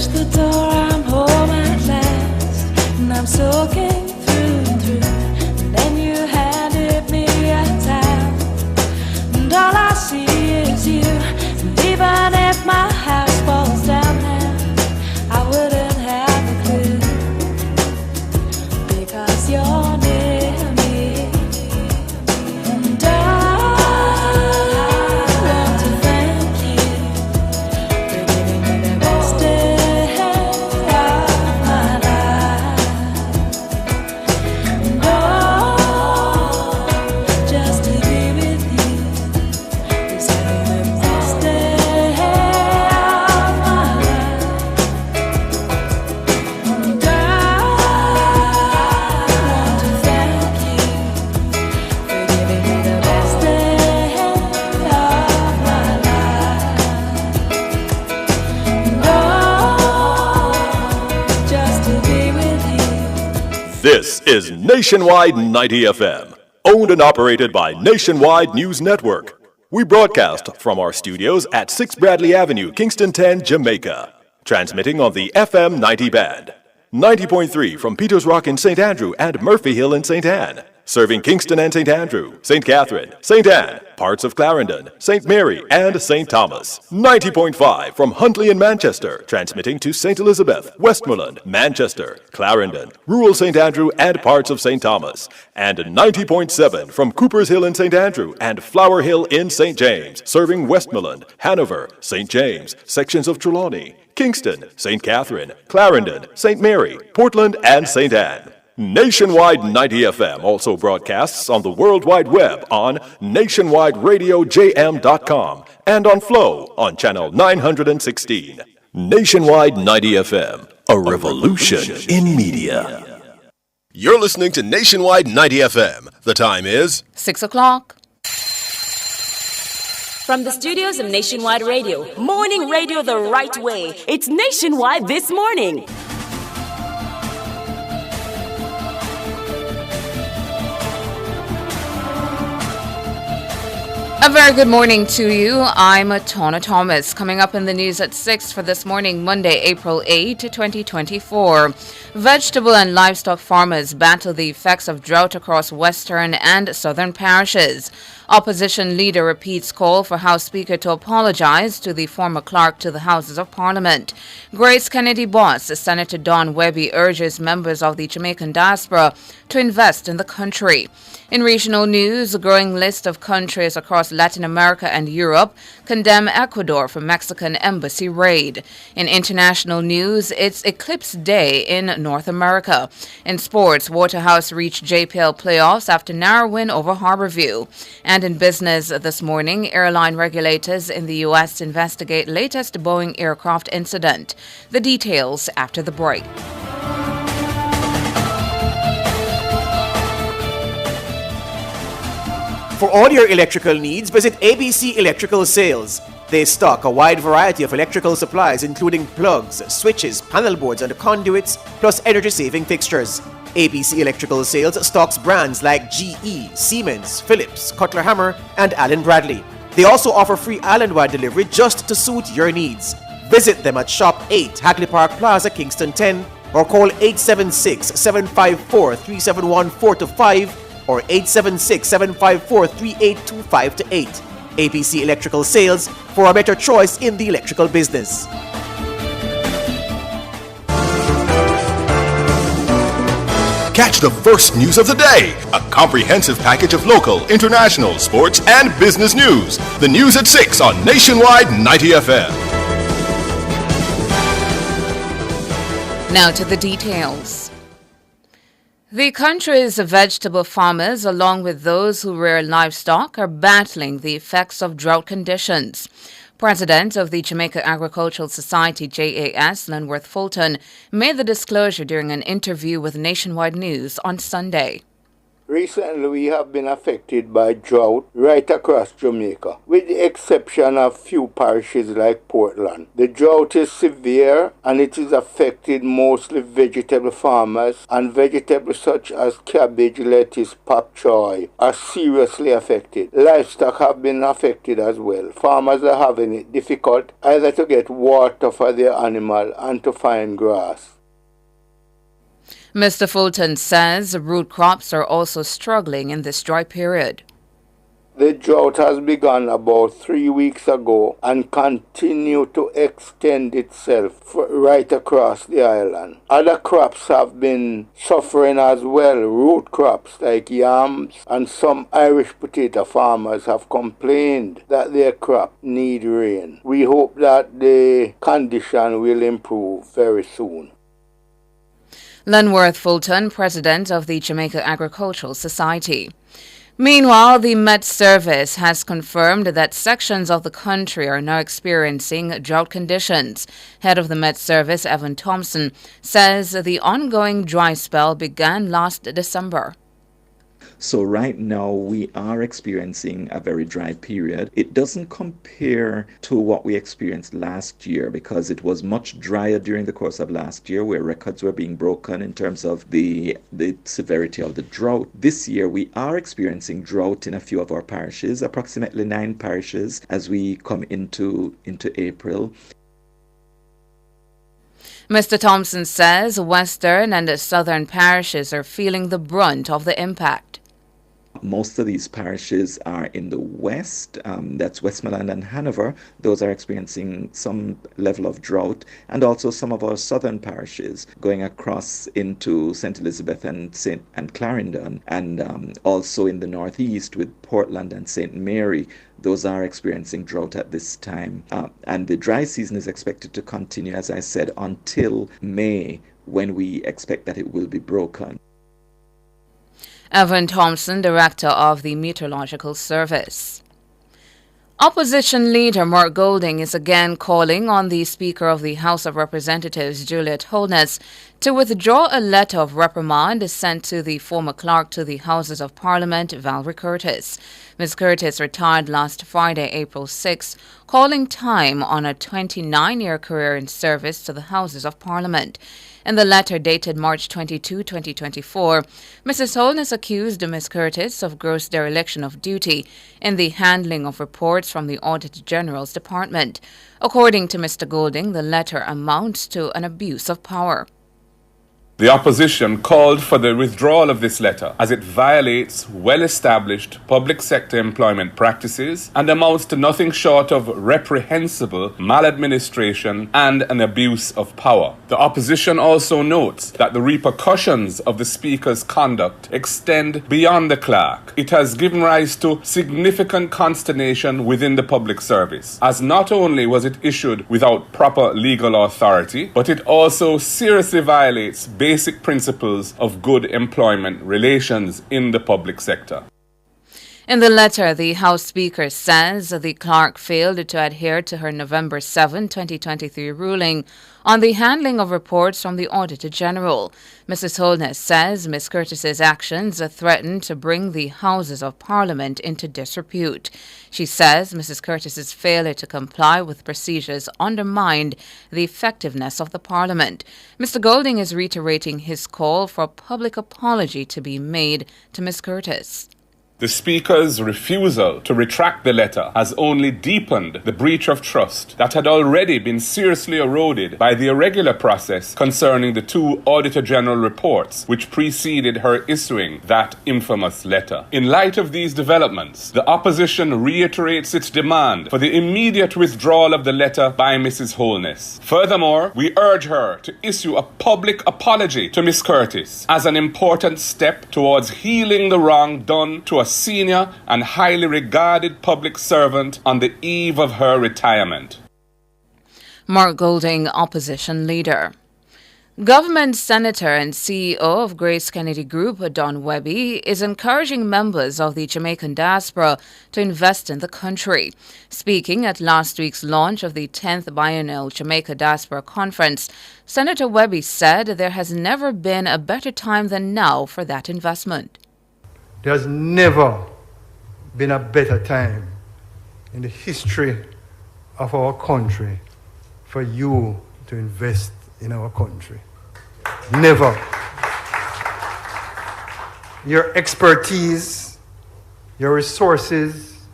the door, I'm home at last, and I'm soaking through and through. And then you handed me a towel, and all I see is you. And even if my house falls down now, I wouldn't have a clue, because you're near me. And I want to thank you for giving me the best day of my life. And just to be with you is having the best day of my life. And I want to thank you for giving me the best day of my life. And just to be with you. This is Nationwide 90 FM, owned and operated by Nationwide News Network. We broadcast from our studios at 6 Bradley Avenue, Kingston 10, Jamaica. Transmitting on the FM 90 band. 90.3 from Peters Rock in St. Andrew and Murphy Hill in St. Anne. Serving Kingston and St. Andrew, St. Catherine, St. Anne, parts of Clarendon, St. Mary, and St. Thomas. 90.5 from Huntley in Manchester. Transmitting to St. Elizabeth, Westmoreland, Manchester, Clarendon, rural St. Andrew, and parts of St. Thomas. And 90.7 from Cooper's Hill in St. Andrew and Flower Hill in St. James. Serving Westmoreland, Hanover, St. James, sections of Trelawney, Kingston, St. Catherine, Clarendon, St. Mary, Portland, and St. Anne. Nationwide 90 FM also broadcasts on the World Wide Web on nationwideradiojm.com and on Flow on channel 916. Nationwide 90 FM, a revolution in media. You're listening to Nationwide 90 FM. The time is 6 o'clock. From the studios of Nationwide Radio, morning radio the right way. It's Nationwide This Morning. A very good morning to you. I'm Tona Thomas. Coming up in the news at 6 for this morning, Monday, April 8, 2024. Vegetable and livestock farmers battle the effects of drought across western and southern parishes. Opposition leader repeats call for House Speaker to apologize to the former clerk to the Houses of Parliament. Grace Kennedy boss, Senator Don Webby, urges members of the Jamaican diaspora to invest in the country. In regional news, a growing list of countries across Latin America and Europe condemn Ecuador for Mexican embassy raid. In international news, it's Eclipse Day in North America. In sports, Waterhouse reached JPL playoffs after narrow win over Harborview. And in business this morning, airline regulators in the U.S. investigate latest Boeing aircraft incident. The details after the break. For all your electrical needs, visit ABC Electrical Sales. They stock a wide variety of electrical supplies including plugs, switches, panel boards and conduits, plus energy-saving fixtures. ABC Electrical Sales stocks brands like GE, Siemens, Philips, Cutler Hammer and Allen Bradley. They also offer free island-wide delivery just to suit your needs. Visit them at Shop 8, Hagley Park Plaza, Kingston 10 or call 876-754-3714-5 or 876-754-3825-8. ABC Electrical Sales for a better choice in the electrical business. Catch the first news of the day. A comprehensive package of local, international, sports, and business news. The news at 6 on Nationwide 90 FM. Now to the details. The country's vegetable farmers, along with those who rear livestock, are battling the effects of drought conditions. President of the Jamaica Agricultural Society, JAS, Lenworth Fulton, made the disclosure during an interview with Nationwide News on Sunday. Recently, we have been affected by drought right across Jamaica, with the exception of few parishes like Portland. The drought is severe and it is affected mostly vegetable farmers, and vegetables such as cabbage, lettuce, pak choy are seriously affected. Livestock have been affected as well. Farmers are having it difficult either to get water for their animal and to find grass. Mr. Fulton says root crops are also struggling in this dry period. The drought has begun about 3 weeks ago and continued to extend itself right across the island. Other crops have been suffering as well. Root crops like yams and some Irish potato farmers have complained that their crop need rain. We hope that the condition will improve very soon. Lenworth Fulton, president of the Jamaica Agricultural Society. Meanwhile, the Met Service has confirmed that sections of the country are now experiencing drought conditions. Head of the Met Service, Evan Thompson, says the ongoing dry spell began last December. So right now we are experiencing a very dry period. It doesn't compare to what we experienced last year because it was much drier during the course of last year where records were being broken in terms of the severity of the drought. This year we are experiencing drought in a few of our parishes, approximately 9 parishes as we come into April. Mr. Thompson says western and southern parishes are feeling the brunt of the impact. Most of these parishes are in the west, that's Westmoreland and Hanover. Those are experiencing some level of drought, and also some of our southern parishes going across into St. Elizabeth and Clarendon, and also in the northeast with Portland and St. Mary. Those are experiencing drought at this time. And the dry season is expected to continue, as I said, until May, when we expect that it will be broken. Evan Thompson, director of the Meteorological Service. Opposition leader Mark Golding is again calling on the Speaker of the House of Representatives, Juliet Holness, to withdraw a letter of reprimand sent to the former clerk to the Houses of Parliament, Valerie Curtis. Ms. Curtis retired last Friday, April 6, calling time on a 29-year career in service to the Houses of Parliament. In the letter dated March 22, 2024, Mrs. Holness accused Ms. Curtis of gross dereliction of duty in the handling of reports from the Auditor General's Department. According to Mr. Golding, the letter amounts to an abuse of power. The opposition called for the withdrawal of this letter as it violates well-established public sector employment practices and amounts to nothing short of reprehensible maladministration and an abuse of power. The opposition also notes that the repercussions of the Speaker's conduct extend beyond the clerk. It has given rise to significant consternation within the public service, as not only was it issued without proper legal authority, but it also seriously violates basic principles of good employment relations in the public sector. In the letter, the House Speaker says the clerk failed to adhere to her November 7, 2023 ruling on the handling of reports from the Auditor General. Mrs. Holness says Ms. Curtis's actions threaten to bring the Houses of Parliament into disrepute. She says Mrs. Curtis's failure to comply with procedures undermined the effectiveness of the Parliament. Mr. Golding is reiterating his call for a public apology to be made to Ms. Curtis. The Speaker's refusal to retract the letter has only deepened the breach of trust that had already been seriously eroded by the irregular process concerning the 2 Auditor General reports which preceded her issuing that infamous letter. In light of these developments, the opposition reiterates its demand for the immediate withdrawal of the letter by Mrs. Holness. Furthermore, we urge her to issue a public apology to Ms. Curtis as an important step towards healing the wrong done to a senior and highly regarded public servant on the eve of her retirement. Mark Golding, opposition leader. Government Senator and CEO of Grace Kennedy Group, Don Webby, is encouraging members of the Jamaican diaspora to invest in the country. Speaking at last week's launch of the 10th Biennial Jamaica Diaspora Conference, Senator Webby said there has never been a better time than now for that investment. There's never been a better time in the history of our country for you to invest in our country. Never. Your expertise, your resources,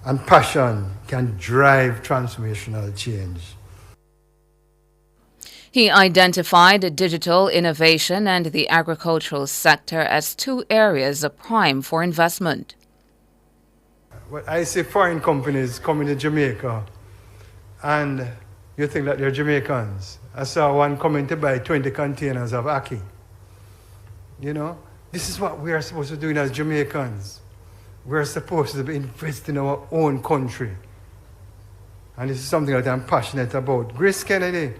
and passion can drive transformational change. He identified digital innovation and the agricultural sector as two areas prime for investment. Well, I see foreign companies coming to Jamaica, and you think that they're Jamaicans. I saw one coming to buy 20 containers of ackee. You know, this is what we are supposed to do as Jamaicans. We're supposed to invest in our own country. And this is something that I'm passionate about. Grace Kennedy,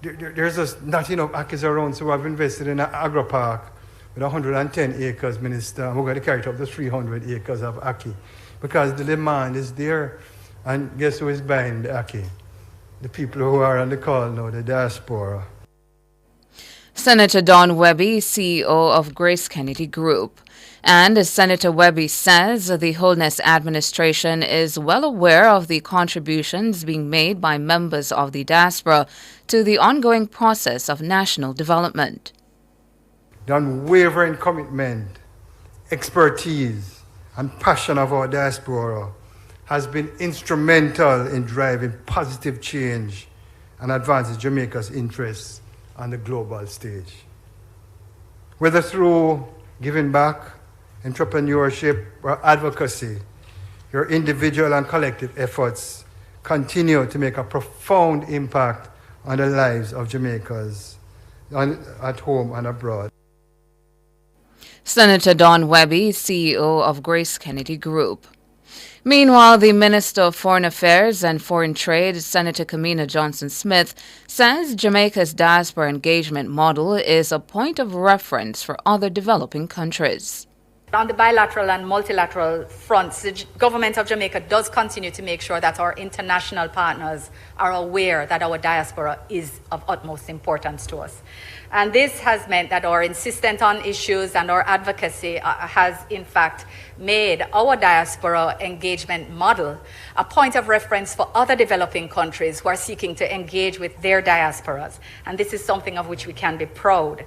there's just not enough acres around, so I've invested in an agro park with 110 acres, Minister, and we're going to carry it up to 300 acres of ackee because the demand is there. And guess who is buying the ackee? The people who are on the call now, the Diaspora. Senator Don Webby, CEO of Grace Kennedy Group. And Senator Webby says the Holness administration is well aware of the contributions being made by members of the diaspora to the ongoing process of national development. The unwavering commitment, expertise, and passion of our diaspora has been instrumental in driving positive change and advancing Jamaica's interests on the global stage. Whether through giving back, entrepreneurship, or advocacy, your individual and collective efforts continue to make a profound impact on the lives of Jamaicans at home and abroad. Senator Don Webby, CEO of Grace Kennedy Group. Meanwhile, the Minister of Foreign Affairs and Foreign Trade, Senator Kamina Johnson-Smith, says Jamaica's diaspora engagement model is a point of reference for other developing countries. On the bilateral and multilateral fronts, the government of Jamaica does continue to make sure that our international partners are aware that our diaspora is of utmost importance to us. And this has meant that our insistence on issues and our advocacy has, in fact, made our diaspora engagement model a point of reference for other developing countries who are seeking to engage with their diasporas. And this is something of which we can be proud.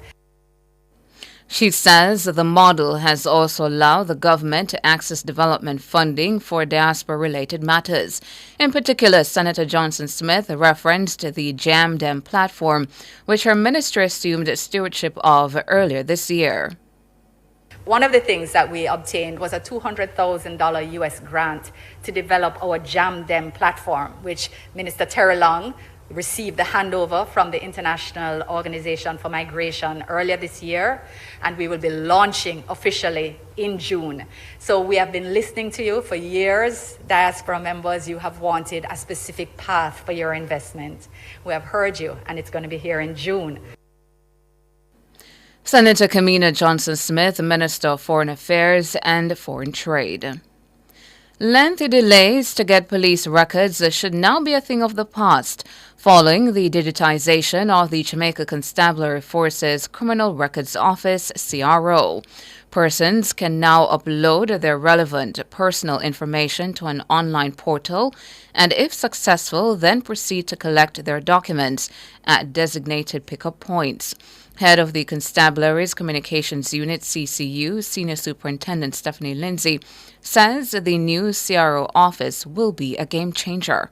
She says the model has also allowed the government to access development funding for diaspora-related matters. In particular, Senator Johnson-Smith referenced the JAM-DEM platform, which her ministry assumed stewardship of earlier this year. One of the things that we obtained was a $200,000 US grant to develop our JAM-DEM platform, which Minister Terry Long received the handover from the International Organization for Migration earlier this year, and we will be launching officially in June. So we have been listening to you for years. Diaspora members, you have wanted a specific path for your investment. We have heard you, and it's going to be here in June. Senator Kamina Johnson-Smith, Minister of Foreign Affairs and Foreign Trade. Lengthy delays to get police records should now be a thing of the past, following the digitization of the Jamaica Constabulary Force's Criminal Records Office, CRO. Persons can now upload their relevant personal information to an online portal and, if successful, then proceed to collect their documents at designated pickup points. Head of the Constabulary's Communications Unit, CCU, Senior Superintendent Stephanie Lindsay, says the new CRO office will be a game changer.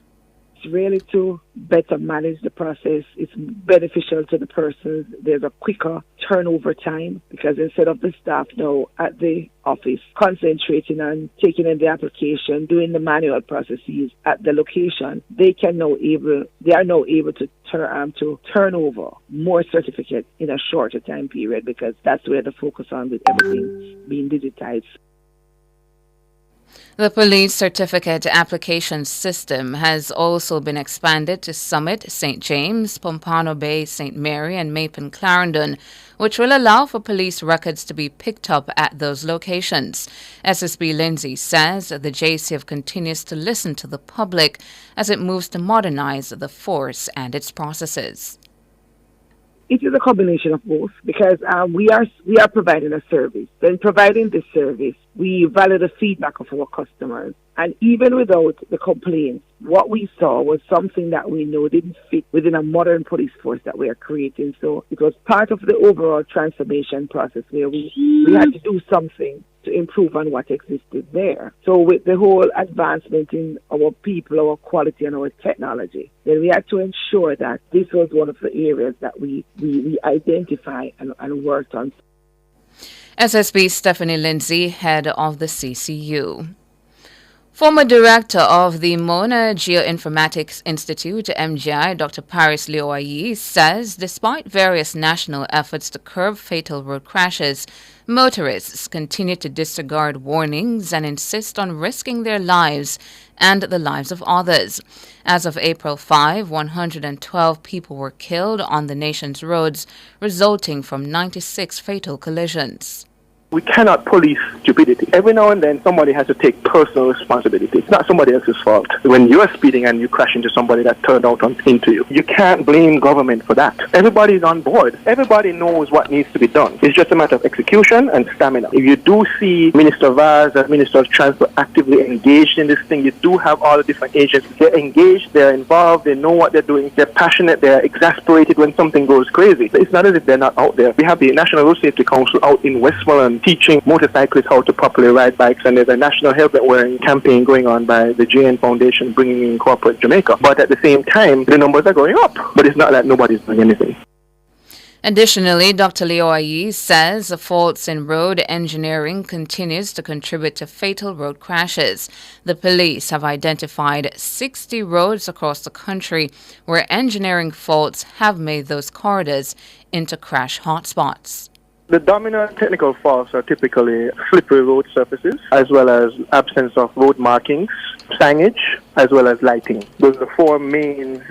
It's really to better manage the process. It's beneficial to the persons. There's a quicker turnover time because instead of the staff now at the office concentrating on taking in the application, doing the manual processes at the location, they are now able to turn over more certificates in a shorter time period because that's where the focus on with everything being digitized. The police certificate application system has also been expanded to Summit, St. James, Pompano Bay, St. Mary, and Mapen Clarendon, which will allow for police records to be picked up at those locations. SSB Lindsay says the JCF continues to listen to the public as it moves to modernize the force and its processes. It is a combination of both because we are providing a service. Then providing this service, we value the feedback of our customers. And even without the complaints, what we saw was something that we know didn't fit within a modern police force that we are creating. So it was part of the overall transformation process where we had to do something to improve on what existed there. So with the whole advancement in our people, our quality and our technology, then we had to ensure that this was one of the areas that we identify and worked on. SSB Stephanie Lindsay, head of the CCU. Former director of the Mona Geoinformatics Institute, MGI, Dr. Paris Leoayi, says despite various national efforts to curb fatal road crashes, motorists continue to disregard warnings and insist on risking their lives and the lives of others. As of April 5, 112 people were killed on the nation's roads, resulting from 96 fatal collisions. We cannot police stupidity. Every now and then, somebody has to take personal responsibility. It's not somebody else's fault. When you're speeding and you crash into somebody that turned out into you, you can't blame government for that. Everybody's on board. Everybody knows what needs to be done. It's just a matter of execution and stamina. If you do see Minister Vaz and Minister of Transport actively engaged in this thing, you do have all the different agencies. They're engaged, they're involved, they know what they're doing, they're passionate, they're exasperated when something goes crazy. It's not as if they're not out there. We have the National Road Safety Council out in Westmoreland teaching motorcyclists how to properly ride bikes, and there's a national helmet wearing campaign going on by the JN Foundation bringing in corporate Jamaica. But at the same time, the numbers are going up, but it's not like nobody's doing anything. Additionally, Dr. Leoayi says faults in road engineering continues to contribute to fatal road crashes. The police have identified 60 roads across the country where engineering faults have made those corridors into crash hotspots. The dominant technical faults are typically slippery road surfaces, as well as absence of road markings, signage, as well as lighting. Those are the four main,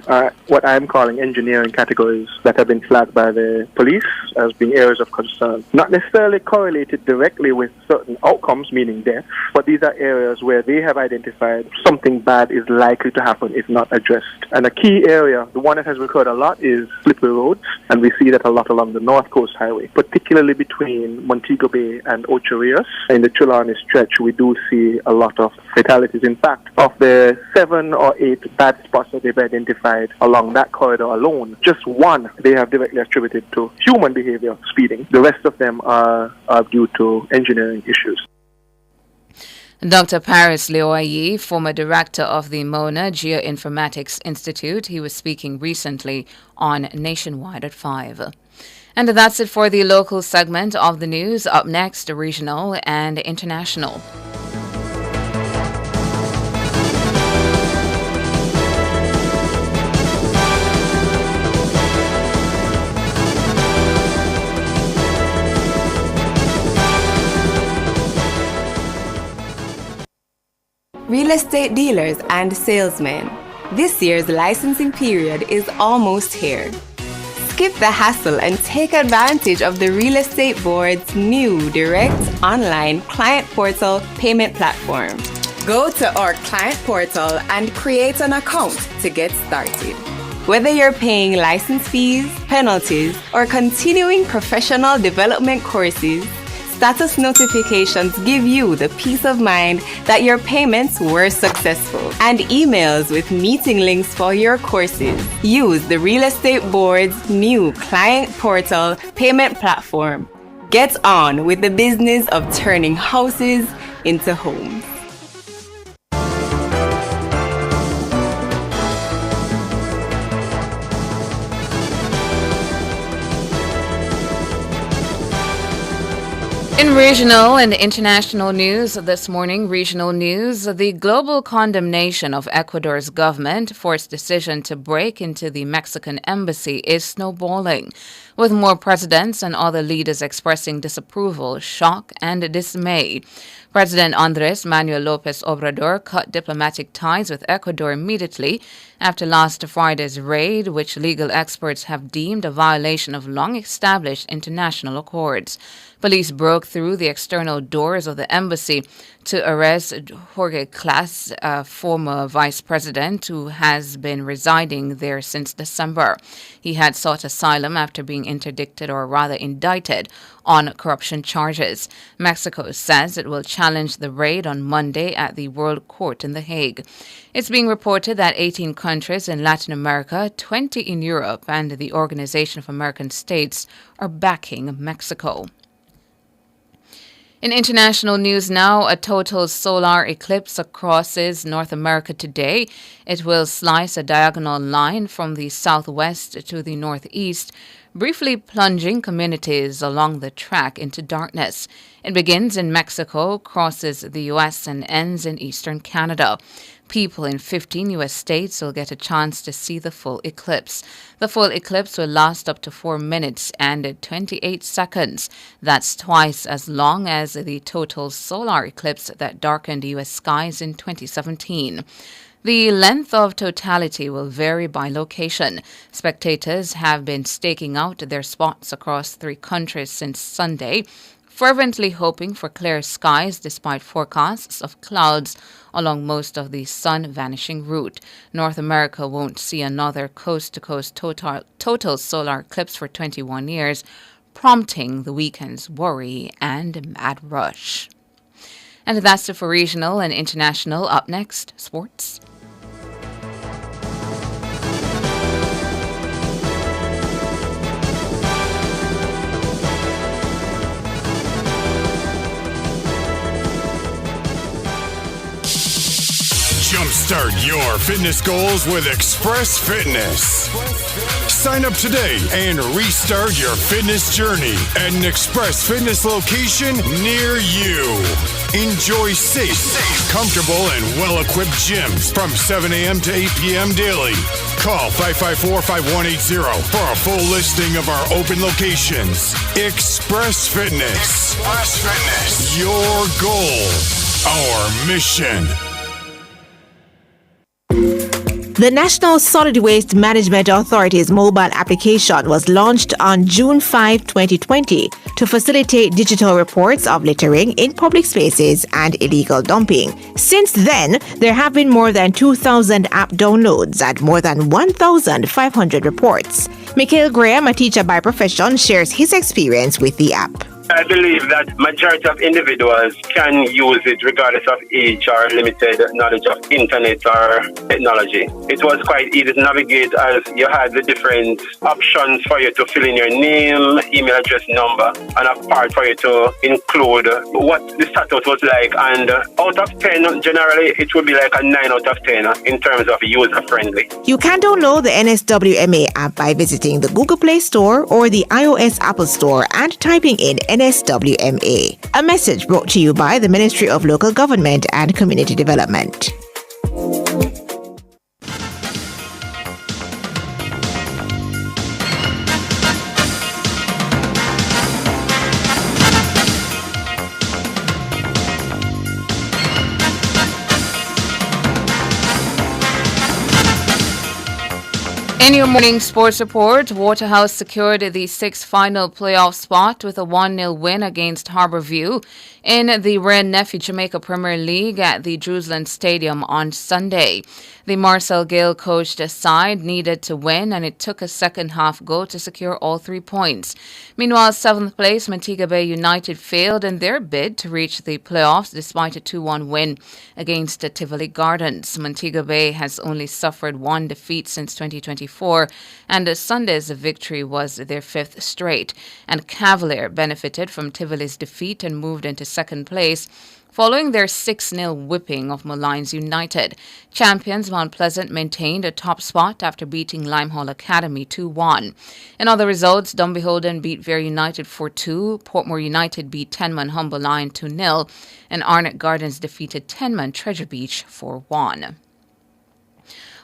what I'm calling engineering categories that have been flagged by the police as being areas of concern. Not necessarily correlated directly with certain outcomes, meaning death, but these are areas where they have identified something bad is likely to happen if not addressed. And a key area, the one that has recurred a lot, is slippery roads, and we see that a lot along the North Coast Highway, particularly between Montego Bay and Ocho Rios. In the Trelawney stretch, we do see a lot of fatalities. In fact, of the 7 or 8 bad spots that they've identified along that corridor alone, just one they have directly attributed to human behavior, speeding. The rest of them are due to engineering issues. Dr. Paris Leoayi, former director of the Mona Geoinformatics Institute, he was speaking recently on Nationwide at 5. And that's it for the local segment of the news. Up next, regional and international. Real estate dealers and salesmen. This year's licensing period is almost here. Skip the hassle and take advantage of the Real Estate Board's new direct online client portal payment platform. Go to our client portal and create an account to get started. Whether you're paying license fees, penalties, or continuing professional development courses, status notifications give you the peace of mind that your payments were successful, and emails with meeting links for your courses. Use the Real Estate Board's new client portal payment platform. Get on with the business of turning houses into homes. In regional and international news this morning, regional news, the global condemnation of Ecuador's government for its decision to break into the Mexican embassy is snowballing, with more presidents and other leaders expressing disapproval, shock, and dismay. President Andrés Manuel López Obrador cut diplomatic ties with Ecuador immediately after last Friday's raid, which legal experts have deemed a violation of long-established international accords. Police broke through the external doors of the embassy to arrest Jorge Class, a former vice president who has been residing there since December. He had sought asylum after being indicted on corruption charges. Mexico says it will challenge the raid on Monday at the World Court in The Hague. It's being reported that 18 countries in Latin America, 20 in Europe, and the Organization of American States are backing Mexico. In international news now, a total solar eclipse crosses North America today. It will slice a diagonal line from the southwest to the northeast, briefly plunging communities along the track into darkness. It begins in Mexico, crosses the U.S., and ends in eastern Canada. People in 15 U.S. states will get a chance to see the full eclipse. The full eclipse will last up to 4 minutes and 28 seconds. That's twice as long as the total solar eclipse that darkened U.S. skies in 2017. The length of totality will vary by location. Spectators have been staking out their spots across 3 countries since Sunday, fervently hoping for clear skies despite forecasts of clouds along most of the sun-vanishing route. North America won't see another coast-to-coast total solar eclipse for 21 years, prompting the weekend's worry and mad rush. And that's it for regional and international. Up next, sports. Jumpstart your fitness goals with Express Fitness. Sign up today and restart your fitness journey at an Express Fitness location near you. Enjoy safe, comfortable, and well-equipped gyms from 7 a.m. to 8 p.m. daily. Call 554-5180 for a full listing of our open locations. Express Fitness. Express Fitness. Your goal, our mission. The National Solid Waste Management Authority's mobile application was launched on June 5, 2020 to facilitate digital reports of littering in public spaces and illegal dumping. Since then, there have been more than 2,000 app downloads and more than 1,500 reports. Mikhail Graham, a teacher by profession, shares his experience with the app. I believe that majority of individuals can use it regardless of age or limited knowledge of internet or technology. It was quite easy to navigate as you had the different options for you to fill in your name, email address, number, and a part for you to include what the status was like. And out of 10, generally, it would be like a 9 out of 10 in terms of user-friendly. You can download the NSWMA app by visiting the Google Play Store or the iOS Apple Store and typing in NSWMA. A message brought to you by the Ministry of Local Government and Community Development. In your morning sports report, Waterhouse secured the 6th final playoff spot with a 1-0 win against Harbourview in the Red Nephew Jamaica Premier League at the Jerusalem Stadium on Sunday. The Marcel Gale coached side needed to win, and it took a second-half goal to secure all 3 points. Meanwhile, 7th place Montego Bay United failed in their bid to reach the playoffs despite a 2-1 win against Tivoli Gardens. Montego Bay has only suffered 1 defeat since 2024, and Sunday's victory was their 5th straight. And Cavalier benefited from Tivoli's defeat and moved into second place following their 6-0 whipping of Malines United. Champions Mount Pleasant maintained a top spot after beating Limehall Academy 2-1. In other results, Dunby Holden beat Vere United 4-2, Portmore United beat 10-man Humble Lion 2-0, and Arnott Gardens defeated 10-man Treasure Beach 4-1.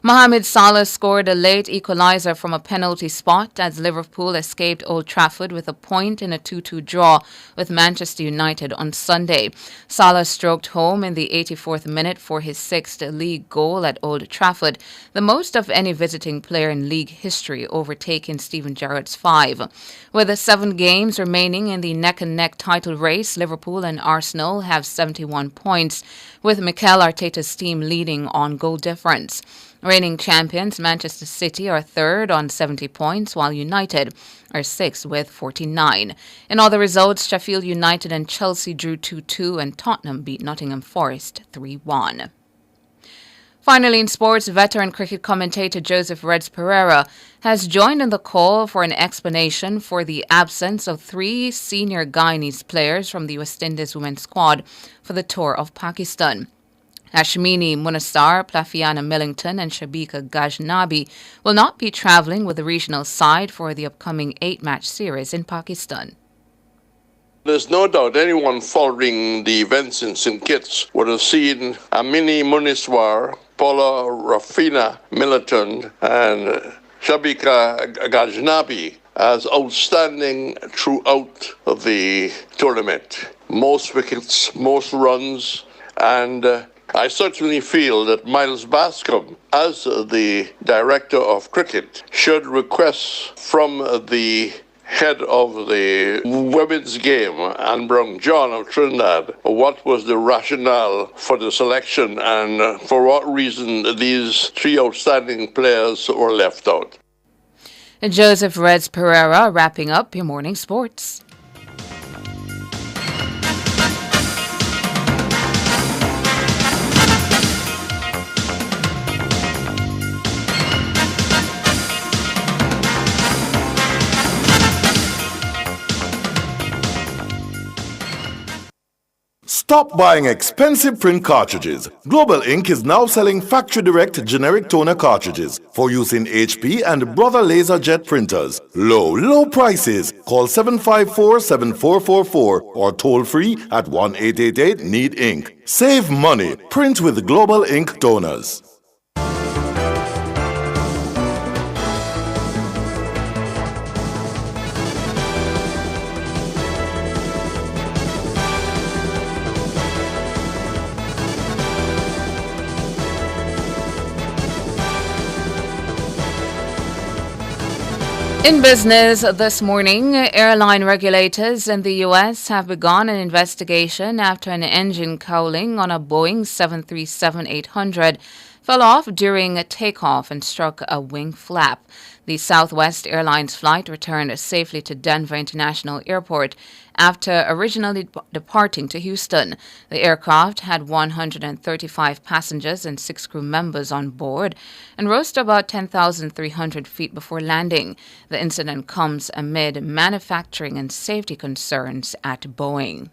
Mohamed Salah scored a late equalizer from a penalty spot as Liverpool escaped Old Trafford with a point in a 2-2 draw with Manchester United on Sunday. Salah stroked home in the 84th minute for his 6th league goal at Old Trafford, the most of any visiting player in league history, overtaking Steven Gerrard's 5. With 7 games remaining in the neck-and-neck title race, Liverpool and Arsenal have 71 points, with Mikel Arteta's team leading on goal difference. Reigning champions Manchester City are third on 70 points, while United are sixth with 49. In other results, Sheffield United and Chelsea drew 2-2 and Tottenham beat Nottingham Forest 3-1. Finally, in sports, veteran cricket commentator Joseph Reds Pereira has joined in the call for an explanation for the absence of three senior Guyanese players from the West Indies women's squad for the tour of Pakistan. Ashmini Munasar, Plafiana Millington and Shabika Ghaznabi will not be travelling with the regional side for the upcoming 8-match series in Pakistan. There's no doubt anyone following the events in St. Kitts would have seen Amini Muniswar, Paula Rafina Militant, and Shabika Ghaznabi as outstanding throughout the tournament. Most wickets, most runs, and I certainly feel that Miles Bascom, as the director of cricket, should request from the head of the women's game, Anne Brown John of Trinidad, what was the rationale for the selection and for what reason these three outstanding players were left out. Joseph Reds Pereira wrapping up your morning sports. Stop buying expensive print cartridges. Global Ink is now selling factory direct generic toner cartridges for use in HP and Brother LaserJet printers. Low prices. Call 754-7444 or toll free at 1-888-NEED-INK. Save money. Print with Global Ink toners. In business this morning, airline regulators in the U.S. have begun an investigation after an engine cowling on a Boeing 737-800 fell off during a takeoff and struck a wing flap. The Southwest Airlines flight returned safely to Denver International Airport after originally departing to Houston. The aircraft had 135 passengers and 6 crew members on board and rose to about 10,300 feet before landing. The incident comes amid manufacturing and safety concerns at Boeing.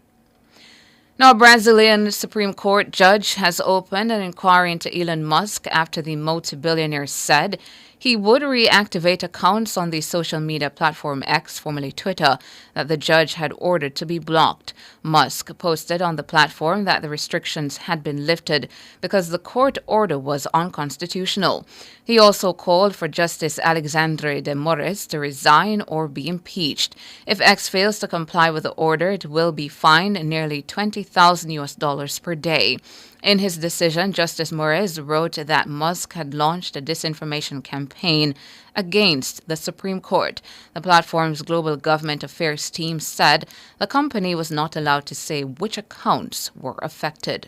Now, a Brazilian Supreme Court judge has opened an inquiry into Elon Musk after the multi-billionaire said he would reactivate accounts on the social media platform X, formerly Twitter, that the judge had ordered to be blocked. Musk posted on the platform that the restrictions had been lifted because the court order was unconstitutional. He also called for Justice Alexandre de Moraes to resign or be impeached. If X fails to comply with the order, it will be fined nearly $20,000 per day. In his decision, Justice Moraes wrote that Musk had launched a disinformation campaign against the Supreme Court. The platform's global government affairs team said the company was not allowed to say which accounts were affected.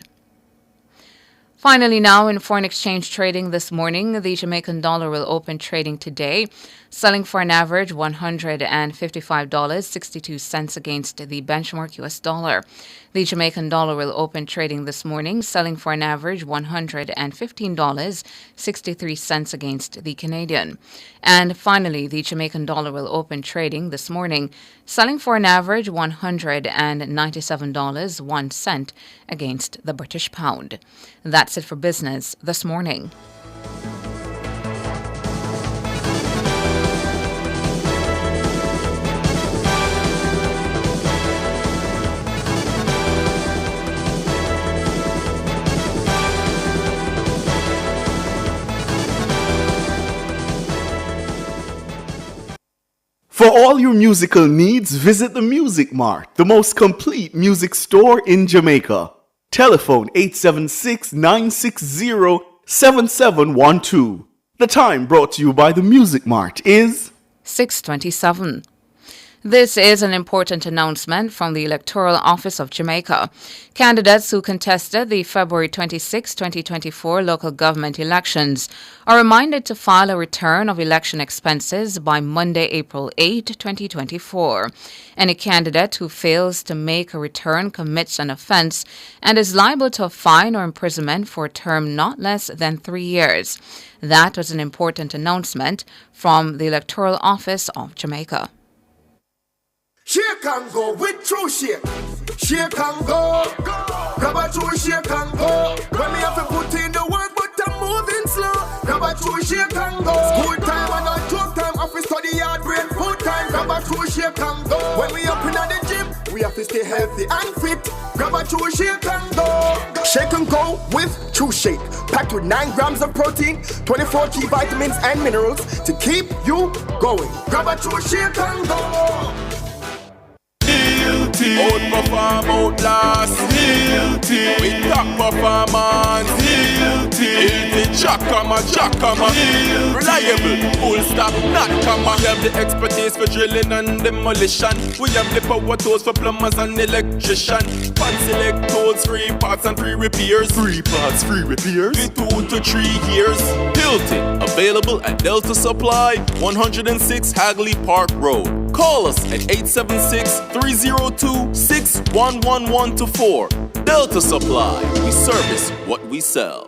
Finally, now in foreign exchange trading this morning, the Jamaican dollar will open trading today, selling for an average $155.62 against the benchmark U.S. dollar. The Jamaican dollar will open trading this morning, selling for an average $115.63 against the Canadian. And finally, the Jamaican dollar will open trading this morning, selling for an average $197.01 against the British pound. That's it for business this morning. For all your musical needs, visit the Music Mart, the most complete music store in Jamaica. Telephone 876-960-7712. The time brought to you by the Music Mart is 6:27. This is an important announcement from the Electoral Office of Jamaica. Candidates who contested the February 26, 2024 local government elections are reminded to file a return of election expenses by Monday, April 8, 2024. Any candidate who fails to make a return commits an offence and is liable to a fine or imprisonment for a term not less than 3 years. That was an important announcement from the Electoral Office of Jamaica. Shake and go with true shake. Shake and go. Grab a true shake and go. When me have to put in the work, but I'm moving slow. Grab a true shake and go. School time and not joke time. Office study hard, brain full time. Grab a true shake and go. When we up in the gym, we have to stay healthy and fit. Grab a true shake and go. Shake and go with True Shake. Packed with 9 grams of protein, 24 key vitamins and minerals to keep you going. Grab a true shake and go. Outperform, outlast. With top performance. Jackama. Reliable, full stop, not comma. We have the expertise for drilling and demolition. We have the power tools for plumbers and electrician. Fan select tools, 3 parts and 3 repairs. 3 parts, 3 repairs. 2 to 3 years. Hilton, available at Delta Supply, 106 Hagley Park Road. Call us at 876-302-6111-4. Delta Supply. We service what we sell.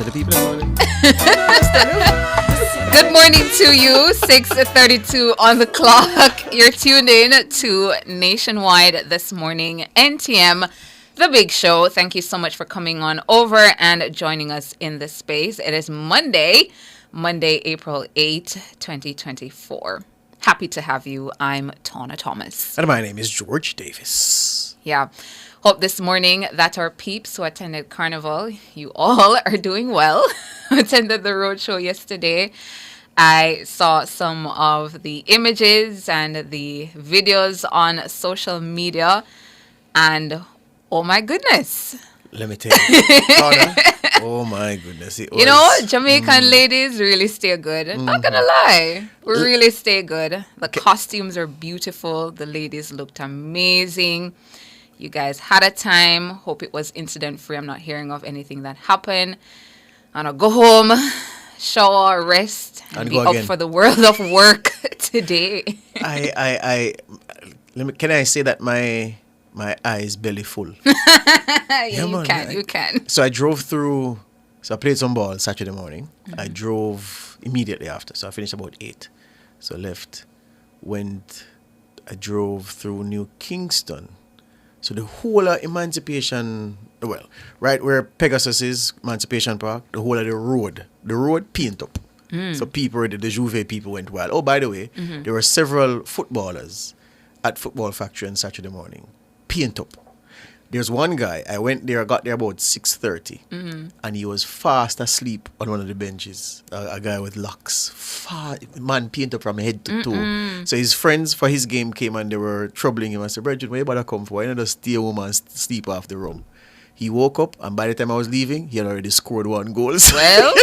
the people in the morning. Good morning to you. 6:32 on the clock. You're tuned in to Nationwide this morning. NTM, the big show. Thank you so much for coming on over and joining us in this space. It is Monday, April 8, 2024. Happy to have you. I'm Tawna Thomas. And my name is George Davis. Yeah. Hope this morning that our peeps who attended Carnival, you all are doing well. Attended the roadshow yesterday. I saw some of the images and the videos on social media, and oh my goodness. Let me tell you, Tawna, oh my goodness. It was, you know, Jamaican ladies really stay good. Not gonna lie. We really stay good. The costumes are beautiful. The ladies looked amazing. You guys had a time. Hope it was incident free. I'm not hearing of anything that happened. And I'll go home, shower, rest, and be up for the world of work today. Can I say that my eye is belly full? You can. So I drove through. So I played some ball Saturday morning. Mm-hmm. I drove immediately after. So I finished about 8. So I left, I drove through New Kingston. So the whole of Emancipation, right where Pegasus is, Emancipation Park, the whole of the road paint up. So people, the Juve people went wild. Oh, by the way, there were several footballers at Football Factory on Saturday morning. Paint up. There's one guy, I went there, I got there about 6:30, and he was fast asleep on one of the benches. A guy with locks. Man, paint up from head to toe. So his friends for his game came and they were troubling him. I said, Bridget, where you better come for? Why not just stay home and sleep off the room? He woke up, and by the time I was leaving, he had already scored 1 goal. Well.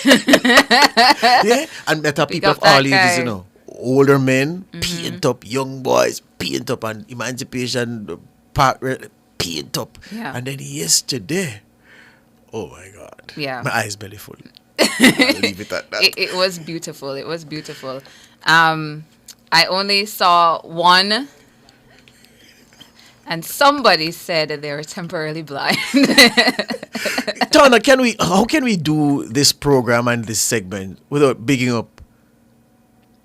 Yeah, and better people of all ages, you know. Older men, paint up, young boys, paint up, and Emancipation Park, paint up. Yeah. And then yesterday, oh my God. Yeah. My eyes belly full. I'll leave it at that. It was beautiful. It was beautiful. I only saw one, and somebody said that they were temporarily blind. Tawna, how can we do this program and this segment without bigging up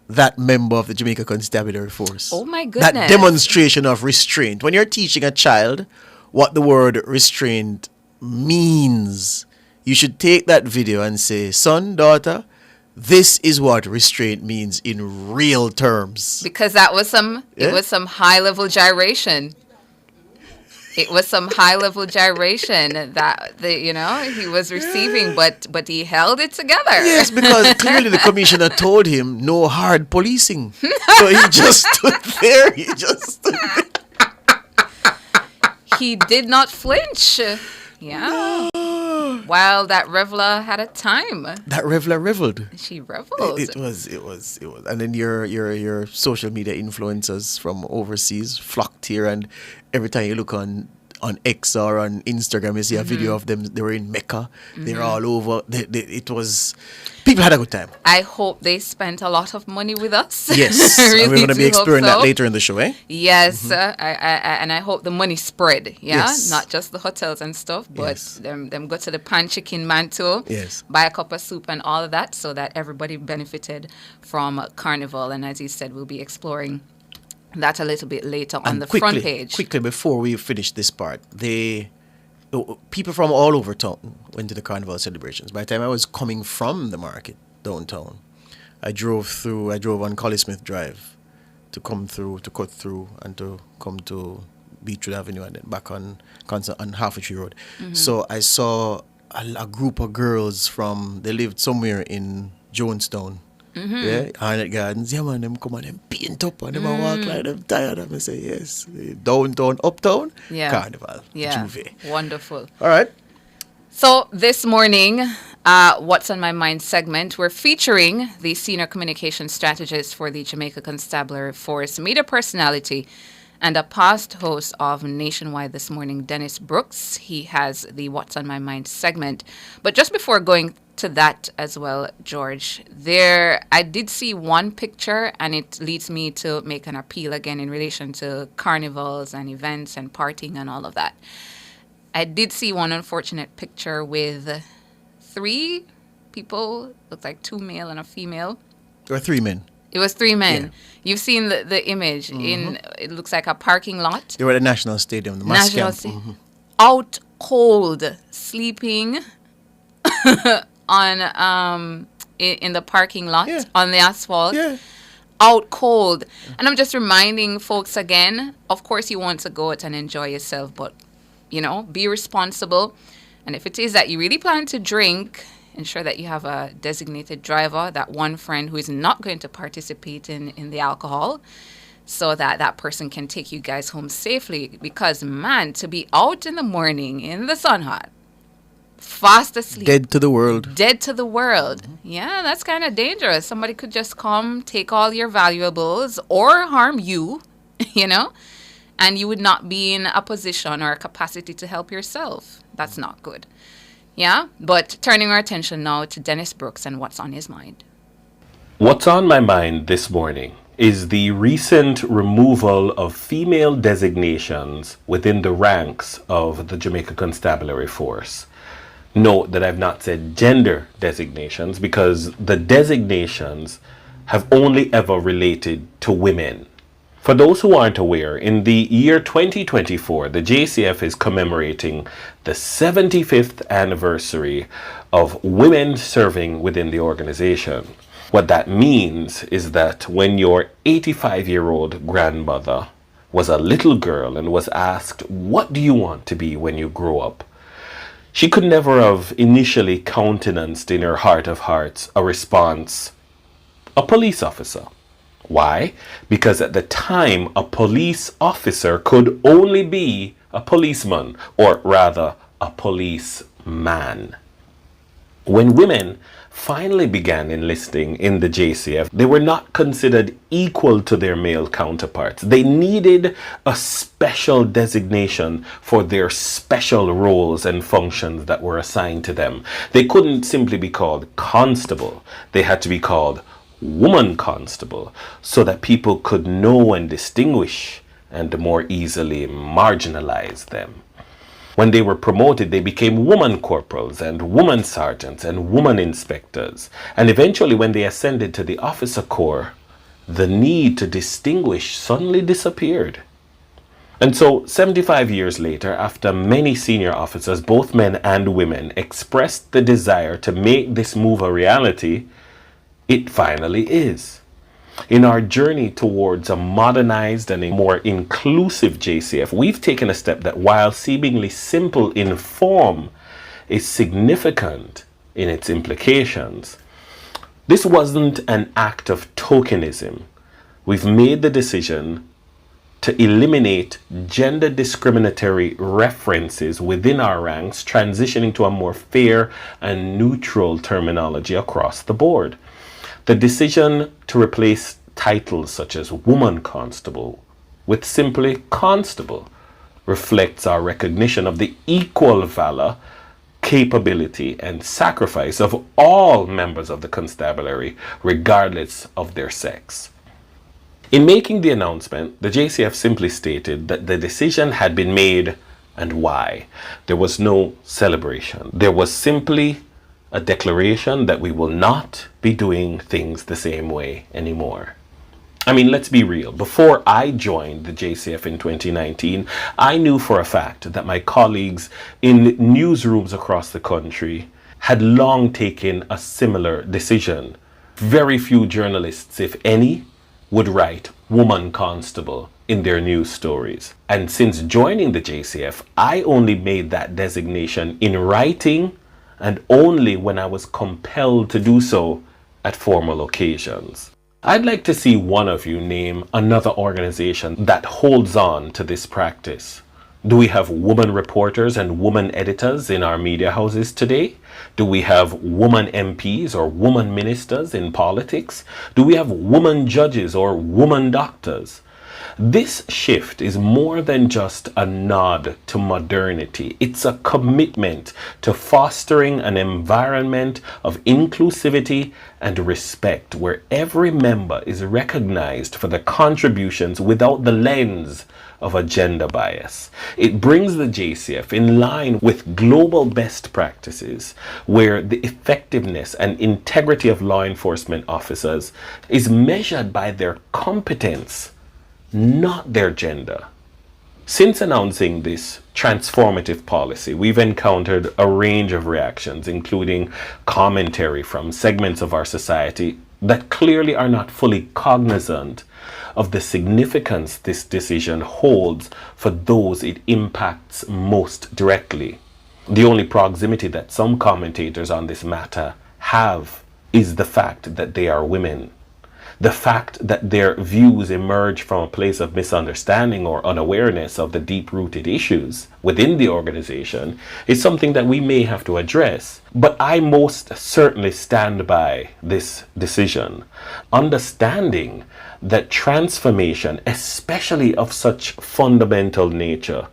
that member of the Jamaica Constabulary Force? Oh my goodness. That demonstration of restraint. When you're teaching a child what the word restraint means, you should take that video and say, son, daughter, this is what restraint means in real terms. Because it was some high level gyration. It was some high level gyration that he was receiving, but he held it together. Yes, because clearly the commissioner told him no hard policing. So he just stood there. He did not flinch. Yeah. No. While that reveler had a time. That reveler reveled. She reveled. It was. And then your social media influencers from overseas flocked here, and every time you look on X or on Instagram, you see a video of them. They were in Mecca. They're all over. People had a good time. I hope they spent a lot of money with us. Yes, really and we're going to be exploring that later in the show, eh? Yes, I hope the money spread. Yeah, yes. Not just the hotels and stuff, but them go to the pan chicken man too. Yes, buy a cup of soup and all of that, so that everybody benefited from Carnival. And as you said, we'll be exploring that a little bit later on the front page. Quickly, before we finish this part, people from all over town went to the Carnival celebrations. By the time I was coming from the market downtown, I drove on Collie-Smith Drive to cut through and to come to Beechwood Avenue and then back on Hertfordshire Road. So I saw a group of girls they lived somewhere in Jonestown. Yeah, Harnett Gardens. Yeah, man, them come and them paint up and them walk like them tired. And I say, yes, downtown, uptown, Carnival, Juve. Wonderful. All right. So this morning, What's on My Mind segment, we're featuring the senior communication strategist for the Jamaica Constabulary Force, media personality, and a past host of Nationwide This Morning, Dennis Brooks. He has the What's on My Mind segment. But just before going to that as well, George, I did see one picture, and it leads me to make an appeal again in relation to carnivals and events and partying and all of that. I did see one unfortunate picture with 3 people, looked like 2 male and a female. Or 3 men. It was 3 men. Yeah. You've seen the image. It looks like a parking lot. They were at the National Stadium, the mass camp. Out cold, sleeping on in the parking lot on the asphalt. Out cold. And I'm just reminding folks again, of course you want to go out and enjoy yourself, but be responsible. And if it is that you really plan to drink, ensure that you have a designated driver, that one friend who is not going to participate in the alcohol, so that that person can take you guys home safely. Because, man, to be out in the morning in the sun hot, fast asleep. Dead to the world. Dead to the world. Yeah, that's kind of dangerous. Somebody could just come, take all your valuables, or harm you, and you would not be in a position or a capacity to help yourself. That's not good. Yeah, but turning our attention now to Dennis Brooks and what's on his mind. What's on my mind this morning is the recent removal of female designations within the ranks of the Jamaica Constabulary Force. Note that I've not said gender designations because the designations have only ever related to women. For those who aren't aware, in the year 2024, the JCF is commemorating the 75th anniversary of women serving within the organization. What that means is that when your 85-year-old grandmother was a little girl and was asked, "What do you want to be when you grow up?" she could never have initially countenanced in her heart of hearts a response, "A police officer." Why? Because at the time, a police officer could only be a policeman, or rather, a policeman. When women finally began enlisting in the JCF, they were not considered equal to their male counterparts. They needed a special designation for their special roles and functions that were assigned to them. They couldn't simply be called constable. They had to be called woman constable, so that people could know and distinguish and more easily marginalize them. When they were promoted, they became woman corporals and woman sergeants and woman inspectors. And eventually, when they ascended to the officer corps, the need to distinguish suddenly disappeared. And so 75 years later, after many senior officers, both men and women, expressed the desire to make this move a reality, it finally is. In our journey towards a modernized and a more inclusive JCF, we've taken a step that, while seemingly simple in form, is significant in its implications. This wasn't an act of tokenism. We've made the decision to eliminate gender discriminatory references within our ranks, transitioning to a more fair and neutral terminology across the board. The decision to replace titles such as woman constable with simply constable reflects our recognition of the equal valor, capability, and sacrifice of all members of the constabulary, regardless of their sex. In making the announcement, the JCF simply stated that the decision had been made and why. There was no celebration. There was simply a declaration that we will not be doing things the same way anymore. I mean, let's be real. Before I joined the JCF in 2019, I knew for a fact that my colleagues in newsrooms across the country had long taken a similar decision. Very few journalists, if any, would write woman constable in their news stories. And since joining the JCF, I only made that designation in writing and only when I was compelled to do so at formal occasions. I'd like to see one of you name another organization that holds on to this practice. Do we have woman reporters and woman editors in our media houses today? Do we have woman MPs or woman ministers in politics? Do we have woman judges or woman doctors? This shift is more than just a nod to modernity. It's a commitment to fostering an environment of inclusivity and respect where every member is recognized for their contributions without the lens of a gender bias. It brings the JCF in line with global best practices where the effectiveness and integrity of law enforcement officers is measured by their competence, not their gender. Since announcing this transformative policy, we've encountered a range of reactions, including commentary from segments of our society that clearly are not fully cognizant of the significance this decision holds for those it impacts most directly. The only proximity that some commentators on this matter have is the fact that they are women. The fact that their views emerge from a place of misunderstanding or unawareness of the deep-rooted issues within the organization is something that we may have to address. But I most certainly stand by this decision, understanding that transformation, especially of such fundamental nature,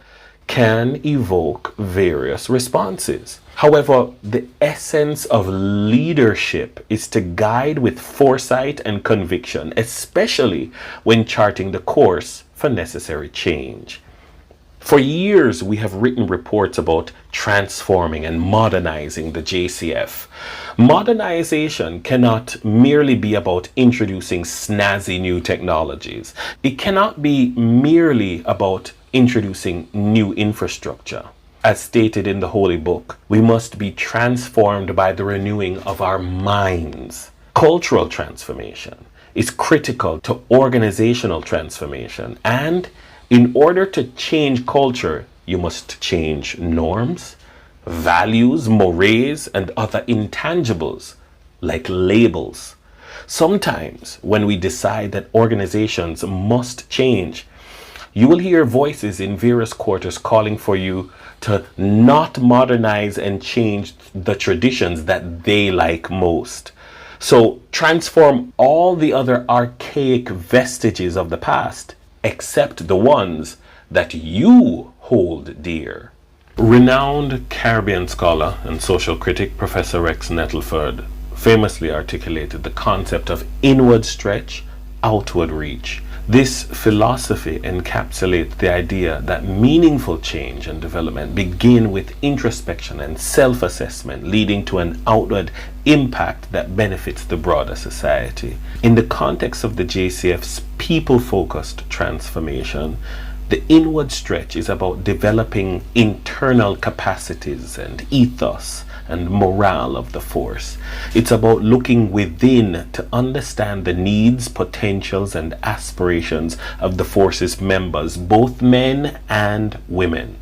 can evoke various responses. However, the essence of leadership is to guide with foresight and conviction, especially when charting the course for necessary change. For years, we have written reports about transforming and modernizing the JCF. Modernization cannot merely be about introducing snazzy new technologies. It cannot be merely about introducing new infrastructure. As stated in the Holy Book, we must be transformed by the renewing of our minds. Cultural transformation is critical to organizational transformation, and in order to change culture, you must change norms, values, mores, and other intangibles like labels. Sometimes when we decide that organizations must change, you will hear voices in various quarters calling for you to not modernize and change the traditions that they like most. So transform all the other archaic vestiges of the past, except the ones that you hold dear. Renowned Caribbean scholar and social critic Professor Rex Nettleford famously articulated the concept of inward stretch, outward reach. This philosophy encapsulates the idea that meaningful change and development begin with introspection and self-assessment, leading to an outward impact that benefits the broader society. In the context of the JCF's people-focused transformation, the inward stretch is about developing internal capacities and ethos and morale of the force. It's about looking within to understand the needs, potentials, and aspirations of the force's members, both men and women.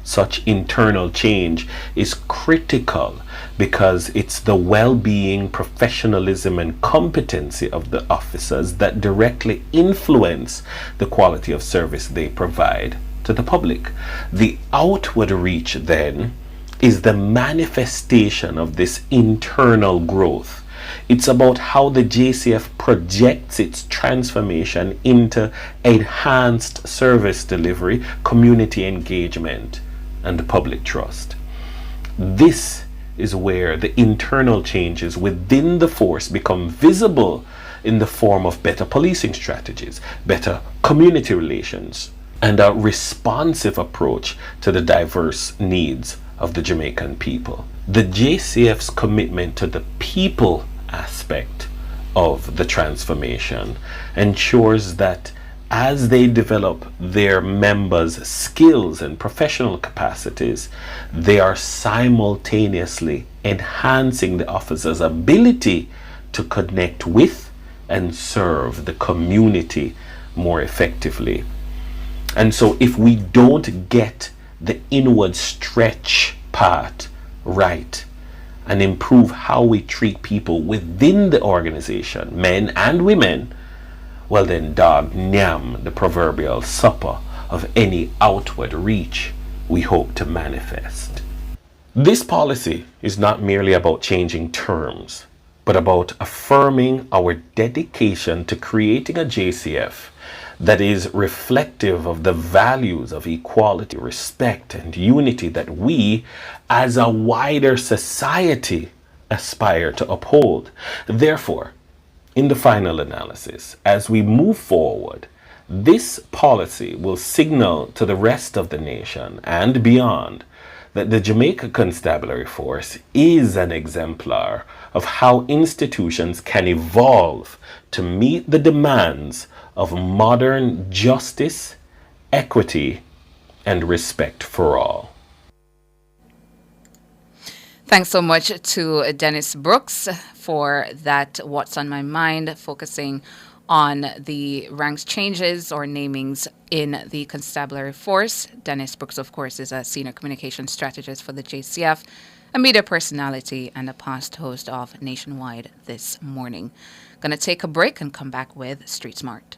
Such internal change is critical because it's the well-being, professionalism, and competency of the officers that directly influence the quality of service they provide to the public. The outward reach, then, is the manifestation of this internal growth. It's about how the JCF projects its transformation into enhanced service delivery, community engagement, and public trust. This is where the internal changes within the force become visible in the form of better policing strategies, better community relations, and a responsive approach to the diverse needs of the Jamaican people. The JCF's commitment to the people aspect of the transformation ensures that as they develop their members' skills and professional capacities, they are simultaneously enhancing the officers' ability to connect with and serve the community more effectively. And so if we don't get the inward stretch part right and improve how we treat people within the organization, men and women, well then dog nyam the proverbial supper of any outward reach we hope to manifest. This policy is not merely about changing terms, but about affirming our dedication to creating a JCF that is reflective of the values of equality, respect, and unity that we, as a wider society, aspire to uphold. Therefore, in the final analysis, as we move forward, this policy will signal to the rest of the nation and beyond that the Jamaica Constabulary Force is an exemplar of how institutions can evolve to meet the demands of modern justice, equity, and respect for all. Thanks so much to Dennis Brooks for that What's on My Mind, focusing on the ranks changes or namings in the constabulary force. Dennis Brooks, of course, is a senior communication strategist for the JCF, a media personality, and a past host of Nationwide This Morning. Going to take a break and come back with Street Smart.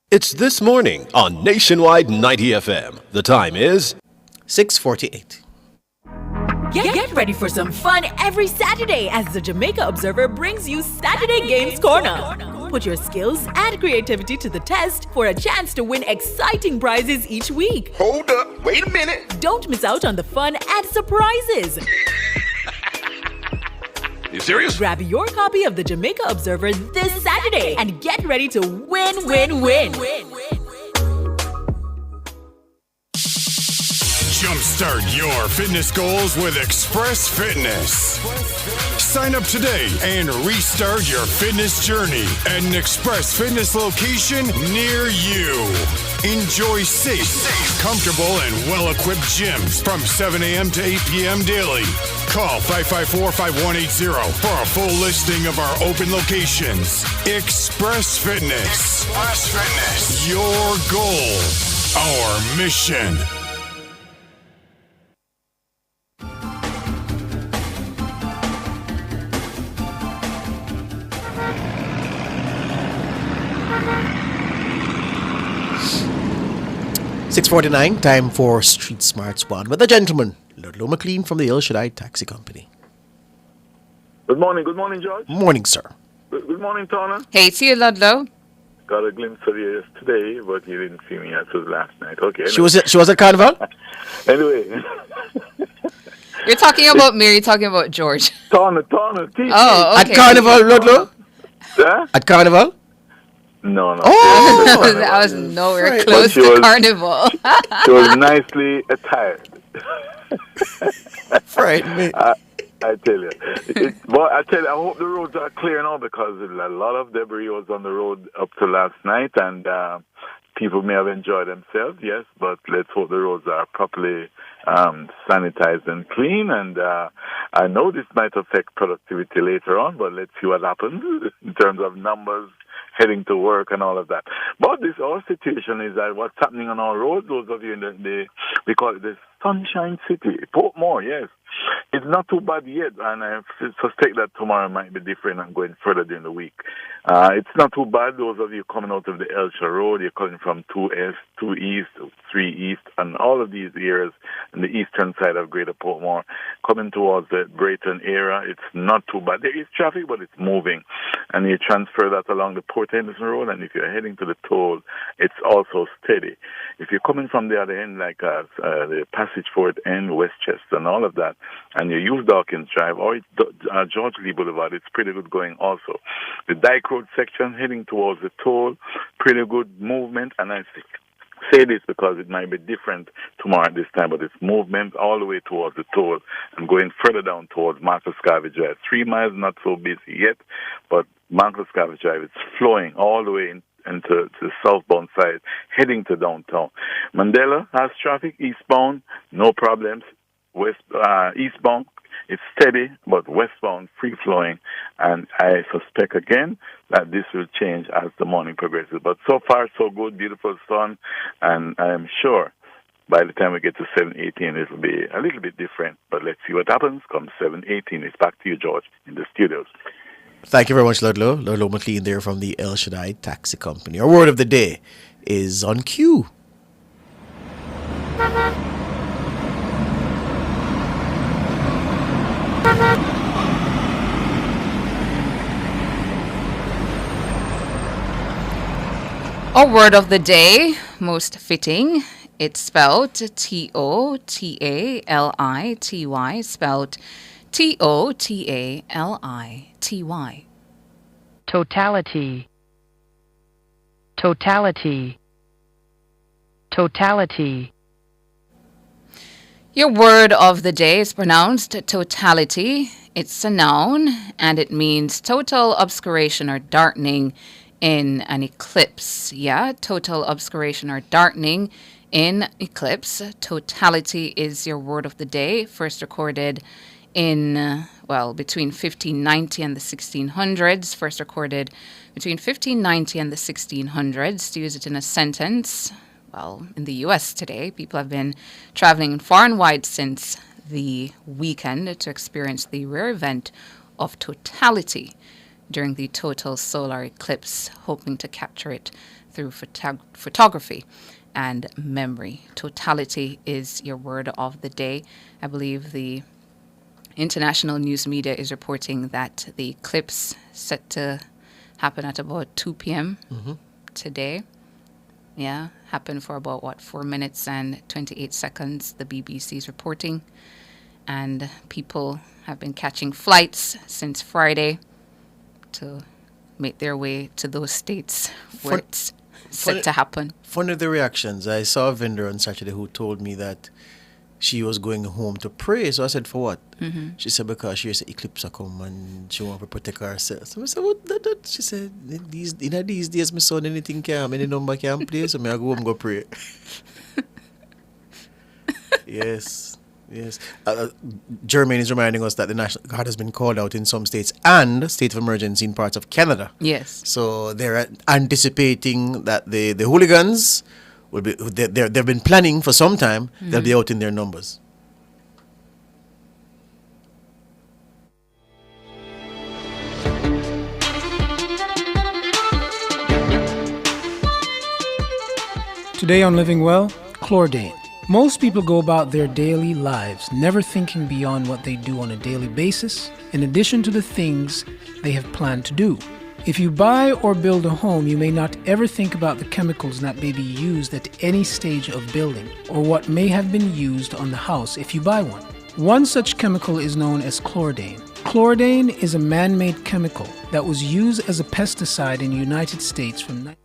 It's This Morning on Nationwide 90 FM. The time is 6:48. Get ready for some fun every Saturday as the Jamaica Observer brings you Saturday Games Corner. Put your skills and creativity to the test for a chance to win exciting prizes each week. Hold up, wait a minute. Don't miss out on the fun and surprises. You serious? Grab your copy of the Jamaica Observer this Saturday and get ready to win. Jumpstart your fitness goals with Express Fitness. Sign up today and restart your fitness journey at an Express Fitness location near you. Enjoy safe, comfortable, and well-equipped gyms from 7 a.m. to 8 p.m. daily. Call 554-5180 for a full listing of our open locations. Express Fitness. Your goal, our mission. $6:49, time for Street Smarts 1 with the gentleman, Ludlow McLean from the El Shaddai Taxi Company. Good morning, George. Morning, sir. Good morning, Tana. Hey, to you, Ludlow. Got a glimpse of you yesterday, but you didn't see me as it was last night. Okay. She was at Carnival? Anyway. You're talking about me, or you're talking about George? Tana. Oh, okay. At Carnival, Ludlow? Huh? At Carnival? No. Oh, that was nowhere close to Carnival. She was nicely attired. Frightened me. I tell you. I hope the roads are clear now because a lot of debris was on the road up to last night, and people may have enjoyed themselves, yes, but let's hope the roads are properly sanitized and clean. And I know this might affect productivity later on, but let's see what happens in terms of numbers heading to work and all of that. But our situation is that what's happening on our roads, those of you in we call it the Sunshine City, Portmore, yes. It's not too bad yet, and I suspect that tomorrow might be different and going further during the week. It's not too bad. Those of you coming out of the Elsha Road, you're coming from 2S, 2 East, 3 East, and all of these areas in the eastern side of Greater Portmore, coming towards the Brayton area, it's not too bad. There is traffic, but it's moving. And you transfer that along the Port Henderson Road, and if you're heading to the toll, it's also steady. If you're coming from the other end, like the Passage Fort end, Westchester, and all of that, and you use Dawkins Drive or George Lee Boulevard, it's pretty good going also. The Dyke Road section heading towards the toll, pretty good movement, and I say this because it might be different tomorrow at this time, but it's movement all the way towards the toll and going further down towards Marcus Garvey Drive. 3 miles, not so busy yet, but Marcus Garvey Drive, it's flowing all the way into the southbound side, heading to downtown. Mandela has traffic eastbound, no problems. Eastbound, it's steady, but westbound, free-flowing, and I suspect again that this will change as the morning progresses. But so far, so good, beautiful sun, and I am sure by the time we get to 7:18, it will be a little bit different, but let's see what happens come 7:18. It's back to you, George, in the studios. Thank you very much, Ludlow. Ludlow McLean there from the El Shaddai Taxi Company. Our word of the day is on cue. Our word of the day, most fitting. It's spelled Totality, spelled Totality. Totality. Totality. Totality. Your word of the day is pronounced totality. It's a noun and it means total obscuration or darkening in an eclipse. Yeah, total obscuration or darkening in eclipse. Totality is your word of the day, first recorded in, between 1590 and the 1600s. First recorded between 1590 and the 1600s. To use it in a sentence, in the U.S. today, people have been traveling far and wide since the weekend to experience the rare event of totality during the total solar eclipse, hoping to capture it through photography and memory. Totality is your word of the day. I believe the international news media is reporting that the eclipse set to happen at about 2 p.m. Today. Yeah, happened for about 4 minutes and 28 seconds, the BBC is reporting. And people have been catching flights since Friday to make their way to those states where it's set to happen. Funny the reactions. I saw a vendor on Saturday who told me that she was going home to pray. So I said, for what? She said, because she has an eclipse come and she want to protect herself. So I said, what? That? She said, these days, my son, anything can, any number can play, so I go home and go pray. Yes. Jermaine is reminding us that the National Guard has been called out in some states and state of emergency in parts of Canada. Yes. So they're anticipating that the hooligans will be. They've been planning for some time. They'll be out in their numbers. Today on Living Well, chlordane. Most people go about their daily lives never thinking beyond what they do on a daily basis, in addition to the things they have planned to do. If you buy or build a home, you may not ever think about the chemicals that may be used at any stage of building, or what may have been used on the house if you buy one. One such chemical is known as chlordane. Chlordane is a man-made chemical that was used as a pesticide in the United States from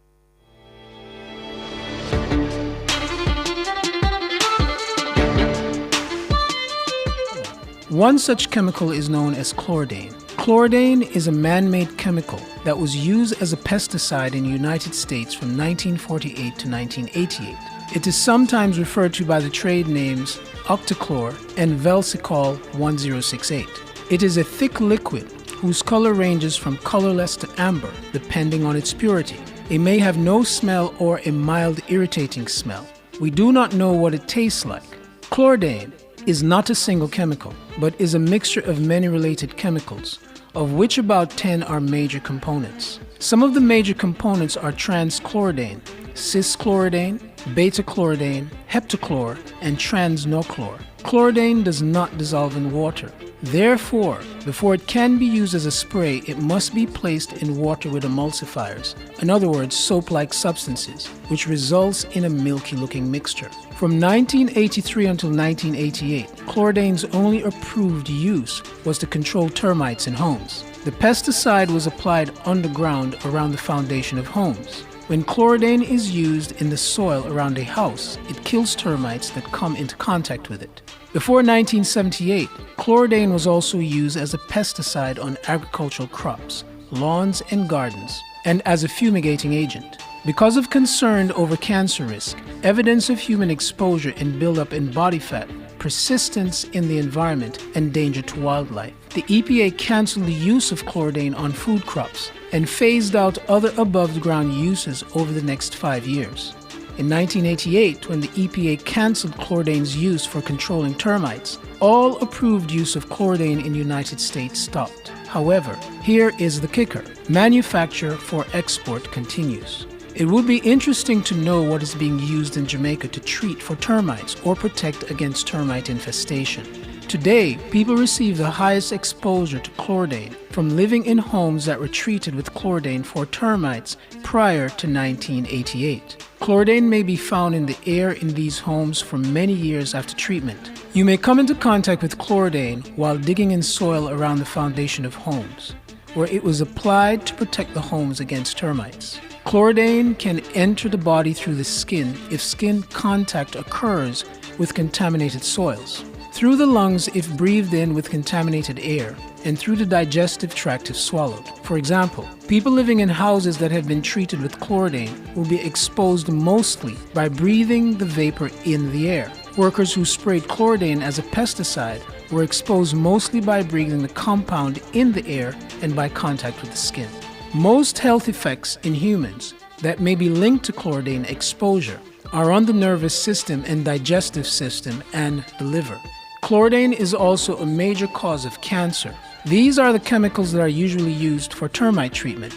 One such chemical is known as chlordane. Chlordane is a man-made chemical that was used as a pesticide in the United States from 1948 to 1988. It is sometimes referred to by the trade names Octachlor and Velsicol 1068. It is a thick liquid whose color ranges from colorless to amber depending on its purity. It may have no smell or a mild irritating smell. We do not know what it tastes like. Chlordane is not a single chemical, but is a mixture of many related chemicals, of which about 10 are major components. Some of the major components are trans-chlordane, cis-chlordane, beta-chlordane, heptachlor, and trans-nochlor. Chlordane does not dissolve in water. Therefore, before it can be used as a spray, it must be placed in water with emulsifiers, in other words, soap-like substances, which results in a milky-looking mixture. From 1983 until 1988, chlordane's only approved use was to control termites in homes. The pesticide was applied underground around the foundation of homes. When chlordane is used in the soil around a house, it kills termites that come into contact with it. Before 1978, chlordane was also used as a pesticide on agricultural crops, lawns and gardens, and as a fumigating agent. Because of concern over cancer risk, evidence of human exposure and buildup in body fat, persistence in the environment, and danger to wildlife, the EPA canceled the use of chlordane on food crops and phased out other above-ground uses over the next 5 years. In 1988, when the EPA canceled chlordane's use for controlling termites, all approved use of chlordane in the United States stopped. However, here is the kicker. Manufacture for export continues. It would be interesting to know what is being used in Jamaica to treat for termites or protect against termite infestation. Today, people receive the highest exposure to chlordane from living in homes that were treated with chlordane for termites prior to 1988. Chlordane may be found in the air in these homes for many years after treatment. You may come into contact with chlordane while digging in soil around the foundation of homes, where it was applied to protect the homes against termites. Chlordane can enter the body through the skin if skin contact occurs with contaminated soils, through the lungs if breathed in with contaminated air, and through the digestive tract if swallowed. For example, people living in houses that have been treated with chlordane will be exposed mostly by breathing the vapor in the air. Workers who sprayed chlordane as a pesticide were exposed mostly by breathing the compound in the air and by contact with the skin. Most health effects in humans that may be linked to chlordane exposure are on the nervous system and digestive system and the liver. Chlordane is also a major cause of cancer. These are the chemicals that are usually used for termite treatment.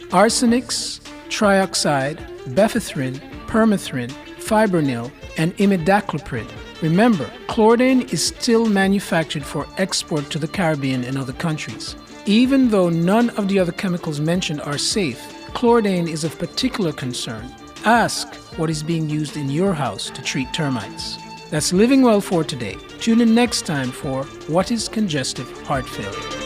Arsenics, trioxide, befethrin, permethrin, fipronil, and imidacloprid. Remember, chlordane is still manufactured for export to the Caribbean and other countries. Even though none of the other chemicals mentioned are safe, chlordane is of particular concern. Ask what is being used in your house to treat termites. That's Living Well for today. Tune in next time for What is Congestive Heart Failure?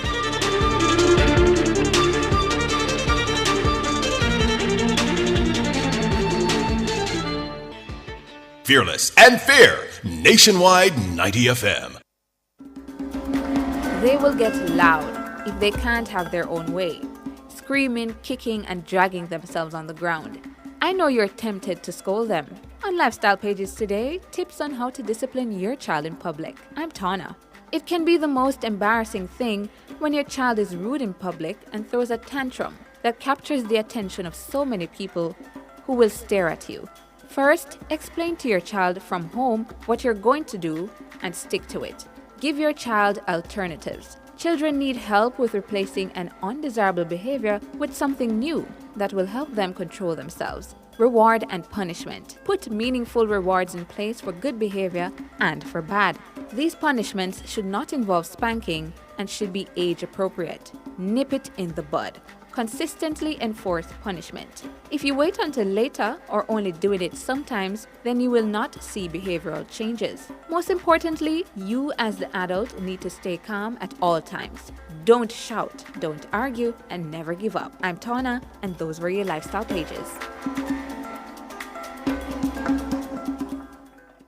Fearless and fair, Nationwide 90 FM. They will get loud if they can't have their own way, screaming, kicking, and dragging themselves on the ground. I know you're tempted to scold them. On Lifestyle Pages today, tips on how to discipline your child in public. I'm Tana. It can be the most embarrassing thing when your child is rude in public and throws a tantrum that captures the attention of so many people who will stare at you. First, explain to your child from home what you're going to do and stick to it. Give your child alternatives. Children need help with replacing an undesirable behavior with something new that will help them control themselves. Reward and punishment. Put meaningful rewards in place for good behavior and for bad. These punishments should not involve spanking and should be age appropriate. Nip it in the bud. Consistently enforce punishment. If you wait until later or only doing it sometimes, then you will not see behavioral changes. Most importantly, you as the adult need to stay calm at all times. Don't shout, don't argue, and never give up. I'm Tana, and those were your Lifestyle Pages.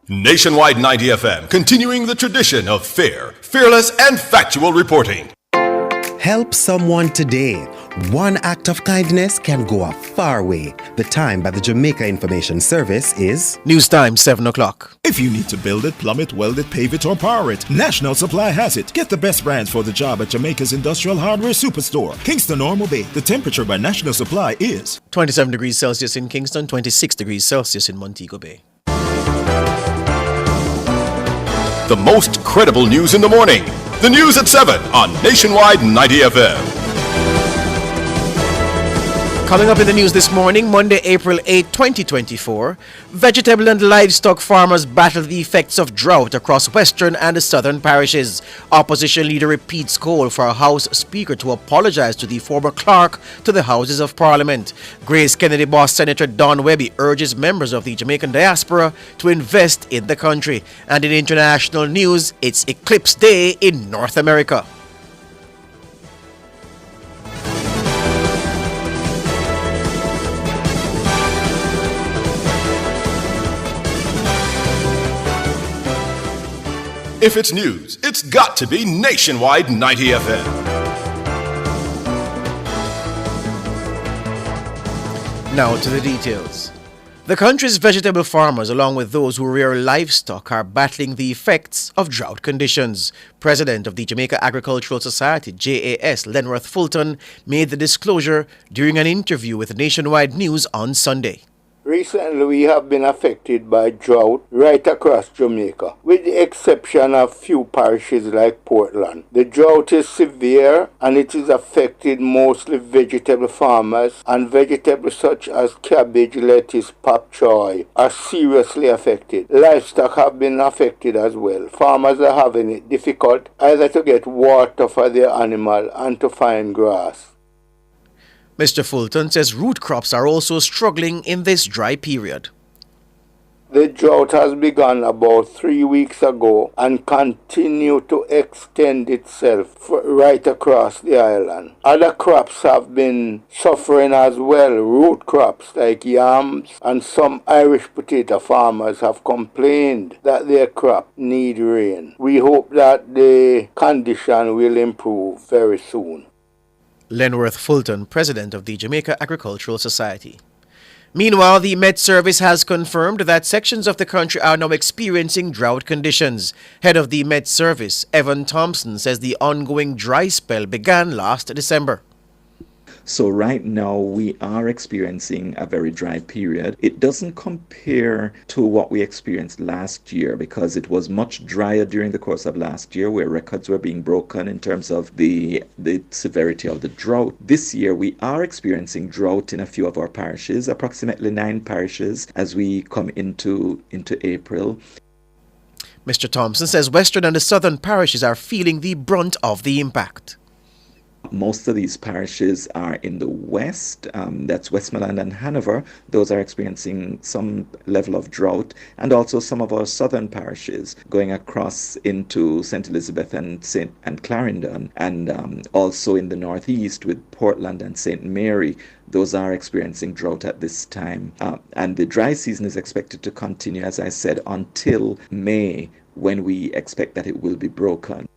Nationwide 90 FM, continuing the tradition of fair, fearless, and factual reporting. Help someone today. One act of kindness can go a far way. The time by the Jamaica Information Service is News time, 7 o'clock. If you need to build it, plumb it, weld it, pave it, or power it, National Supply has it. Get the best brands for the job at Jamaica's Industrial Hardware Superstore, Kingston Normal Bay. The temperature by National Supply is 27 degrees Celsius in Kingston, 26 degrees Celsius in Montego Bay. The most credible news in the morning. The news at 7 on Nationwide 90 FM. Coming up in the news this morning, Monday, April 8, 2024, vegetable and livestock farmers battle the effects of drought across western and southern parishes. Opposition leader repeats call for a House Speaker to apologize to the former clerk to the Houses of Parliament. Grace Kennedy boss Senator Don Webby urges members of the Jamaican diaspora to invest in the country. And in international news, it's Eclipse Day in North America. If it's news, it's got to be Nationwide 90 FM. Now to the details. The country's vegetable farmers, along with those who rear livestock, are battling the effects of drought conditions. President of the Jamaica Agricultural Society, JAS, Lenworth Fulton, made the disclosure during an interview with Nationwide News on Sunday. Recently, we have been affected by drought right across Jamaica, with the exception of few parishes like Portland. The drought is severe and it is affected mostly vegetable farmers, and vegetables such as cabbage, lettuce, pak choy are seriously affected. Livestock have been affected as well. Farmers are having it difficult either to get water for their animal and to find grass. Mr. Fulton says root crops are also struggling in this dry period. The drought has begun about 3 weeks ago and continued to extend itself right across the island. Other crops have been suffering as well. Root crops like yams and some Irish potato farmers have complained that their crop need rain. We hope that the condition will improve very soon. Lenworth Fulton, president of the Jamaica Agricultural Society. Meanwhile, the Met Service has confirmed that sections of the country are now experiencing drought conditions. Head of the Met Service, Evan Thompson, says the ongoing dry spell began last December. So right now we are experiencing a very dry period. It doesn't compare to what we experienced last year because it was much drier during the course of last year where records were being broken in terms of the severity of the drought. This year we are experiencing drought in a few of our parishes, approximately 9 parishes as we come into April. Mr. Thompson says western and the southern parishes are feeling the brunt of the impact. Most of these parishes are in the west, that's Westmoreland and Hanover. Those are experiencing some level of drought, and also some of our southern parishes going across into St. Elizabeth and Clarendon, and also in the northeast with Portland and St. Mary. Those are experiencing drought at this time. And the dry season is expected to continue, as I said, until May, when we expect that it will be broken.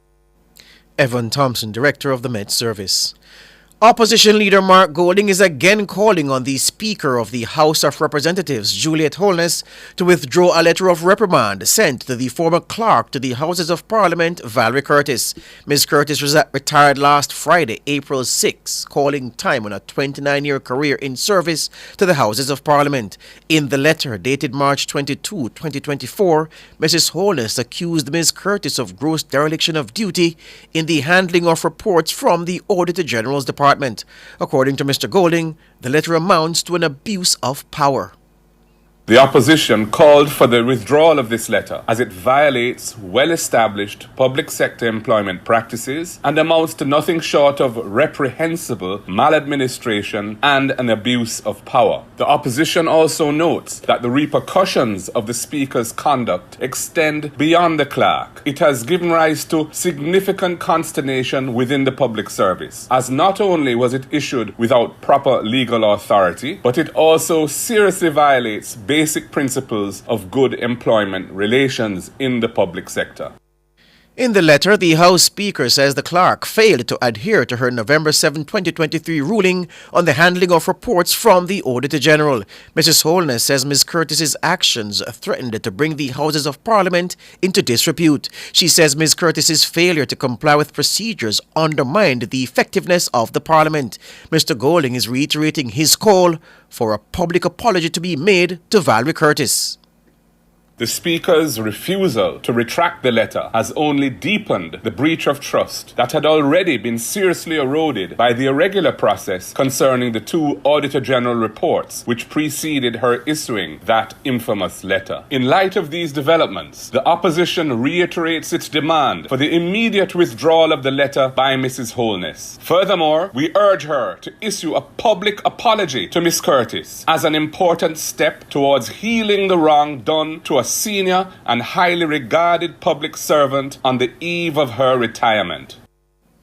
Evan Thompson, director of the Met Service. Opposition leader Mark Golding is again calling on the Speaker of the House of Representatives, Juliet Holness, to withdraw a letter of reprimand sent to the former clerk to the Houses of Parliament, Valerie Curtis. Ms. Curtis retired last Friday, April 6, calling time on a 29-year career in service to the Houses of Parliament. In the letter dated March 22, 2024, Mrs. Holness accused Ms. Curtis of gross dereliction of duty in the handling of reports from the Auditor General's Department. According to Mr. Golding, the letter amounts to an abuse of power. The opposition called for the withdrawal of this letter as it violates well-established public sector employment practices and amounts to nothing short of reprehensible maladministration and an abuse of power. The opposition also notes that the repercussions of the Speaker's conduct extend beyond the clerk. It has given rise to significant consternation within the public service, as not only was it issued without proper legal authority, but it also seriously violates basic principles of good employment relations in the public sector. In the letter, the House Speaker says the clerk failed to adhere to her November 7, 2023 ruling on the handling of reports from the Auditor General. Mrs. Holness says Ms. Curtis's actions threatened to bring the Houses of Parliament into disrepute. She says Ms. Curtis's failure to comply with procedures undermined the effectiveness of the Parliament. Mr. Golding is reiterating his call for a public apology to be made to Valerie Curtis. The Speaker's refusal to retract the letter has only deepened the breach of trust that had already been seriously eroded by the irregular process concerning the 2 Auditor General reports which preceded her issuing that infamous letter. In light of these developments, the opposition reiterates its demand for the immediate withdrawal of the letter by Mrs. Holness. Furthermore, we urge her to issue a public apology to Ms. Curtis as an important step towards healing the wrong done to a senior and highly regarded public servant on the eve of her retirement.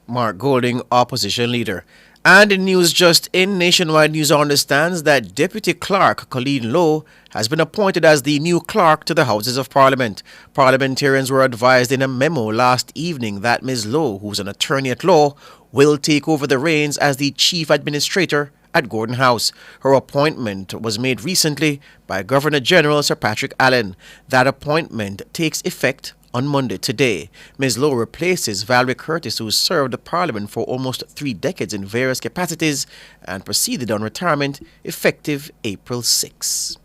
Mark Golding, opposition leader. And in news just in, Nationwide News understands that Deputy Clerk Colleen Lowe has been appointed as the new clerk to the Houses of Parliament. Parliamentarians were advised in a memo last evening that Ms. Lowe, who's an attorney at law, will take over the reins as the chief administrator at Gordon House. Her appointment was made recently by Governor General Sir Patrick Allen. That appointment takes effect on Monday today. Ms. Lowe replaces Valerie Curtis, who served the Parliament for almost 3 decades in various capacities and proceeded on retirement effective April 6.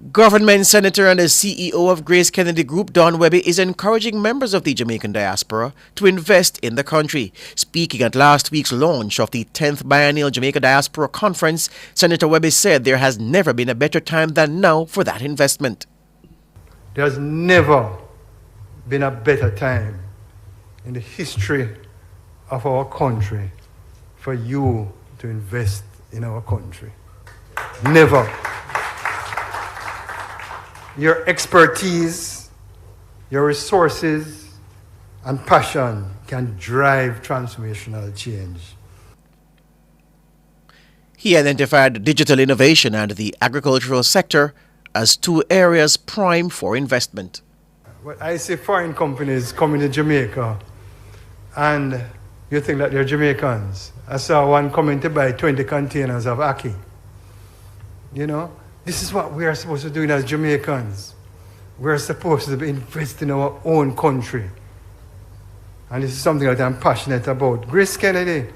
Government Senator and the CEO of Grace Kennedy Group, Don Webby, is encouraging members of the Jamaican diaspora to invest in the country. Speaking at last week's launch of the 10th Biennial Jamaica Diaspora Conference, Senator Webby said there has never been a better time than now for that investment. There's never been a better time in the history of our country for you to invest in our country. Never. Your expertise, your resources, and passion can drive transformational change. He identified digital innovation and the agricultural sector as two areas prime for investment. But I see foreign companies coming to Jamaica and you think that they're Jamaicans. I saw one coming to buy 20 containers of ackee. You know, this is what we are supposed to do as Jamaicans. We're supposed to be investing in our own country. And this is something that I'm passionate about. Grace Kennedy,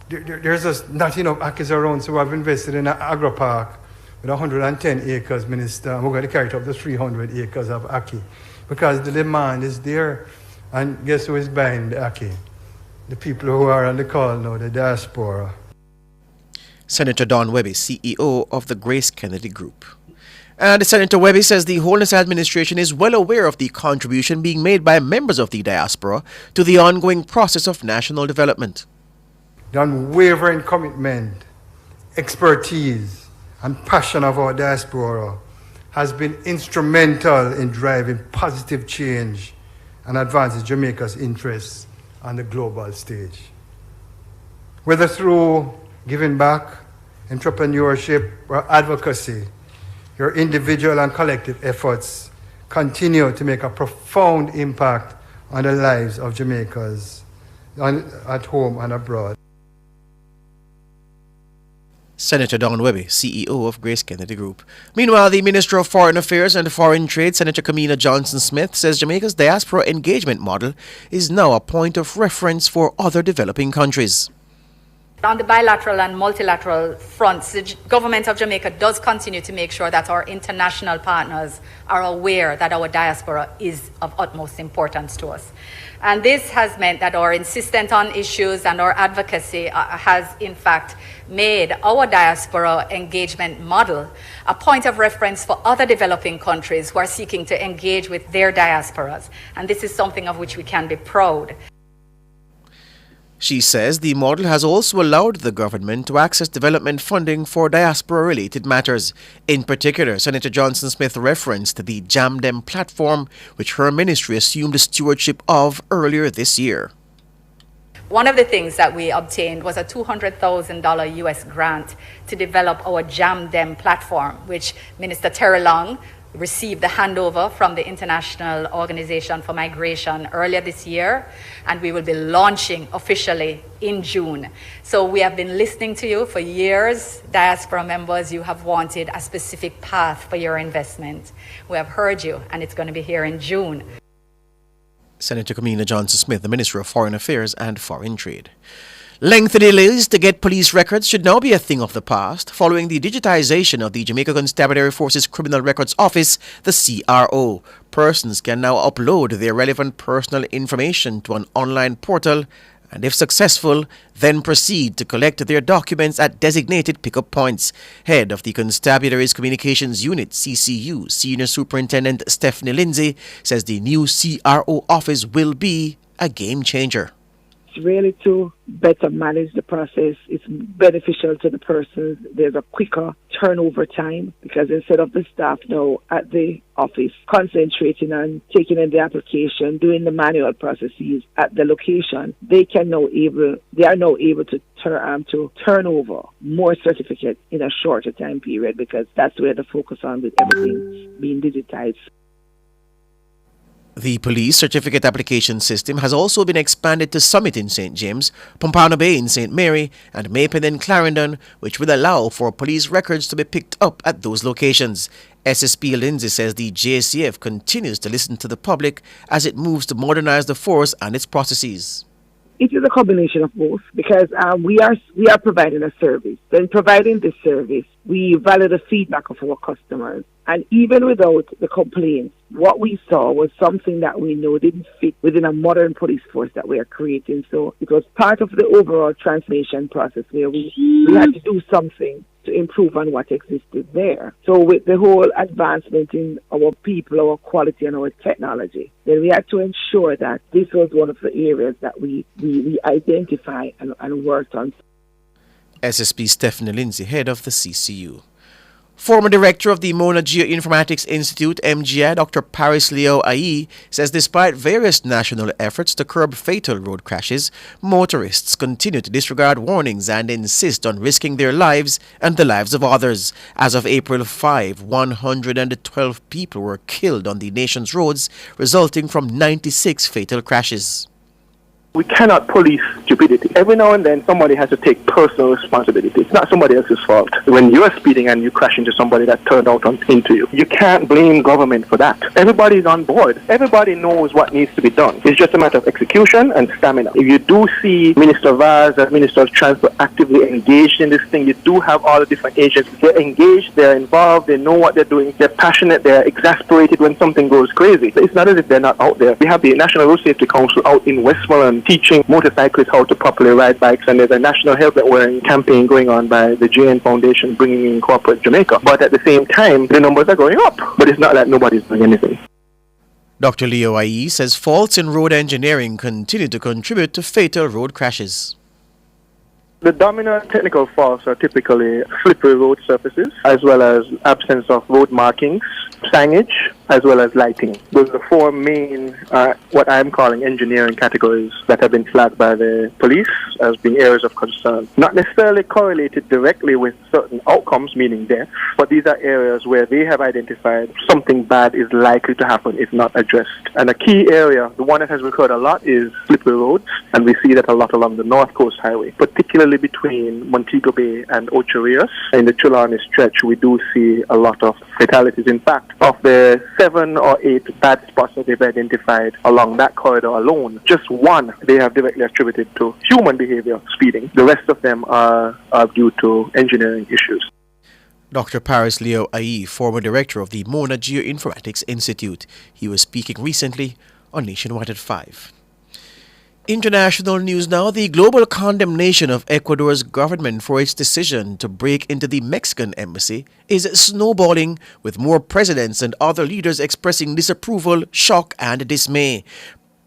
there's just not enough ackees around, so I've invested in an agro park with 110 acres, Minister, and we're going to carry it up to 300 acres of ackee. Because the demand is there, and guess who is buying the ackee? The people who are on the call now, the diaspora. Senator Don Webby, CEO of the Grace Kennedy Group. And Senator Webby says the Holiness Administration is well aware of the contribution being made by members of the diaspora to the ongoing process of national development. The unwavering commitment, expertise, and passion of our diaspora has been instrumental in driving positive change and advances Jamaica's interests on the global stage. Whether through giving back, entrepreneurship, or advocacy, your individual and collective efforts continue to make a profound impact on the lives of Jamaicans at home and abroad. Senator Don Webby, CEO of Grace Kennedy Group. Meanwhile, the Minister of Foreign Affairs and Foreign Trade, Senator Kamina Johnson-Smith, says Jamaica's diaspora engagement model is now a point of reference for other developing countries. On the bilateral and multilateral fronts, the government of Jamaica does continue to make sure that our international partners are aware that our diaspora is of utmost importance to us. And this has meant that our insistence on issues and our advocacy has, in fact, made our diaspora engagement model a point of reference for other developing countries who are seeking to engage with their diasporas. And this is something of which we can be proud. She says the model has also allowed the government to access development funding for diaspora-related matters. In particular, Senator Johnson-Smith referenced the JamDem platform, which her ministry assumed stewardship of earlier this year. One of the things that we obtained was a $200,000 US grant to develop our JamDem platform, which Minister Terry Long received the handover from the International Organization for Migration earlier this year, and we will be launching officially in June. So we have been listening to you for years. Diaspora members, you have wanted a specific path for your investment. We have heard you, and it's going to be here in June. Senator Kamina Johnson-Smith, the Minister of Foreign Affairs and Foreign Trade. Lengthy delays to get police records should now be a thing of the past following the digitization of the Jamaica Constabulary Force's Criminal Records Office, the CRO. Persons can now upload their relevant personal information to an online portal and, if successful, then proceed to collect their documents at designated pickup points. Head of the Constabulary's Communications Unit, CCU, Senior Superintendent Stephanie Lindsay, says the new CRO office will be a game changer. It's really to better manage the process. It's beneficial to the person. There's a quicker turnover time because instead of the staff now at the office concentrating on taking in the application, doing the manual processes at the location, they are now able to turn over more certificates in a shorter time period because that's where the focus on with everything being digitized. The police certificate application system has also been expanded to Summit in St. James, Pompano Bay in St. Mary, and Mapen in Clarendon, which will allow for police records to be picked up at those locations. SSP Lindsay says the JCF continues to listen to the public as it moves to modernize the force and its processes. It is a combination of both because we are providing a service. In providing this service, we value the feedback of our customers. And even without the complaints, what we saw was something that we know didn't fit within a modern police force that we are creating. So it was part of the overall transformation process where we had to do something to improve on what existed there. So with the whole advancement in our people, our quality and our technology, then we had to ensure that this was one of the areas that we identify and worked on. SSP Stephanie Lindsay, head of the CCU. Former director of the Mona Geoinformatics Institute, MGI, Dr. Paris Leo Ayi, says despite various national efforts to curb fatal road crashes, motorists continue to disregard warnings and insist on risking their lives and the lives of others. As of April 5, 112 people were killed on the nation's roads, resulting from 96 fatal crashes. We cannot police stupidity. Every now and then, somebody has to take personal responsibility. It's not somebody else's fault. When you're speeding and you crash into somebody that turned out into you, you can't blame government for that. Everybody's on board. Everybody knows what needs to be done. It's just a matter of execution and stamina. If you do see Minister Vaz as Minister of Transport actively engaged in this thing, you do have all the different agencies. They're engaged, they're involved, they know what they're doing, they're passionate, they're exasperated when something goes crazy. It's not as if they're not out there. We have the National Road Safety Council out in Westmoreland teaching motorcyclists how to properly ride bikes, and there's a national helmet wearing campaign going on by the JN Foundation bringing in corporate Jamaica. But at the same time, the numbers are going up, but it's not that nobody's doing anything. Dr. Leo Ayi says faults in road engineering continue to contribute to fatal road crashes. The dominant technical faults are typically slippery road surfaces, as well as absence of road markings, signage, as well as lighting. Those are the four main, what I'm calling engineering categories that have been flagged by the police as being areas of concern. Not necessarily correlated directly with certain outcomes, meaning death, but these are areas where they have identified something bad is likely to happen if not addressed. And a key area, the one that has recurred a lot, is slippery roads, and we see that a lot along the North Coast Highway, particularly between Montego Bay and Ocho Rios. In the Trelawney stretch, we do see a lot of fatalities. In fact, of the 7 or 8 bad spots that they've identified along that corridor alone, just one they have directly attributed to human behavior, speeding. The rest of them are due to engineering issues. Dr. Paris Leo Ayi, former director of the Mona Geoinformatics Institute. He was speaking recently on Nationwide at 5. International news now. The global condemnation of Ecuador's government for its decision to break into the Mexican embassy is snowballing, with more presidents and other leaders expressing disapproval, shock, and dismay.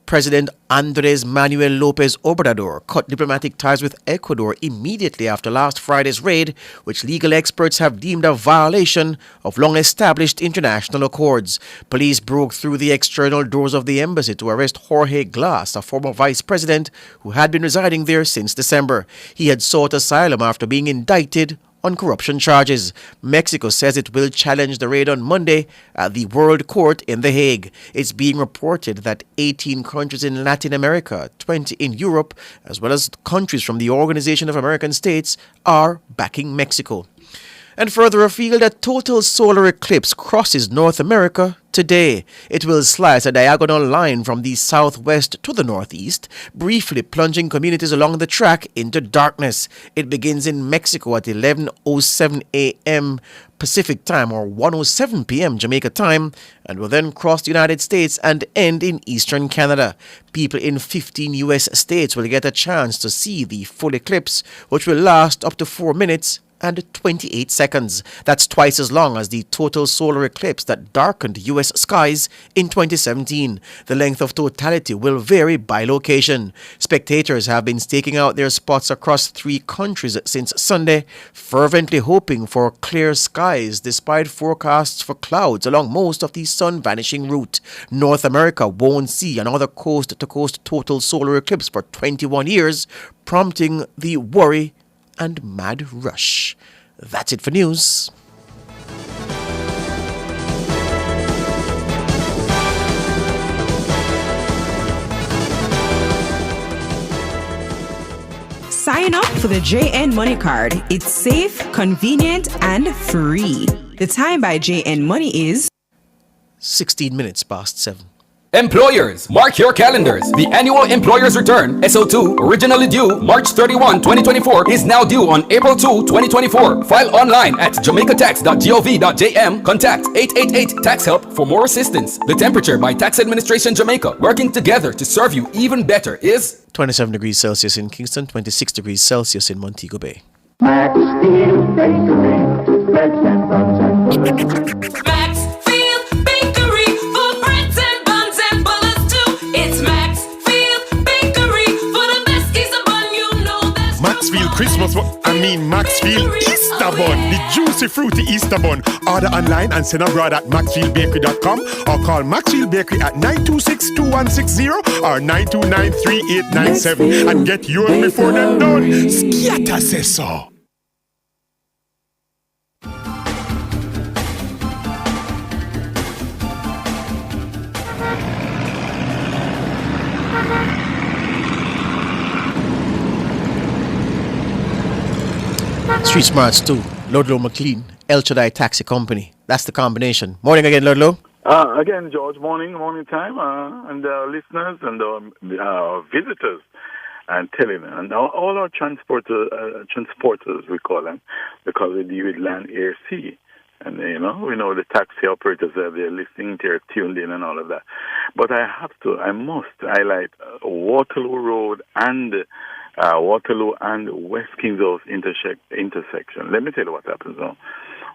President Andrés Manuel López Obrador cut diplomatic ties with Ecuador immediately after last Friday's raid, which legal experts have deemed a violation of long-established international accords. Police broke through the external doors of the embassy to arrest Jorge Glass, a former vice president who had been residing there since December. He had sought asylum after being indicted on corruption charges. Mexico says it will challenge the raid on Monday at the World Court in The Hague. It's being reported that 18 countries in Latin America, 20 in Europe, as well as countries from the Organization of American States are backing Mexico. And further afield, a total solar eclipse crosses North America today. It will slice a diagonal line from the southwest to the northeast, briefly plunging communities along the track into darkness. It begins in Mexico at 11:07 a.m. Pacific time, or 1:07 p.m. Jamaica time, and will then cross the United States and end in eastern Canada. People in 15 U.S. states will get a chance to see the full eclipse, which will last up to 4 minutes and 28 seconds. That's twice as long as the total solar eclipse that darkened U.S. skies in 2017. The length of totality will vary by location. Spectators have been staking out their spots across 3 countries since Sunday, fervently hoping for clear skies despite forecasts for clouds along most of the sun-vanishing route. North America won't see another coast-to-coast total solar eclipse for 21 years, prompting the worry and mad rush. That's it for news. Sign up for the JN Money Card. It's safe, convenient, and free. The time by JN Money is 16 minutes past 7. Employers, mark your calendars. The annual Employers Return, SO2, originally due March 31, 2024, is now due on April 2, 2024. File online at jamaicatax.gov.jm. Contact 888 Tax Help for more assistance. The temperature by Tax Administration Jamaica, working together to serve you even better, is 27 degrees Celsius in Kingston, 26 degrees Celsius in Montego Bay. Maxfield Bakery, breads and buns and Maxfield Bakery for breads and buns and bullets too. It's Maxfield Bakery for the best Easter bun, you know that's Maxfield Christmas, Maxfield Easter bun, the juicy fruity Easter bun. Order online and send abroad at maxfieldbakery.com or call Maxfield Bakery at 926-2160 or 929-3897 and get yours before they're done. Skiata says so. Street Smarts 2, Ludlow McLean, El Shaddai Taxi Company. That's the combination. Morning again, Ludlow. Again, George, morning time, and listeners and visitors, and telling them, and all our transporters, we call them, because we deal with land, air, sea. And, we know the taxi operators are there listening, they're tuned in and all of that. But I must highlight Waterloo Road and West Kingshouse intersection. Let me tell you what happens now.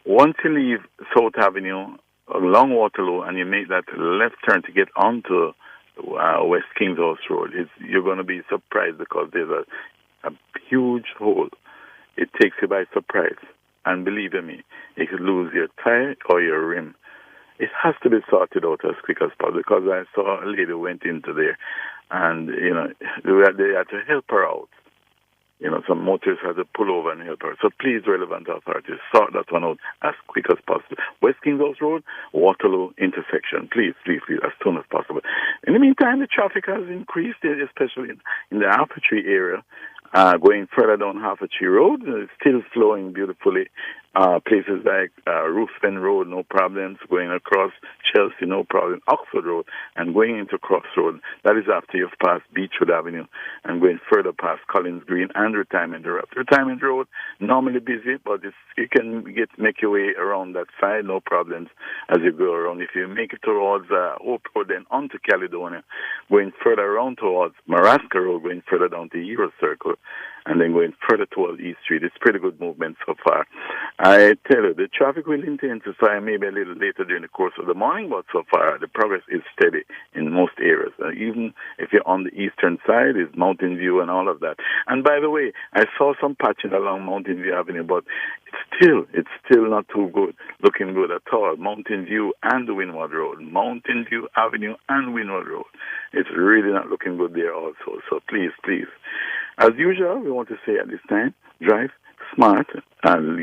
Once you leave South Avenue along Waterloo and you make that left turn to get onto West Kingshouse Road, you're going to be surprised because there's a huge hole. It takes you by surprise. And believe me, you could lose your tire or your rim. It has to be sorted out as quick as possible because I saw a lady went into there and, they had to help her out. Some motorists had to pull over and help her. So please, relevant authorities, sort that one out as quick as possible. West Kingshouse Road, Waterloo intersection. Please, as soon as possible. In the meantime, the traffic has increased, especially in the Arbitrary area. Going further down Harford-Tree Road, it's still flowing beautifully. Places like Ruthven Road, no problems. Going across Chelsea, no problem. Oxford Road, and going into Cross Road. That is after you've passed Beechwood Avenue and going further past Collins Green and Retirement Road. Retirement Road, normally busy, but you can make your way around that side, no problems as you go around. If you make it towards Hope Road, then onto Caledonia, going further around towards Marasca Road, going further down to Euro Circle, and then going further towards East Street. It's pretty good movement so far. I tell you, the traffic will intensify maybe a little later during the course of the morning, but so far the progress is steady in most areas. Even if you're on the eastern side, is Mountain View and all of that. And by the way, I saw some patching along Mountain View Avenue, but it's still not too good, looking good at all. Mountain View and Windward Road, Mountain View Avenue and Windward Road. It's really not looking good there also. So please. As usual, we want to say at this time, drive smart and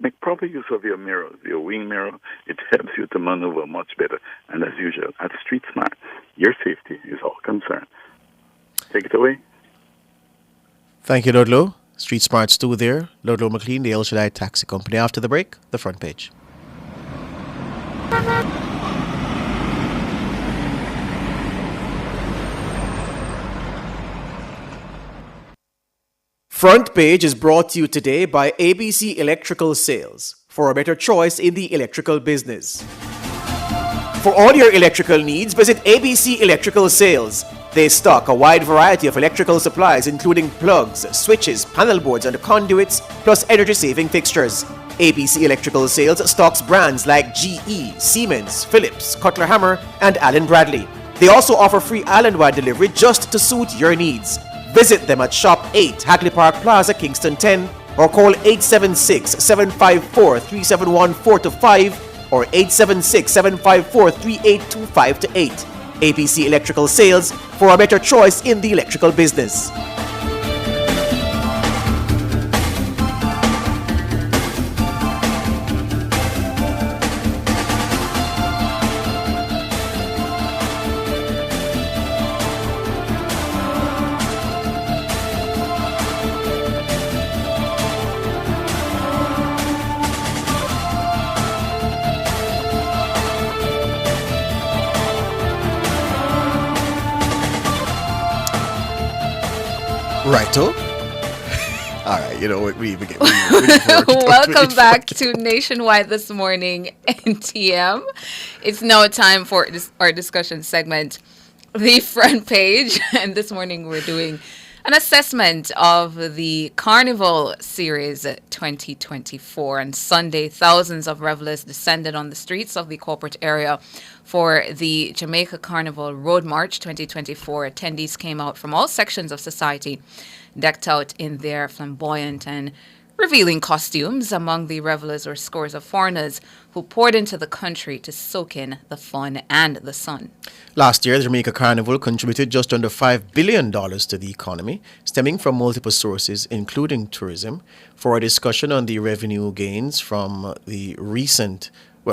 make proper use of your mirrors, your wing mirror. It helps you to maneuver much better. And as usual, at Street Smart, your safety is all concerned. Take it away. Thank you, Ludlow. Street Smarts 2 there. Ludlow McLean, the El Shaddai Taxi Company. After the break, the front page. Front Page is brought to you today by ABC Electrical Sales, for a better choice in the electrical business. For all your electrical needs, visit ABC Electrical Sales. They stock a wide variety of electrical supplies including plugs, switches, panel boards and conduits, plus energy-saving fixtures. ABC Electrical Sales stocks brands like GE, Siemens, Philips, Cutler Hammer and Allen Bradley. They also offer free island-wide delivery just to suit your needs. Visit them at Shop 8, Hagley Park Plaza, Kingston 10, or call 876-754-3714-5 or 876-754-3825-8. ABC Electrical Sales, for a better choice in the electrical business. Righto. All right, you know what? Welcome back to Nationwide This Morning, NTM. It's now time for our discussion segment, The Front Page. And this morning we're doing an assessment of the Carnival Series 2024. On Sunday, thousands of revelers descended on the streets of the corporate area for the Jamaica Carnival Road March 2024. Attendees came out from all sections of society, decked out in their flamboyant and revealing costumes. Among the revelers were scores of foreigners who poured into the country to soak in the fun and the sun. Last year, the Jamaica Carnival contributed just under $5 billion to the economy, stemming from multiple sources, including tourism. For a discussion on the revenue gains from the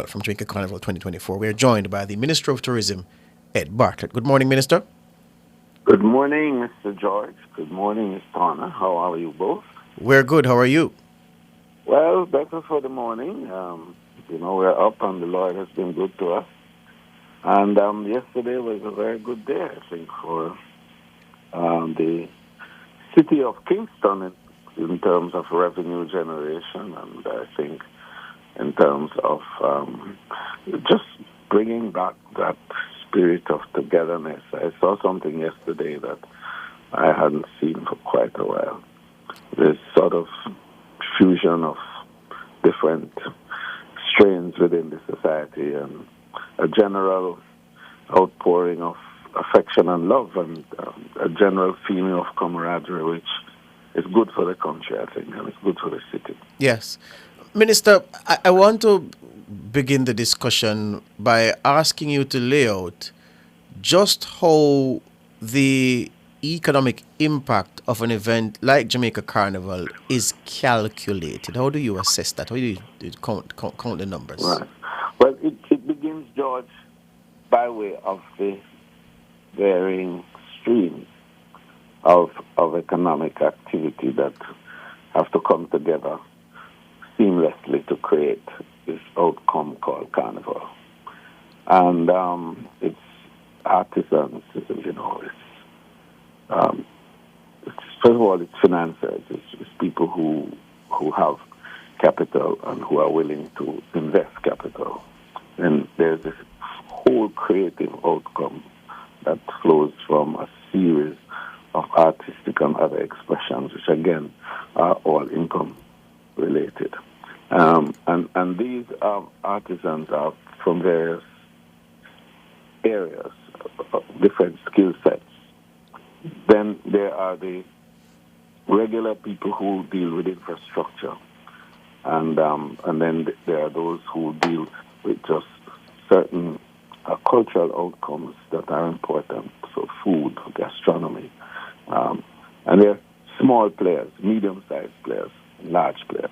from Jamaica Carnival 2024, we are joined by the Minister of Tourism, Ed Bartlett. Good morning, Minister. Good morning, Mr. George. Good morning, Ms. Turner. How are you both? We're good. How are you? Well, better for the morning. We're up and the Lord has been good to us. And yesterday was a very good day, I think, for the city of Kingston in terms of revenue generation, and I think in terms of just bringing back that spirit of togetherness. I saw something yesterday that I hadn't seen for quite a while. This sort of fusion of different strains within the society and a general outpouring of affection and love and a general feeling of camaraderie, which is good for the country, I think, and it's good for the city. Yes. Minister, I want to begin the discussion by asking you to lay out just how the economic impact of an event like Jamaica Carnival is calculated. How do you assess that? How do you count the numbers? Right. Well, it begins, George, by way of the varying streams of economic activity that have to come together seamlessly to create this outcome called Carnival. And it's artisans, first of all, it's financiers. It's people who have capital and who are willing to invest capital. And there's this whole creative outcome that flows from a series of artistic and other expressions, which again are all income related. And these artisans are from various areas, different skill sets. Then there are the regular people who deal with infrastructure, and then there are those who deal with just certain cultural outcomes that are important, so food, gastronomy, and there are small players, medium-sized players, large players.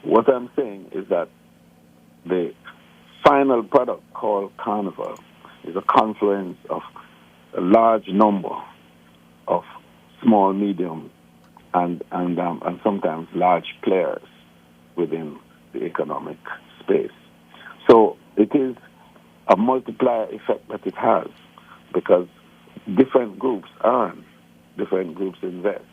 What I'm saying is that the final product called Carnival is a confluence of a large number of small, medium, and sometimes large players within the economic space. So it is a multiplier effect that it has, because different groups earn, different groups invest,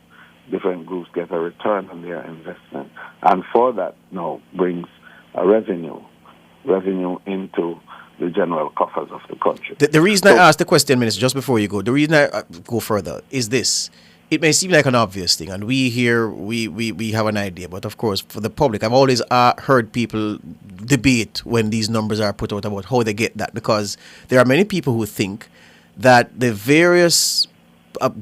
different groups get a return on their investment, and for that now brings a revenue into the general coffers of the country. The reason I asked the question, Minister, just before you go, the reason I go further is this. It may seem like an obvious thing, and we here, we have an idea, but of course, for the public, I've always heard people debate when these numbers are put out about how they get that, because there are many people who think that the various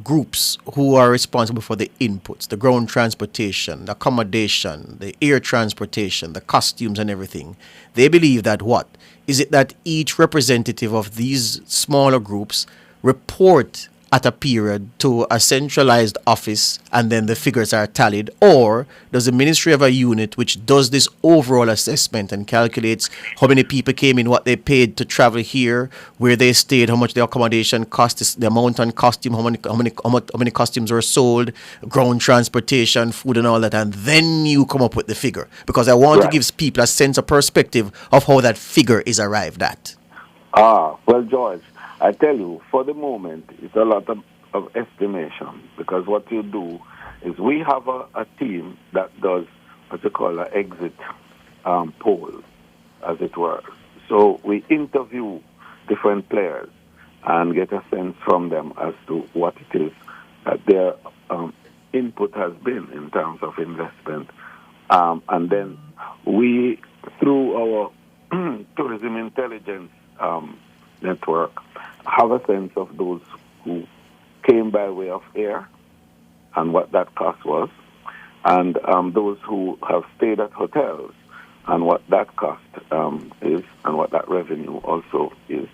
groups who are responsible for the inputs, the ground transportation, the accommodation, the air transportation, the costumes and everything, they believe that what? Is it that each representative of these smaller groups report at a period to a centralized office and then the figures are tallied? Or does the ministry have a unit which does this overall assessment and calculates how many people came in, what they paid to travel here, where they stayed, how much the accommodation cost, the amount on costume, how many costumes were sold, ground transportation, food and all that, and then you come up with the figure? Because I want to give people a sense of perspective of how that figure is arrived at. Well, George, I tell you, for the moment, it's a lot of estimation, because what you do is we have a team that does what you call an exit poll, as it were. So we interview different players and get a sense from them as to what it is that their input has been in terms of investment. And then we, through our tourism intelligence network, have a sense of those who came by way of air and what that cost was, and those who have stayed at hotels and what that cost is and what that revenue also is.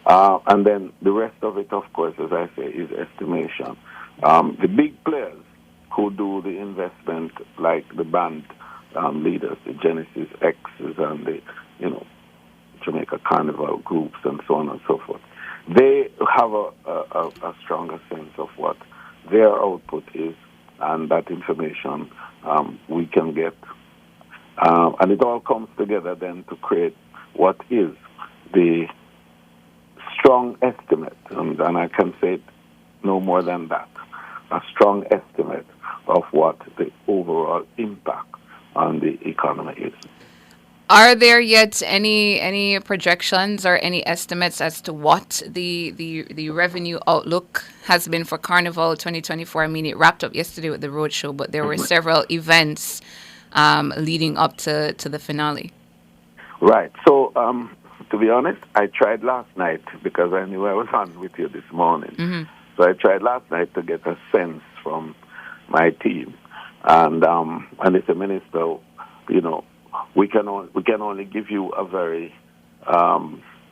And then the rest of it, of course, as I say, is estimation. The big players who do the investment, like the band leaders, the Genesis X's and the, Jamaica Carnival groups and so on and so forth, they have a stronger sense of what their output is, and that information we can get. And it all comes together then to create what is the strong estimate, and I can say it no more than that, a strong estimate of what the overall impact on the economy is. Are there yet any projections or any estimates as to what the revenue outlook has been for Carnival 2024? I mean, it wrapped up yesterday with the roadshow, but there were several events leading up to the finale. Right. So, to be honest, I tried last night because I knew I was on with you this morning. Mm-hmm. So I tried last night to get a sense from my team, and as a minister, we can only give you a very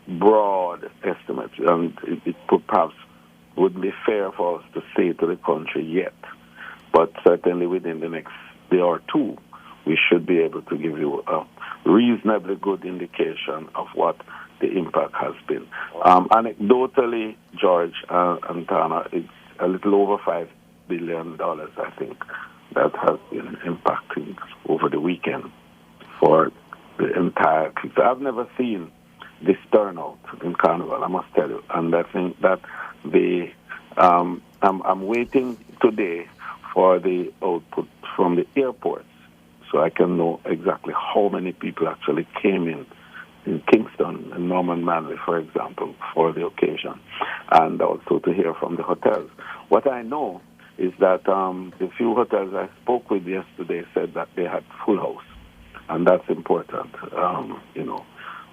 broad estimate, and it perhaps wouldn't be fair for us to say to the country yet. But certainly within the next day or two, we should be able to give you a reasonably good indication of what the impact has been. Anecdotally, George and Tana, it's a little over $5 billion, I think, that has been impacting over the weekend for the entire. So I've never seen this turnout in Carnival, I must tell you. And I think that I'm waiting today for the output from the airports, so I can know exactly how many people actually came in Kingston and Norman Manley, for example, for the occasion, and also to hear from the hotels. What I know is that the few hotels I spoke with yesterday said that they had full house, and that's important,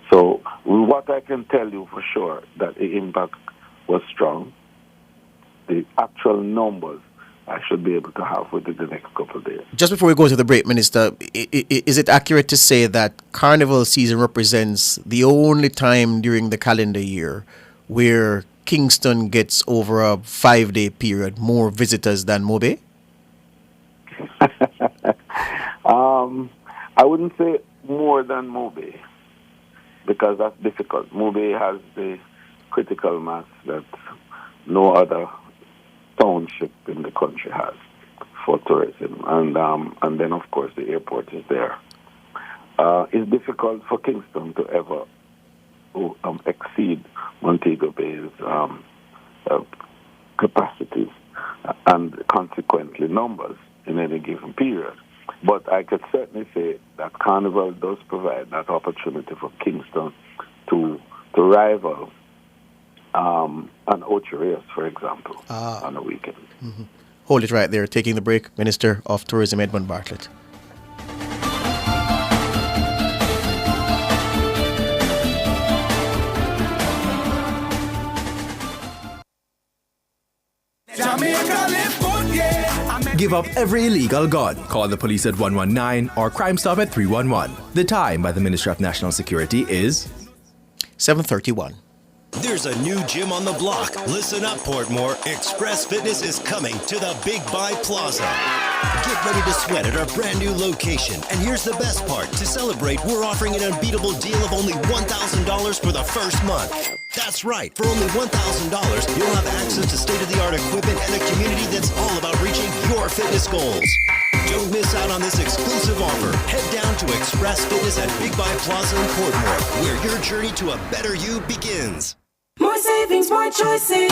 So what I can tell you for sure, that the impact was strong. The actual numbers I should be able to have within the next couple of days. Just before we go to the break, Minister, is it accurate to say that Carnival season represents the only time during the calendar year where Kingston gets over a 5-day period more visitors than Mobe? I wouldn't say more than Mobe, because that's difficult. Mobe has the critical mass that no other township in the country has for tourism, and then of course the airport is there. It's difficult for Kingston to ever exceed Montego Bay's capacities and consequently numbers in any given period. But I could certainly say that Carnival does provide that opportunity for Kingston to rival an Ocho, for example, on a weekend. Mm-hmm. Hold it right there. Taking the break, Minister of Tourism Edmund Bartlett. Give up every illegal gun. Call the police at 119 or Crime Stop at 311. The time by the Ministry of National Security is 7:31. There's a new gym on the block. Listen up, Portmore. Express Fitness is coming to the Big Buy Plaza. Get ready to sweat at our brand new location. And here's the best part. To celebrate, we're offering an unbeatable deal of only $1,000 for the first month. That's right. For only $1,000, you'll have access to state-of-the-art equipment and a community that's all about reaching your fitness goals. Don't miss out on this exclusive offer. Head down to Express Fitness at Big Buy Plaza in Portmore, where your journey to a better you begins. More savings, more choices.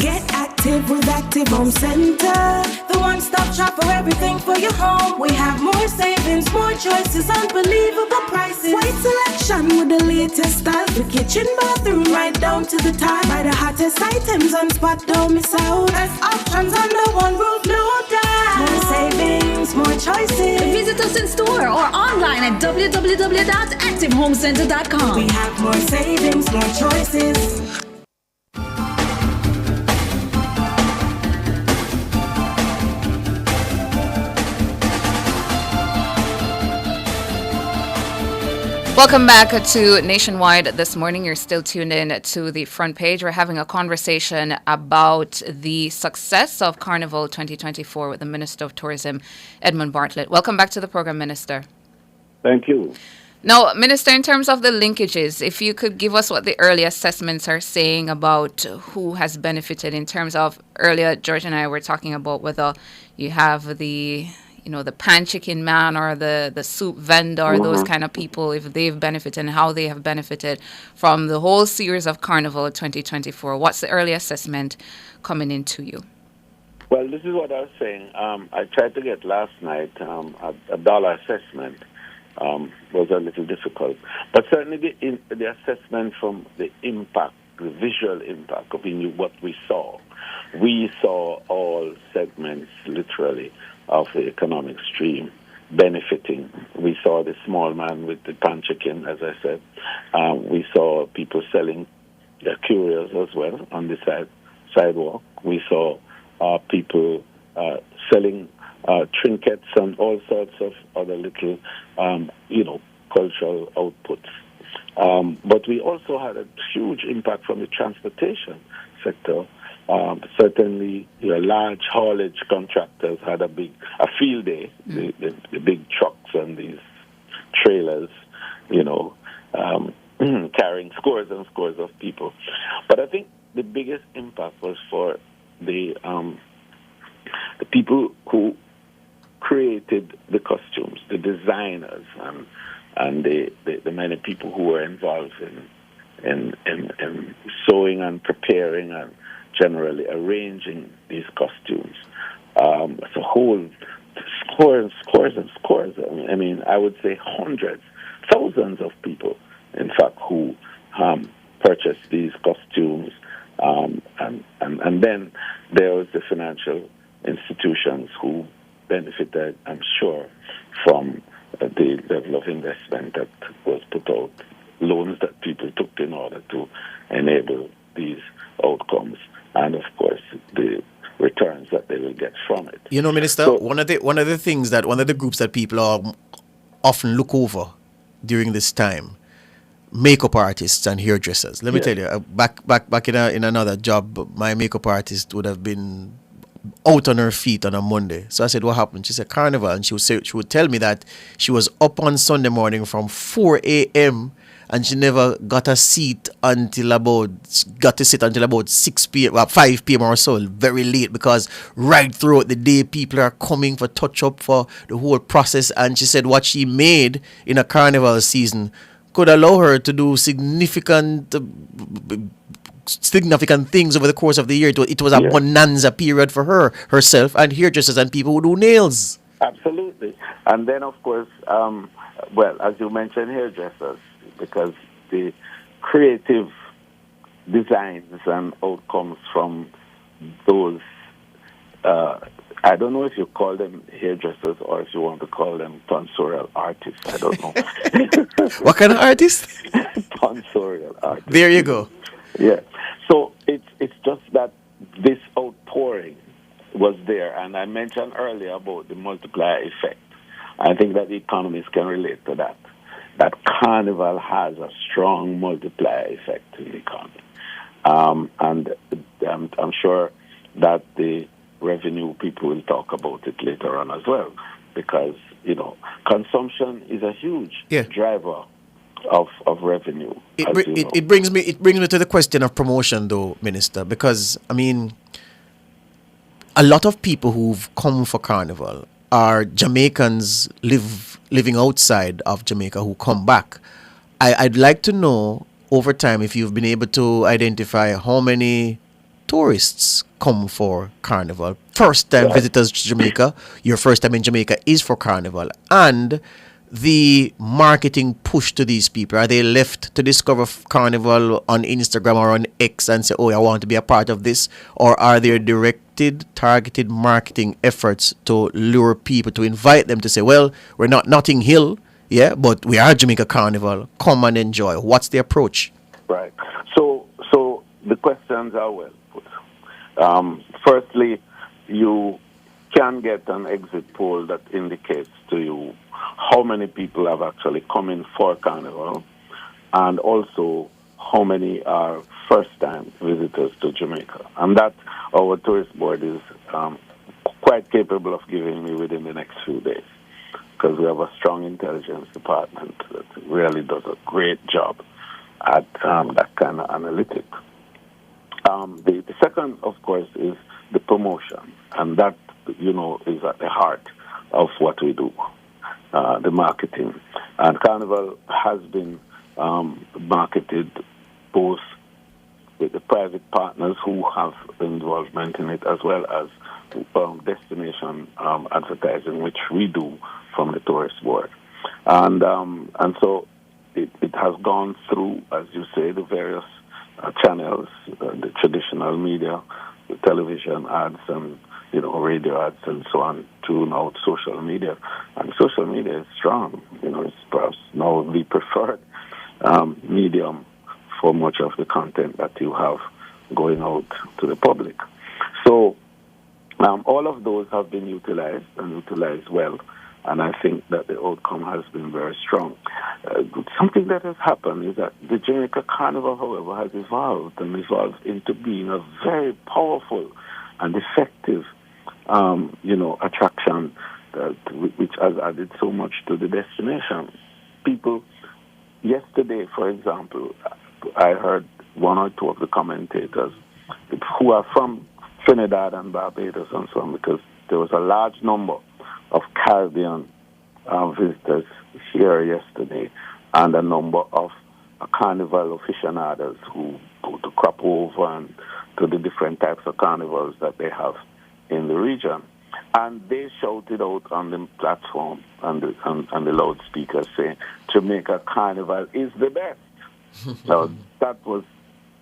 Get active live with Active Home Center. The one-stop shop for everything for your home. We have more savings, more choices, unbelievable prices. Wide selection with the latest style. The kitchen, bathroom, right down to the tile. Buy the hottest items on spot, don't miss out. Best options under one roof, no doubt. More savings, more choices. Visit us in store or online at www.activehomecenter.com. We have more savings, more choices. Welcome back to Nationwide this morning. You're still tuned in to the front page. We're having a conversation about the success of Carnival 2024 with the Minister of Tourism, Edmund Bartlett. Welcome back to the program, Minister. Thank you. Now, Minister, in terms of the linkages, if you could give us what the early assessments are saying about who has benefited in terms of, earlier George and I were talking about whether you have the pan chicken man or the soup vendor, those kind of people, if they've benefited and how they have benefited from the whole series of Carnival 2024. What's the early assessment coming into you? Well, this is what I was saying. I tried to get last night a dollar assessment. Was a little difficult. But certainly the assessment from the impact, the visual impact of what we saw. We saw all segments, literally, of the economic stream benefiting. We saw the small man with the pan chicken, as I said. We saw people selling their curios as well on the sidewalk. We saw people selling trinkets and all sorts of other little, cultural outputs. But we also had a huge impact from the transportation sector. Certainly, large haulage contractors had a field day. The big trucks and these trailers, carrying scores and scores of people. But I think the biggest impact was for the people who created the costumes, the designers, and the many people who were involved in sewing and preparing and generally arranging these costumes. It's a whole scores and scores. I mean, I would say hundreds, thousands of people, in fact, who purchased these costumes. And then there was the financial institutions who benefited, I'm sure, from the level of investment that was put out, loans that people took in order to enable these outcomes, and of course the returns that they will get from it. Minister, one of the groups that people often look over during this time, makeup artists and hairdressers. Let me tell you, back in another job, my makeup artist would have been out on her feet on a Monday. So I said, what happened? She said, Carnival. And she would tell me that she was up on Sunday morning from 4 a.m. and she never got to sit until about 6 p.m. 5 p.m. or so, very late, because right throughout the day people are coming for touch up for the whole process. And she said what she made in a Carnival season could allow her to do significant things over the course of the year. It was a bonanza period for herself and hairdressers and people who do nails. Absolutely. And then, of course, as you mentioned, hairdressers, because the creative designs and outcomes from those, I don't know if you call them hairdressers or if you want to call them tonsorial artists. I don't know. What kind of artist? Tonsorial artists. There you go. Yeah. So it's just that this outpouring was there, and I mentioned earlier about the multiplier effect. I think that the economists can relate to that. That Carnival has a strong multiplier effect in the economy, and I'm sure that the revenue people will talk about it later on as well, because consumption is a huge driver of revenue. It brings me to the question of promotion, though, Minister, because I mean, a lot of people who've come for Carnival are Jamaicans living outside of Jamaica who come back. I'd like to know over time if you've been able to identify how many tourists come for Carnival. First time visitors to Jamaica, your first time in Jamaica is for Carnival. And the marketing push to these people, are they left to discover Carnival on Instagram or on X and say, oh, I want to be a part of this? Or are there directed, targeted marketing efforts to lure people, to invite them to say, well, we're not Notting Hill, yeah, but we are Jamaica Carnival, come and enjoy? What's the approach? Right. So the questions are well put. Firstly, you can get an exit poll that indicates to you how many people have actually come in for Carnival, and also how many are first-time visitors to Jamaica. And that our tourist board is quite capable of giving me within the next few days, because we have a strong intelligence department that really does a great job at that kind of analytics. The second, of course, is the promotion, and that, is at the heart of what we do, the marketing. And Carnival has been marketed both with the private partners who have involvement in it, as well as destination advertising, which we do from the tourist board. And so it has gone through, as you say, the various channels, the traditional media, the television ads and radio ads and so on, to now social media. And social media is strong. It's perhaps now the preferred medium for much of the content that you have going out to the public. So all of those have been utilized and utilized well, and I think that the outcome has been very strong. Something that has happened is that the Jamaica Carnival, however, has evolved into being a very powerful and effective, attraction which has added so much to the destination. People, yesterday, for example, I heard one or two of the commentators who are from Trinidad and Barbados and so on, because there was a large number of Caribbean visitors here yesterday, and a number of carnival aficionados who go to crop over and to the different types of carnivals that they have in the region. And they shouted out on the platform and the loudspeakers saying, Jamaica Carnival is the best. Now, that was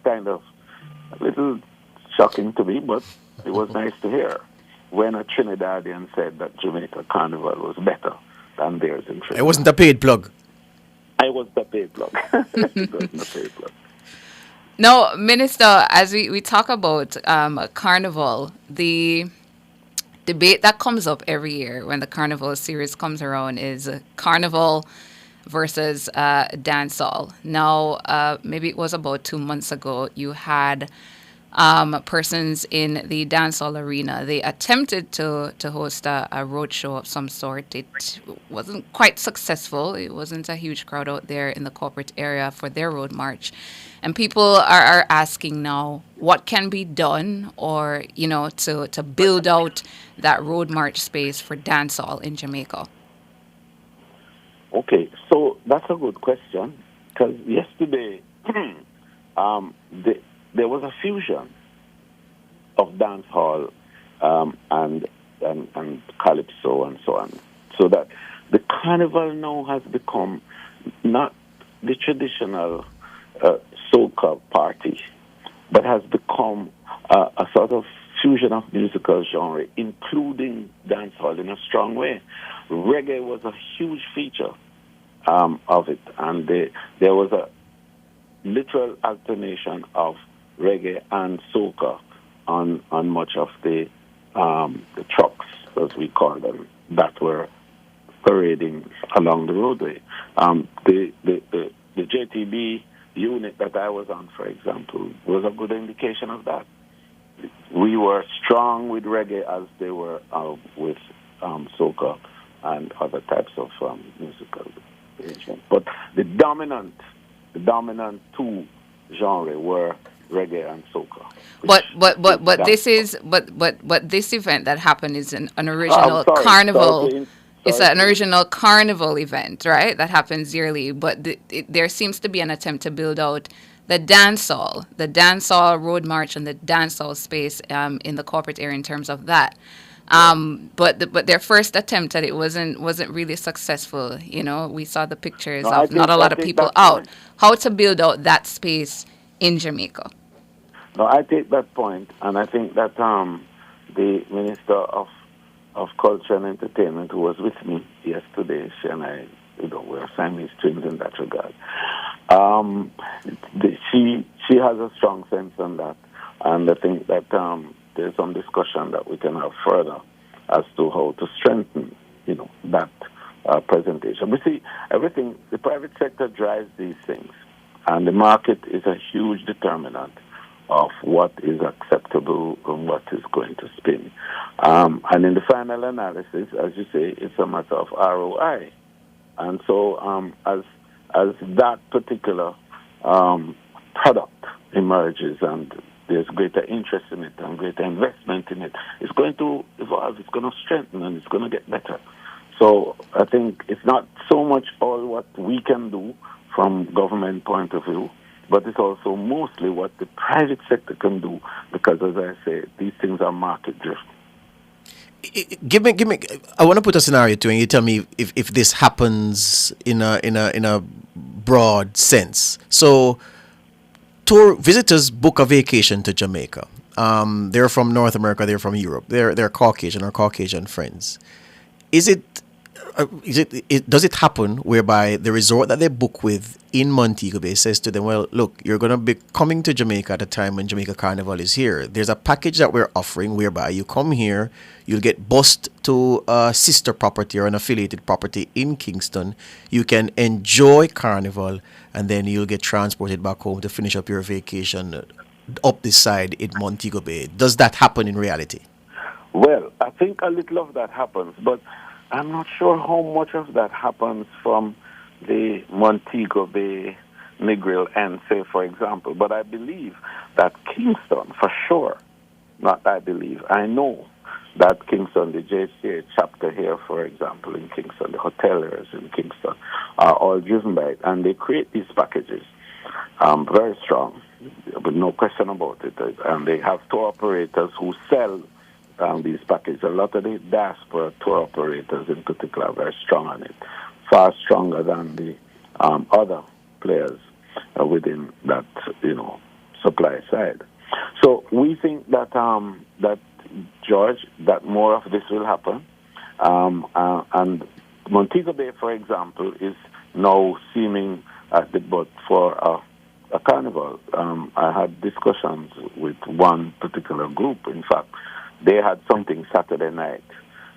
kind of a little shocking to me, but it was nice to hear when a Trinidadian said that Jamaica Carnival was better than theirs in Trinidad. It wasn't a paid plug. I was the paid plug. It wasn't a paid plug. Now, Minister, as we talk about Carnival, the debate that comes up every year when the Carnival series comes around is Carnival versus dancehall. Now, maybe it was about 2 months ago, you had persons in the dancehall arena. They attempted to host a roadshow of some sort. It wasn't quite successful. It wasn't a huge crowd out there in the corporate area for their road march. And people are asking now what can be done, or, to build out that road march space for dancehall in Jamaica. Okay, so that's a good question, because yesterday there was a fusion of dancehall and calypso and so on, so that the carnival now has become not the traditional soca party, but has become a sort of fusion of musical genre, including dancehall in a strong way. Reggae was a huge feature of it, and there was a literal alternation of reggae and soca on much of the trucks, as we call them, that were parading along the roadway. The JTB unit that I was on, for example, was a good indication of that. We were strong with reggae as they were with soca and other types of musical arrangement. But the dominant two genres were reggae and soca. But this event that happened is an original carnival. It's an original carnival event, right? That happens yearly, but there seems to be an attempt to build out the dancehall road march and the dancehall space in the corporate area in terms of that. But their first attempt at it wasn't really successful. You know, we saw the pictures of not a lot of people out. How to build out that space in Jamaica? No, I take that point, and I think that the Minister of Culture and Entertainment, who was with me yesterday, she and I, we're Siamese twins in that regard. She has a strong sense on that, and I think that there's some discussion that we can have further as to how to strengthen, that presentation. We see everything. The private sector drives these things, and the market is a huge determinant of what is acceptable and what is going to spin. And in the final analysis, as you say, it's a matter of ROI. And so as that particular product emerges and there's greater interest in it and greater investment in it, it's going to evolve, it's going to strengthen, and it's going to get better. So I think it's not so much all what we can do from government point of view, but it's also mostly what the private sector can do, because, as I say, these things are market-driven. Give me. I want to put a scenario to, and you tell me if this happens in a broad sense. So, tour visitors book a vacation to Jamaica. They're from North America. They're from Europe. They're Caucasian or Caucasian friends. Does it happen whereby the resort that they book with in Montego Bay says to them, well, look, you're going to be coming to Jamaica at a time when Jamaica Carnival is here. There's a package that we're offering whereby you come here, you'll get bused to a sister property or an affiliated property in Kingston. You can enjoy Carnival, and then you'll get transported back home to finish up your vacation up this side in Montego Bay. Does that happen in reality? Well, I think a little of that happens, but I'm not sure how much of that happens from the Montego Bay, Negril end, say, for example. But I believe that Kingston, for sure, I know that Kingston, the JCA chapter here, for example, in Kingston, the hoteliers in Kingston, are all driven by it. And they create these packages, very strong, but no question about it. And they have tour operators who sell these packages. A lot of the Diaspora tour operators in particular are very strong on it, far stronger than the other players within that supply side. So we think that George, that more of this will happen, and Montego Bay, for example, is now seeming at the butt for a carnival. I had discussions with one particular group. In fact, they had something Saturday night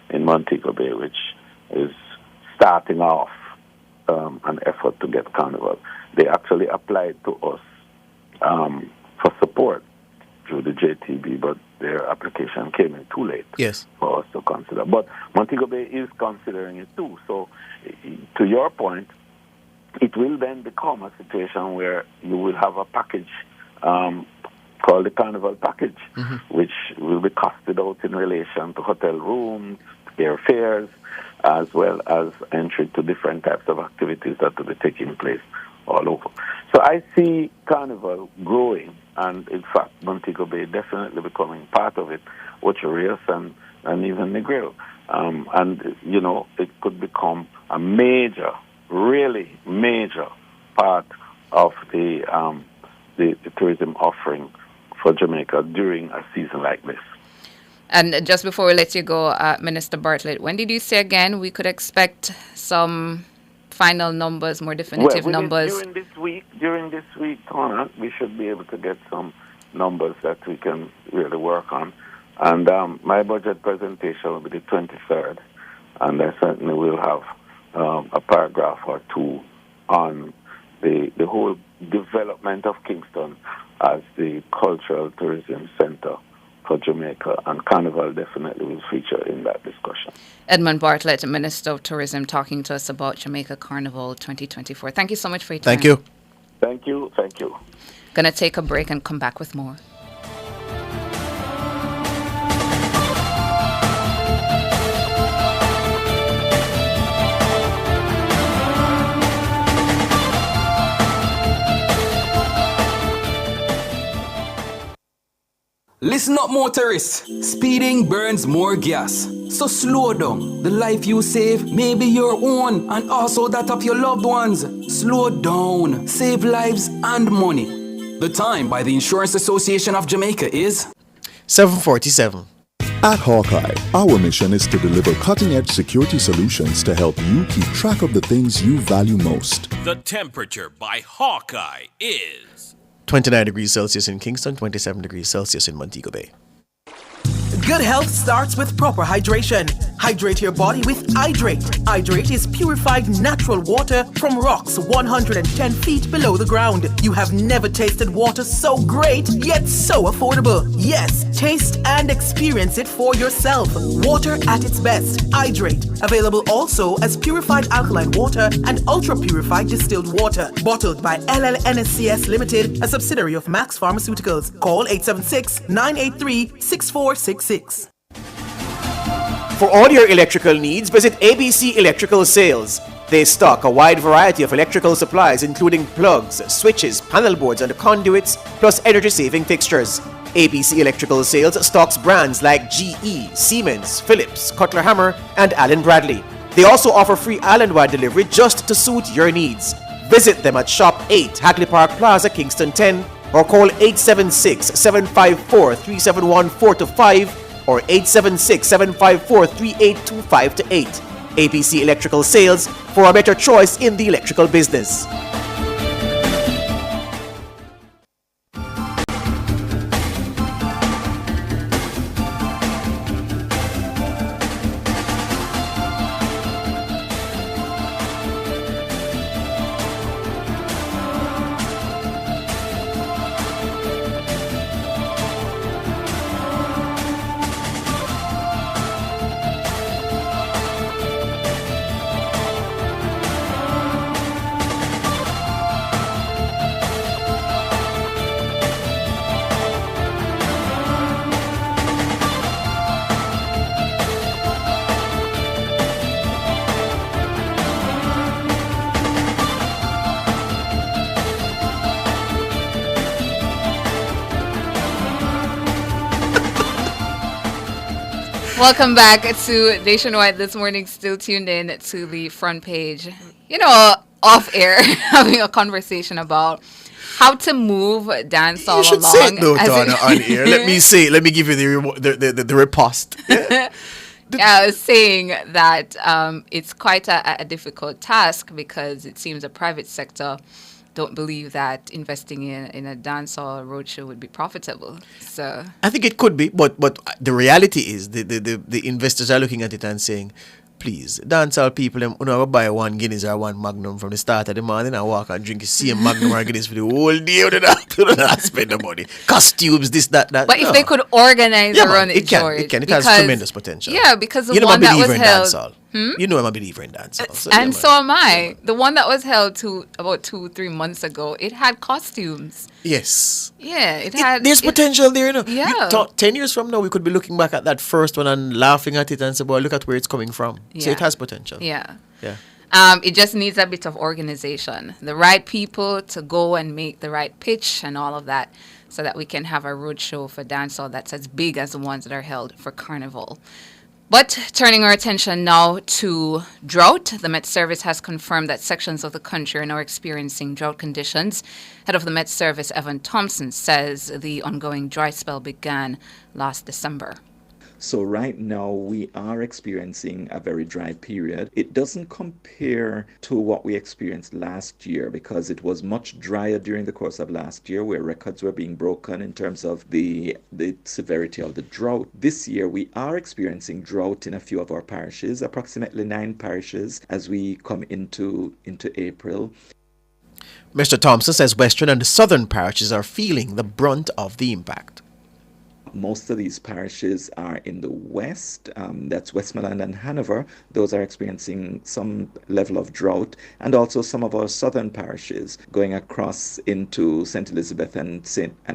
in Montego Bay, which is starting off an effort to get Carnival. They actually applied to us for support through the JTB, but their application came in too late for us to consider. But Montego Bay is considering it too. So to your point, it will then become a situation where you will have a package called the Carnival Package, which will be costed out in relation to hotel rooms, airfares, as well as entry to different types of activities that will be taking place all over. So I see Carnival growing, and in fact, Montego Bay definitely becoming part of it, Ocho Rios and even Negril. And, it could become a major, really major part of the tourism offering for Jamaica during a season like this. And just before we let you go, Minister Bartlett, when did you say again we could expect some final numbers, more definitive numbers? During this week, Connor, we should be able to get some numbers that we can really work on. And my budget presentation will be the 23rd, and I certainly will have a paragraph or two on the whole development of Kingston as the cultural tourism center for Jamaica, and Carnival definitely will feature in that discussion. Edmund Bartlett, Minister of Tourism, talking to us about Jamaica Carnival 2024. Thank you so much for your time. Thank you. Thank you. Thank you. Gonna take a break and come back with more. Listen up, motorists. Speeding burns more gas. So slow down. The life you save may be your own and also that of your loved ones. Slow down. Save lives and money. The time by the Insurance Association of Jamaica is 7:47. At Hawkeye, our mission is to deliver cutting-edge security solutions to help you keep track of the things you value most. The temperature by Hawkeye is 29 degrees Celsius in Kingston, 27 degrees Celsius in Montego Bay. Good health starts with proper hydration. Hydrate your body with Hydrate. Hydrate is purified natural water from rocks 110 feet below the ground. You have never tasted water so great, yet so affordable. Yes, taste and experience it for yourself. Water at its best. Hydrate. Available also as purified alkaline water and ultra-purified distilled water. Bottled by LLNSCS Limited, a subsidiary of Max Pharmaceuticals. Call 876-983-6466. For all your electrical needs, visit ABC Electrical Sales. They stock a wide variety of electrical supplies including plugs, switches, panel boards and conduits, plus energy-saving fixtures. ABC Electrical Sales stocks brands like GE, Siemens, Philips, Cutler Hammer and Allen Bradley. They also offer free island-wide delivery just to suit your needs. Visit them at Shop 8, Hagley Park Plaza, Kingston 10, or call 876-754-3714-5 or 876-754-3825-8. ABC Electrical Sales for a better choice in the electrical business. Welcome back to Nationwide this morning. Still tuned in to the front page. You know, off air, having a conversation about how to move dancehall You should along. say it though, as Donna, on air. Let me say it. Let me give you the riposte. Yeah, I was saying that it's quite a difficult task because it seems the private sector don't believe that investing in a dancehall roadshow would be profitable. So I think it could be, but the reality is the investors are looking at it and saying, please, dancehall people, them buy one Guinness or one Magnum from the start of the morning and walk and drink the same Magnum or Guinness for the whole day. You don't have to spend the money. Costumes, this, that. But no. if they could organize around it, it can. George, It can. It has tremendous potential. Yeah, because the you know one I'm a that was believer in held. dancehall. You know I'm a believer in dancehall. So am I. The one that was held about 2-3 months ago, it had costumes. Yes. Yeah, it had. There's potential there, you know. Yeah. We thought 10 years from now, we could be looking back at that first one and laughing at it and say, boy, look at where it's coming from. So Yeah. it has potential. Yeah. Yeah. It just needs a bit of organization. The right people to go and make the right pitch and all of that so that we can have a roadshow for dancehall that's as big as the ones that are held for Carnival. But turning our attention now to drought, the Met Service has confirmed that sections of the country are now experiencing drought conditions. Head of the Met Service, Evan Thompson, says the ongoing dry spell began last December. So right now we are experiencing a very dry period. It doesn't compare to what we experienced last year because it was much drier during the course of last year where records were being broken in terms of the severity of the drought. This year we are experiencing drought in a few of our parishes, approximately 9 parishes as we come into April. Mr. Thompson says western and southern parishes are feeling the brunt of the impact. Most of these parishes are in the west, that's Westmoreland and Hanover. Those are experiencing some level of drought, and also some of our southern parishes going across into St. Elizabeth and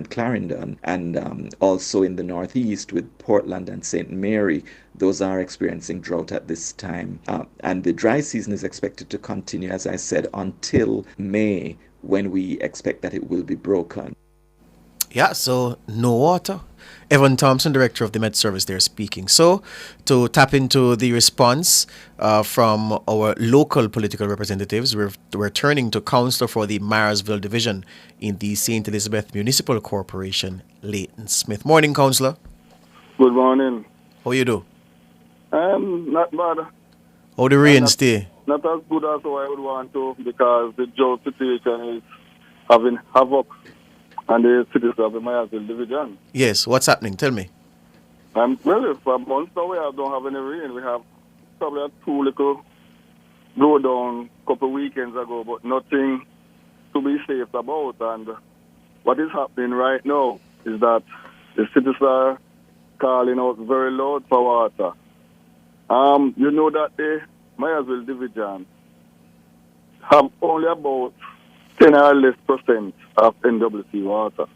Clarendon, and also in the northeast with Portland and St. Mary. Those are experiencing drought at this time. And the dry season is expected to continue, as I said, until May, when we expect that it will be broken. Yeah, so no water. Evan Thompson, director of the Met Service, there speaking. So, to tap into the response from our local political representatives, we're turning to Councillor for the Marsville Division in the St. Elizabeth Municipal Corporation, Leighton Smith. Morning, Councillor. Good morning. How you do? Not bad. How the rain stay? Not as good as I would want to, because the drought situation is having havoc on the citizens of the Marsville Division. Yes, what's happening? Tell me. Well, for months now we don't have any rain. We have probably had two little blowdown a couple of weekends ago, but nothing to be safe about. And what is happening right now is that the citizens are calling out very loud for water. You know that the Marsville Division have only about 10 or less percent of NWC water.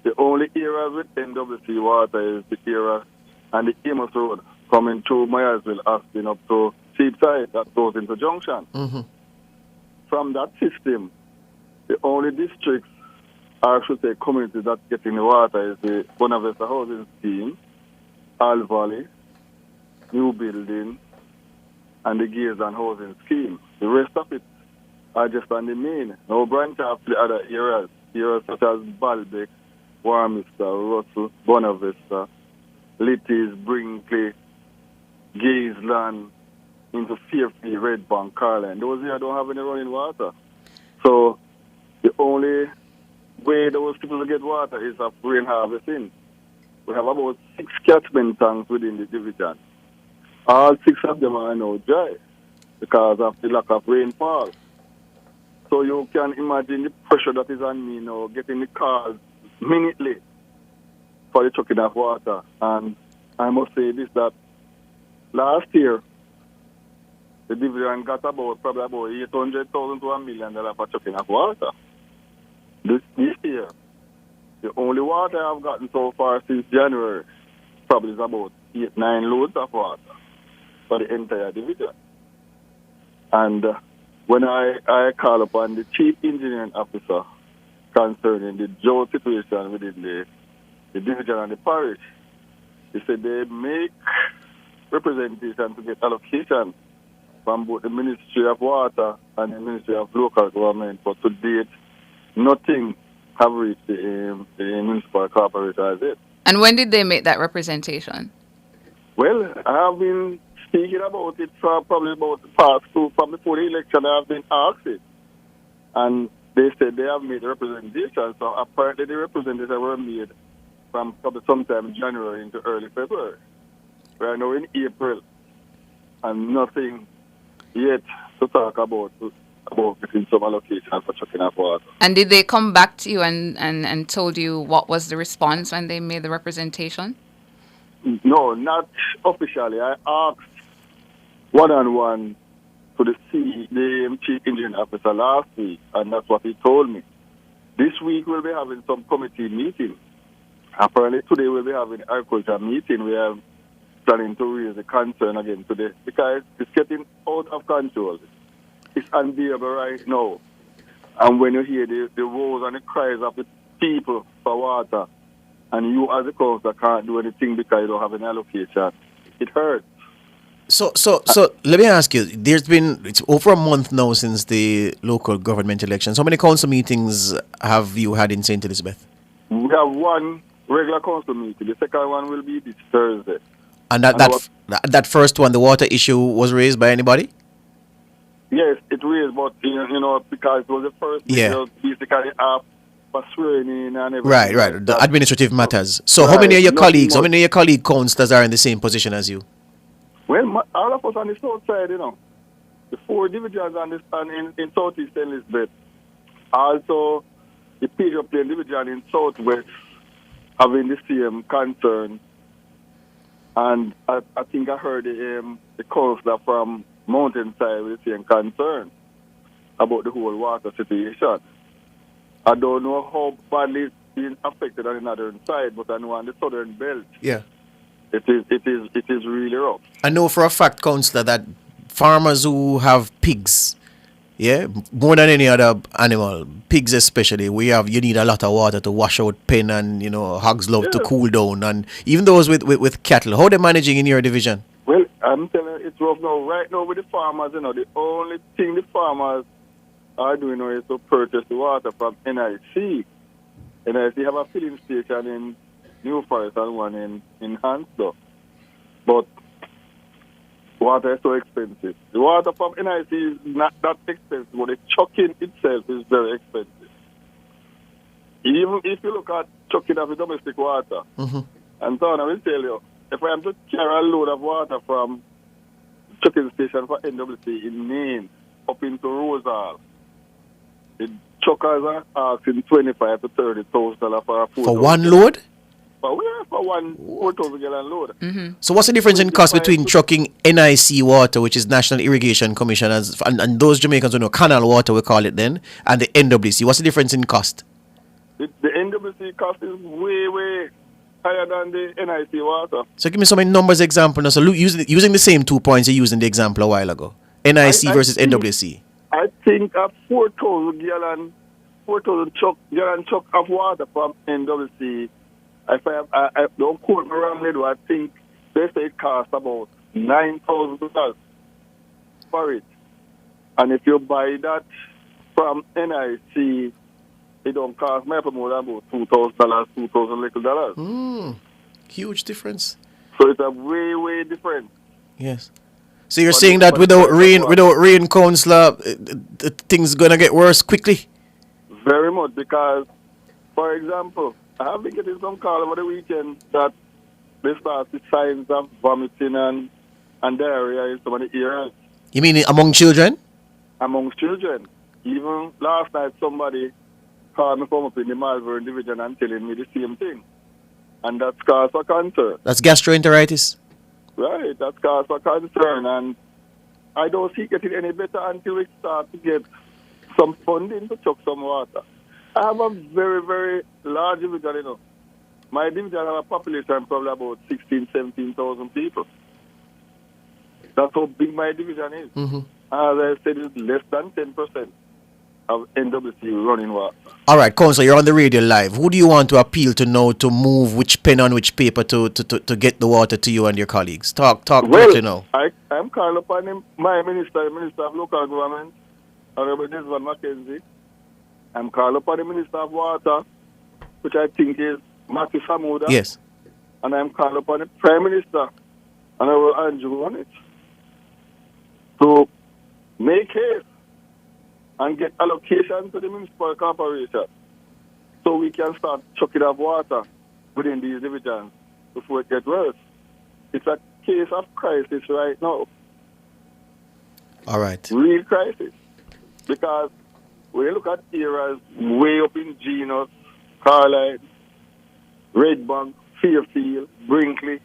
The only areas with NWC water is the area and the Amos Road coming through Marsville, Austin up to Cheapside, that goes into Junction. Mm-hmm. From that system, the only districts, or I should say communities that getting the water is the Bonavesta Housing Scheme, All Valley, New Building, and the Gears and Housing Scheme. The rest of it are just on the main. No branch off the other areas such as Balbec, Warminster, Russell, Bonavista, Litties, Brinkley, Gazeland, into Fairfield, Red Bank, Carline. Those here don't have any running water. So the only way those people get water is of rain harvesting. We have about 6 catchment tanks within the division. All 6 of them are now dry because of the lack of rainfall. So you can imagine the pressure that is on me now, getting the calls minutely for the trucking of water. And I must say this, that last year, the division got probably about $800,000 to $1 million for trucking of water. This year, the only water I've gotten so far since January probably is about 8-9 loads of water for the entire division. And when I call upon the chief engineering officer concerning the drought situation within the division and the parish, he said they make representation to get allocation from both the Ministry of Water and the Ministry of Local Government, but to date, nothing have reached the municipal corporation as yet. And when did they make that representation? Well, I have been speaking about it for probably about the past 2, from before the election. I have been asked it. And they said they have made the representation. So apparently the representation were made from probably sometime January into early February. We are now in April, and nothing yet to talk about getting some allocation for trucking of water. And did they come back to you and told you what was the response when they made the representation? No, not officially. I asked one-on-one to the chief engineering officer last week, and that's what he told me. This week we'll be having some committee meeting. Apparently today we'll be having agriculture meeting. We are planning to raise the concern again today because it's getting out of control. It's unbearable right now. And when you hear the woes and the cries of the people for water, and you as a councillor can't do anything because you don't have an allocation, it hurts. So let me ask you, it's over a month now since the local government elections. How many council meetings have you had in St. Elizabeth? We have one regular council meeting. The second one will be this Thursday. And that first one, the water issue, was raised by anybody? Yes, it raised, but you know, because it was the first meeting, basically for swearing in and everything. Right. The administrative matters. So how many of your colleagues, how many of your colleague councillors are in the same position as you? Well, all of us on the south side, you know, the 4 divisions in southeast Elizabeth, also the Pedro Plain division in southwest, having the same concern. And I think I heard the councillor from Mountainside with the same concern about the whole water situation. I don't know how badly it's being affected on the northern side, but I know on the southern belt, it is really rough. I know for a fact, councillor, that farmers who have pigs, Yeah, more than any other animal, pigs especially. You need a lot of water to wash out pen, and hogs love to cool down, and even those with cattle. How they managing in your division? Well, I'm telling you, it's rough now. Right now with the farmers, the only thing the farmers are doing now is to purchase the water from NIC. NIC have a filling station in New Forest and one in Hanslow. But water is so expensive. The water from NIC is not that expensive, but the chucking itself is very expensive. Even if you look at chucking of the domestic water, and so on, I will tell you, if I am to carry a load of water from chucking station for NWC in Maine up into Rosal, the chuckers are asking $25,000 to $30,000 for a food. For one load? For 4,000 gallon load. So what's the difference in cost between trucking NIC water, which is National Irrigation Commission, and those Jamaicans who know canal water, we call it then, and the NWC? What's the difference in cost? The NWC cost is way, way higher than the NIC water. So give me some numbers example. Now. So using the same 2 points you used in the example a while ago. NIC versus NWC. I think a 4,000 gallon chuck of water from NWC, if I don't quote me wrongly, I think they say it costs about $9,000 for it. And if you buy that from NIC, it don't cost me more than about $2,000, $2,000 little dollars. Huge difference. So it's a way, way different. Yes. So you're saying that without rain, Councillor, things gonna get worse quickly? Very much, because, for example, I have been getting some call over the weekend that they start with signs of vomiting and diarrhea in some of the areas. You mean among children? Among children. Even last night, somebody called me from up in the Malvern division and telling me the same thing. And that's cause for concern. That's gastroenteritis? Right, that's cause for concern. And I don't see it getting any better until we start to get some funding to chuck some water. I have a very, very large division, My division has a population probably about 16,000, 17,000 people. That's how big my division is. As I said, it's less than 10% of NWC running water. All right, Councillor, you're on the radio live. Who do you want to appeal to now to move which pen on which paper to get the water to you and your colleagues? Talk to now. I'm calling upon my minister, the Minister of Local Government, Honorable Desmond Mackenzie. I'm calling upon the Minister of Water, which I think is Matthew Samuda. Yes. And I'm calling upon the Prime Minister, Honorable Andrew on it, to make haste and get allocation to the municipal corporation so we can start chucking up water within these divisions before it gets worse. It's a case of crisis right now. All right. Real crisis. Because when you look at areas way up in Genus, Carlisle, Redbank, Fairfield, Brinkley,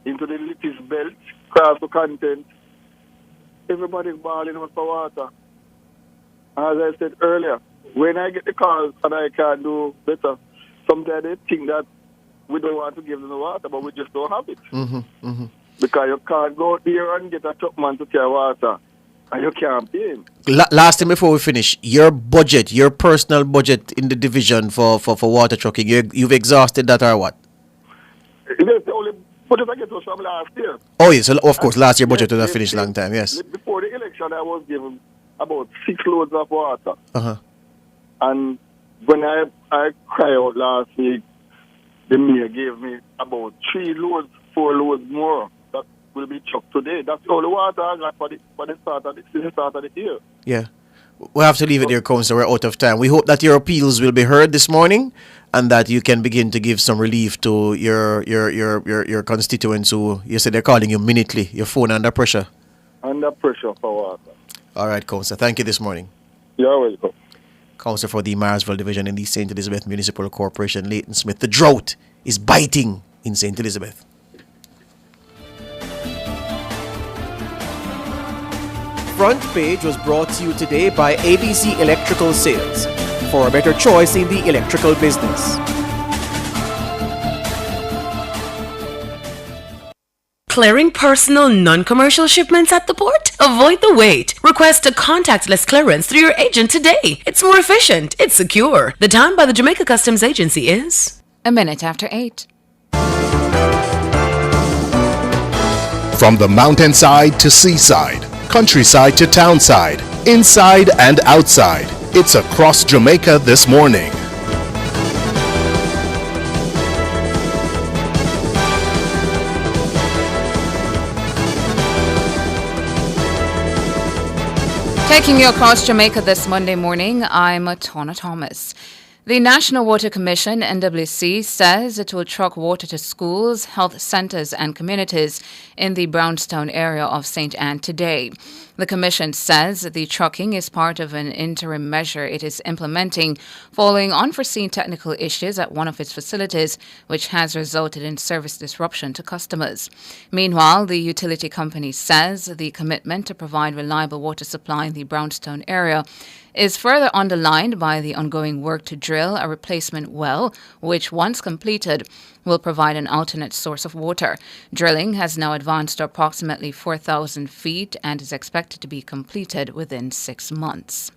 into the Littis Belt, across the content, everybody's bawling out for water. As I said earlier, when I get the calls and I can do better, sometimes they think that we don't want to give them the water, but we just don't have it. Because you can't go there and get a truck man to carry water, and you can't pay him. Last thing before we finish, your budget, your personal budget in the division for water trucking, you've exhausted that or what? It's the only budget I get was from last year. Oh yes, of course, last year budget would have finished long time, yes. Before the election, I was given about 6 loads of water. And when I cried out last week, the mayor gave me about 3 loads, 4 loads more that will be chucked today. That's all the water I got for the start of the year. Yeah. We'll have to leave it there, Councillor. We're out of time. We hope that your appeals will be heard this morning and that you can begin to give some relief to your constituents who, you said they're calling you minutely, your phone under pressure. Under pressure for water. All right, Councillor. Thank you this morning. You're welcome. Councillor for the Marsville Division in the St. Elizabeth Municipal Corporation, Leighton Smith. The drought is biting in St. Elizabeth. Front Page was brought to you today by ABC Electrical Sales. For a better choice in the electrical business. Clearing personal, non-commercial shipments at the port? Avoid the wait. Request a contactless clearance through your agent today. It's more efficient. It's secure. The time by the Jamaica Customs Agency is 8:01. From the mountainside to seaside, countryside to townside, inside and outside, it's across Jamaica this morning. Taking you across Jamaica this Monday morning, I'm Tona Thomas. The National Water Commission, NWC, says it will truck water to schools, health centres and communities in the Brownstown area of St. Ann today. The Commission says the trucking is part of an interim measure it is implementing following unforeseen technical issues at one of its facilities, which has resulted in service disruption to customers. Meanwhile, the utility company says the commitment to provide reliable water supply in the Brownstown area is further underlined by the ongoing work to drill a replacement well, which, once completed, will provide an alternate source of water. Drilling has now advanced to approximately 4,000 feet and is expected to be completed within 6 months.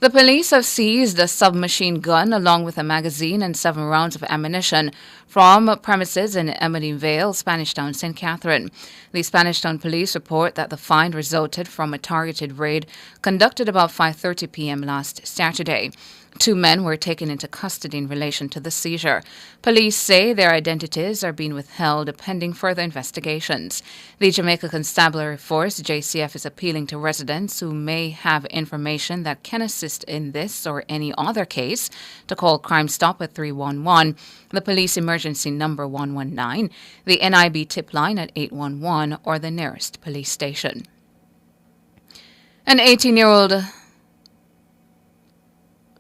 The police have seized a submachine gun along with a magazine and 7 rounds of ammunition from premises in Emily Vale, Spanish Town, St. Catherine. The Spanish Town police report that the find resulted from a targeted raid conducted about 5:30 p.m. last Saturday. 2 men were taken into custody in relation to the seizure. Police say their identities are being withheld pending further investigations. The Jamaica Constabulary Force, JCF, is appealing to residents who may have information that can assist in this or any other case to call Crime Stop at 311, the police emergency number 119, the NIB tip line at 811, or the nearest police station. An 18-year-old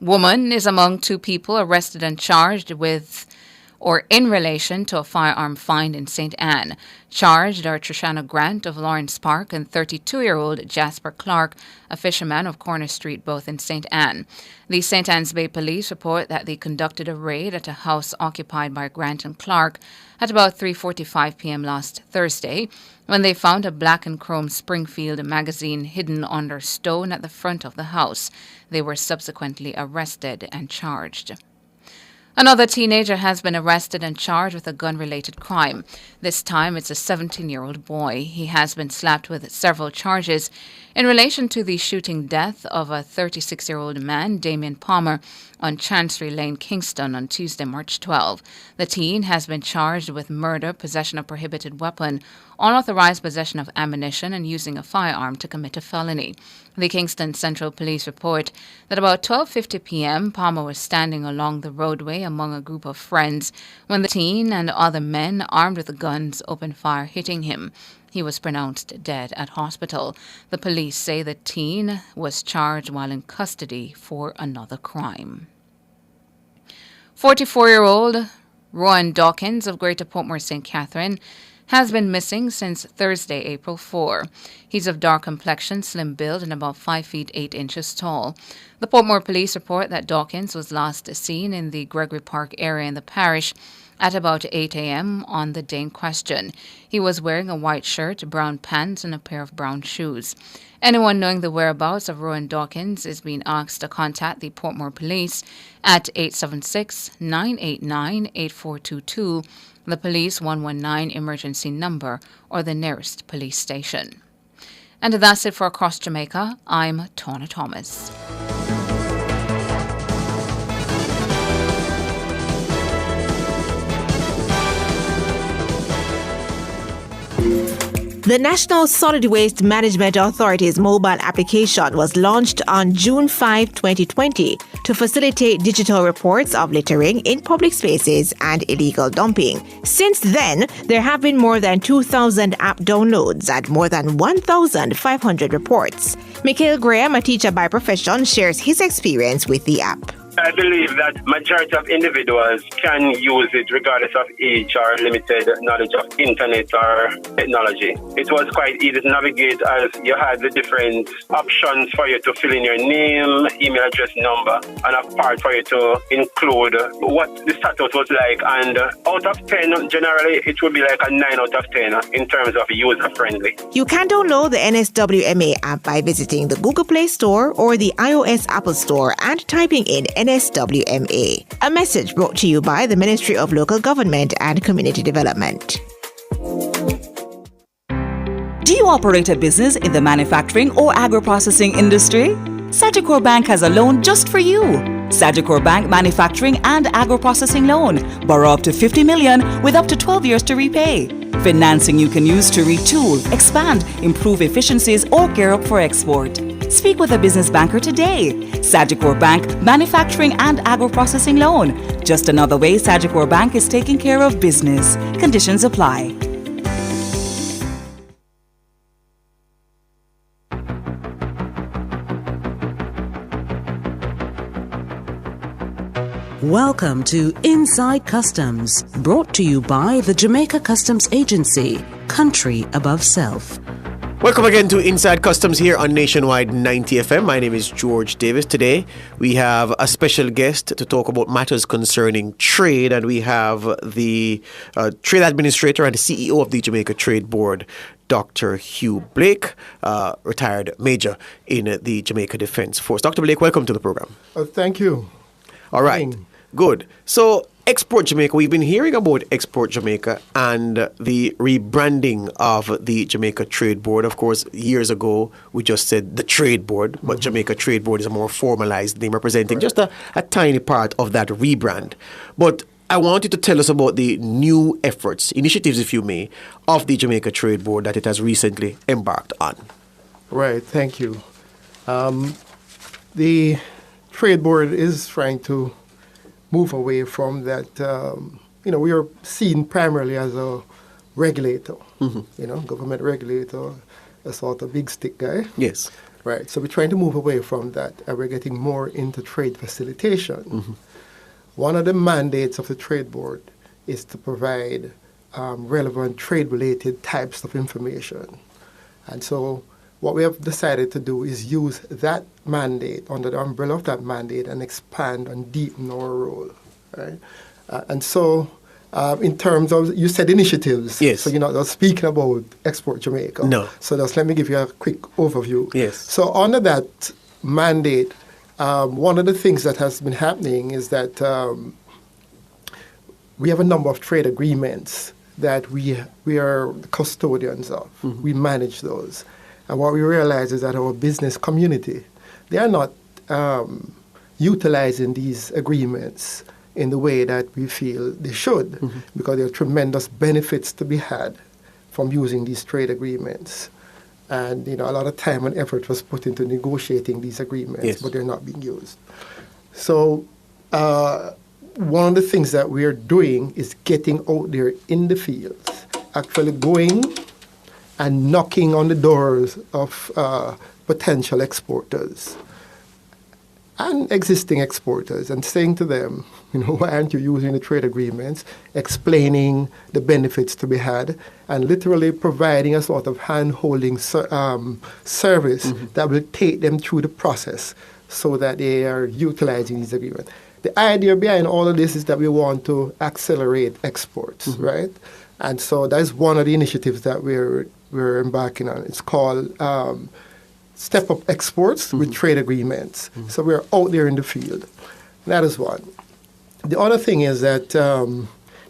woman is among 2 people arrested and charged with or in relation to a firearm find in St. Ann. Charged are Trishana Grant of Lawrence Park and 32-year-old Jasper Clark, a fisherman of Corner Street, both in St. Ann. The St. Ann's Bay Police report that they conducted a raid at a house occupied by Grant and Clark at about 3:45 p.m. last Thursday, when they found a black and chrome Springfield magazine hidden under stone at the front of the house. They were subsequently arrested and charged. Another teenager has been arrested and charged with a gun-related crime. This time it's a 17-year-old boy. He has been slapped with several charges in relation to the shooting death of a 36-year-old man, Damien Palmer, on Chancery Lane, Kingston, on Tuesday, March 12. The teen has been charged with murder, possession of prohibited weapon, unauthorized possession of ammunition, and using a firearm to commit a felony. The Kingston Central Police report that about 12:50 p.m., Palmer was standing along the roadway among a group of friends when the teen and other men armed with guns opened fire, hitting him. He was pronounced dead at hospital. The police say the teen was charged while in custody for another crime. 44-year-old Rowan Dawkins of Greater Portmore, St. Catherine, has been missing since Thursday, April 4. He's of dark complexion, slim build, and about 5 feet 8 inches tall. The Portmore police report that Dawkins was last seen in the Gregory Park area in the parish at about 8 a.m. on the day in question. He was wearing a white shirt, brown pants, and a pair of brown shoes. Anyone knowing the whereabouts of Rowan Dawkins is being asked to contact the Portmore Police at 876-989-8422, the Police 119 emergency number, or the nearest police station. And that's it for Across Jamaica. I'm Tona Thomas. The National Solid Waste Management Authority's mobile application was launched on June 5, 2020 to facilitate digital reports of littering in public spaces and illegal dumping. Since then, there have been more than 2,000 app downloads and more than 1,500 reports. Mikhail Graham, a teacher by profession, shares his experience with the app. I believe that majority of individuals can use it regardless of age or limited knowledge of internet or technology. It was quite easy to navigate as you had the different options for you to fill in your name, email address, number, and a part for you to include what the status was like. And out of 10, generally, it would be like a 9 out of 10 in terms of user-friendly. You can download the NSWMA app by visiting the Google Play Store or the iOS Apple Store and typing in NSWMA. A message brought to you by the Ministry of Local Government and Community Development. Do you operate a business in the manufacturing or agro-processing industry? Sagicor Bank has a loan just for you. Sagicor Bank Manufacturing and Agro-Processing Loan. Borrow up to $50 million with up to 12 years to repay. Financing you can use to retool, expand, improve efficiencies, or gear up for export. Speak with a business banker today. Sagicor Bank Manufacturing and Agro-Processing Loan. Just another way Sagicor Bank is taking care of business. Conditions apply. Welcome to Inside Customs, brought to you by the Jamaica Customs Agency, country above self. Welcome again to Inside Customs here on Nationwide 90 FM. My name is George Davis. Today we have a special guest to talk about matters concerning trade, and we have the Trade Administrator and the CEO of the Jamaica Trade Board, Dr. Hugh Blake, retired major in the Jamaica Defence Force. Dr. Blake, welcome to the program. Thank you. All right, good. So, Export Jamaica, we've been hearing about Export Jamaica and the rebranding of the Jamaica Trade Board. Of course, years ago, we just said the Trade Board, but Jamaica Trade Board is a more formalized name representing just a tiny part of that rebrand. But I want you to tell us about the new efforts, initiatives, if you may, of the Jamaica Trade Board that it has recently embarked on. Right, thank you. The Trade Board is trying to move away from that. We are seen primarily as a regulator, government regulator, a sort of big stick guy. Yes. Right, so we're trying to move away from that, and we're getting more into trade facilitation. One of the mandates of the Trade Board is to provide relevant trade-related types of information. And so what we have decided to do is use that mandate, under the umbrella of that mandate, and expand and deepen our role. Right? And so in terms of, you said initiatives. Yes. So you're not just speaking about Export Jamaica. No. So just let me give you a quick overview. Yes. So under that mandate, one of the things that has been happening is that we have a number of trade agreements that we are custodians of. We manage those. And what we realize is that our business community, they are not utilizing these agreements in the way that we feel they should, because there are tremendous benefits to be had from using these trade agreements. And a lot of time and effort was put into negotiating these agreements, but they're not being used. So one of the things that we are doing is getting out there in the fields, actually going and knocking on the doors of potential exporters and existing exporters and saying to them, why aren't you using the trade agreements, explaining the benefits to be had, and literally providing a sort of hand-holding service that will take them through the process so that they are utilizing these agreements. The idea behind all of this is that we want to accelerate exports, right? And so that's one of the initiatives that we're embarking on. It's called Step Up Exports with Trade Agreements. So we're out there in the field. That is one. The other thing is that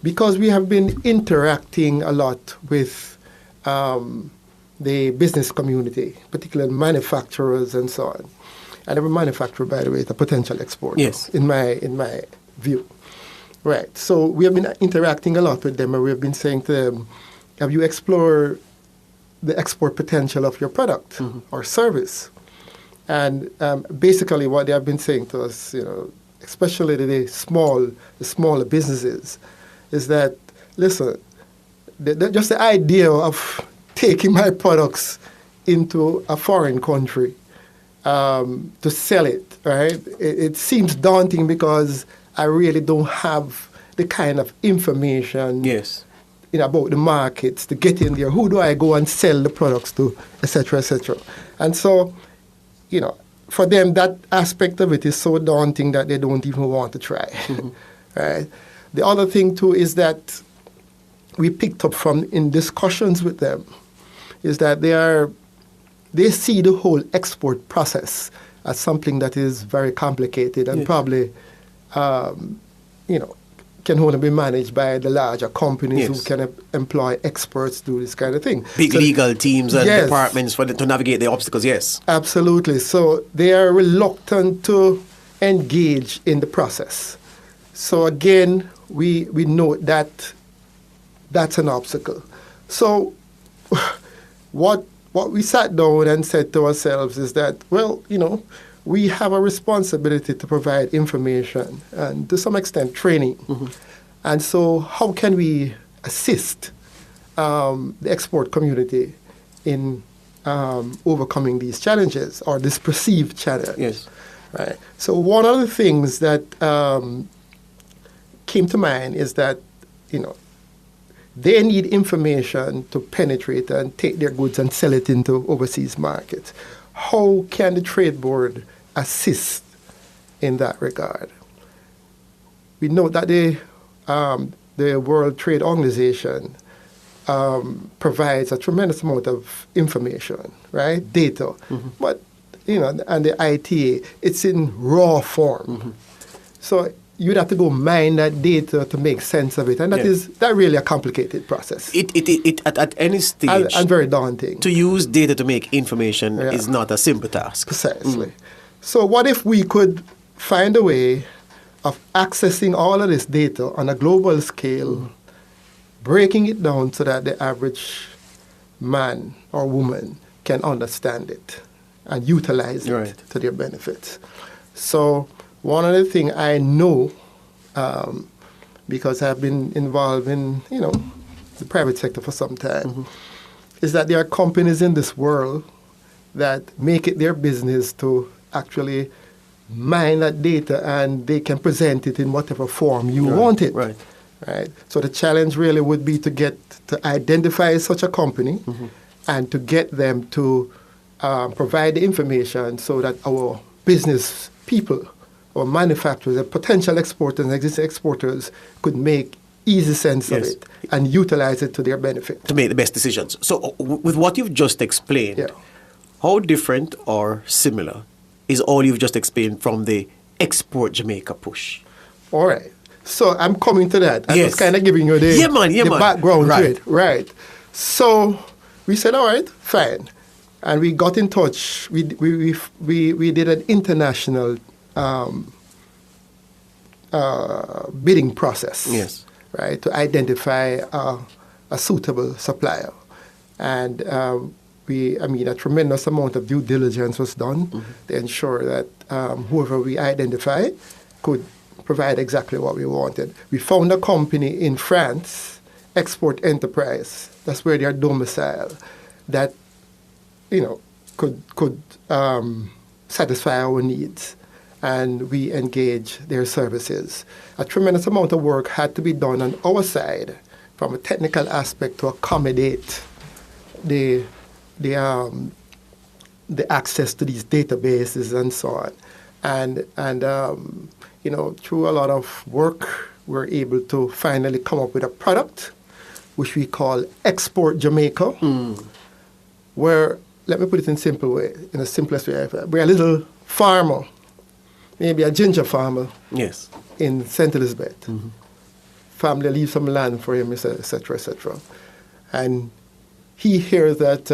because we have been interacting a lot with the business community, particularly manufacturers and so on. And every manufacturer, by the way, is a potential exporter, in my view. Right. So we have been interacting a lot with them, and we have been saying to them, have you explored the export potential of your product or service? And basically what they have been saying to us, especially the smaller businesses, is that, listen, just the idea of taking my products into a foreign country to sell it, right? It seems daunting because I really don't have the kind of information about the markets to get in there. Who do I go and sell the products to, et cetera, et cetera. And so, for them, that aspect of it is so daunting that they don't even want to try, right? The other thing, too, is that we picked up from in discussions with them is that they see the whole export process as something that is very complicated and probably, can only be managed by the larger companies who can employ experts to do this kind of thing. Big legal teams and departments for them to navigate the obstacles, yes. Absolutely. So they are reluctant to engage in the process. So again, we note that that's an obstacle. So what we sat down and said to ourselves is that, well, we have a responsibility to provide information and to some extent training. And so how can we assist the export community in overcoming these challenges or this perceived challenge? Yes. Right. So one of the things that came to mind is that, they need information to penetrate and take their goods and sell it into overseas markets. How can the Trade Board assist in that regard? We know that the World Trade Organization provides a tremendous amount of information, right? Data. But, and the ITA, it's in raw form. So you'd have to go mine that data to make sense of it. And that really a complicated process. It at any stage. And very daunting. To use data to make information is not a simple task. Precisely. So what if we could find a way of accessing all of this data on a global scale, breaking it down so that the average man or woman can understand it and utilize it to their benefit. So one of the things I know, because I've been involved in, the private sector for some time, is that there are companies in this world that make it their business to actually mine that data and they can present it in whatever form you want it. Right. So the challenge really would be to identify such a company and to get them to provide the information so that our business people or manufacturers, and potential exporters and existing exporters could make easy sense of it and utilize it to their benefit. To make the best decisions. So with what you've just explained, how different or similar is all you've just explained from the Export Jamaica push? All right. So I'm coming to that. I'm just kind of giving you the background to it. Right. So we said, all right, fine. And we got in touch. We did an international bidding process, right, to identify a suitable supplier. And a tremendous amount of due diligence was done to ensure that whoever we identify could provide exactly what we wanted. We found a company in France, Export Enterprise, that's where they are domiciled, that could satisfy our needs. And we engage their services. A tremendous amount of work had to be done on our side from a technical aspect to accommodate the access to these databases and so on. And through a lot of work, we're able to finally come up with a product which we call Export Jamaica, where, let me put it in the simplest way, we're a little farmer, maybe a ginger farmer in St. Elizabeth. Family leaves some land for him, et cetera, et cetera. And he hears that,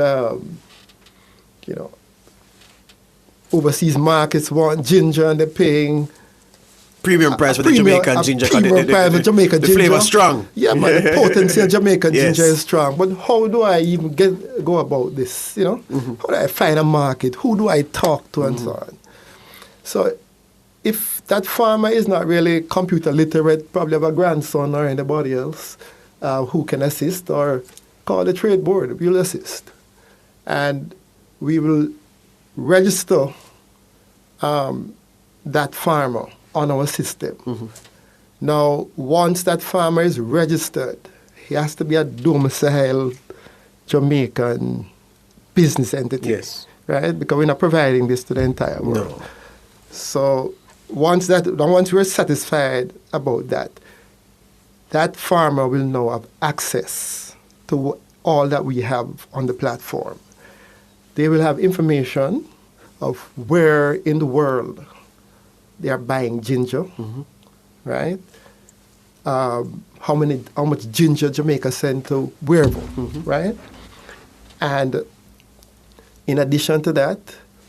overseas markets want ginger and they're paying premium price for the Jamaican ginger. Premium price for Jamaican ginger. The flavor strong. Yeah, man, the potency of Jamaican ginger is strong. But how do I even go about this, How do I find a market? Who do I talk to and so on? So if that farmer is not really computer literate, probably have a grandson or anybody else who can assist, or call the Trade Board, we'll assist. And we will register that farmer on our system. Now, once that farmer is registered, he has to be a domiciled Jamaican business entity. Yes. Right? Because we're not providing this to the entire world. No. So once we're satisfied about that, that farmer will now have access to all that we have on the platform. They will have information of where in the world they are buying ginger, right? How much ginger Jamaica sent to wherever, right? And in addition to that,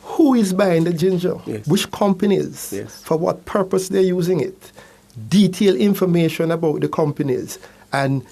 who is buying the ginger? Yes. Which companies? Yes. For what purpose they're using it? Detailed information about the companies and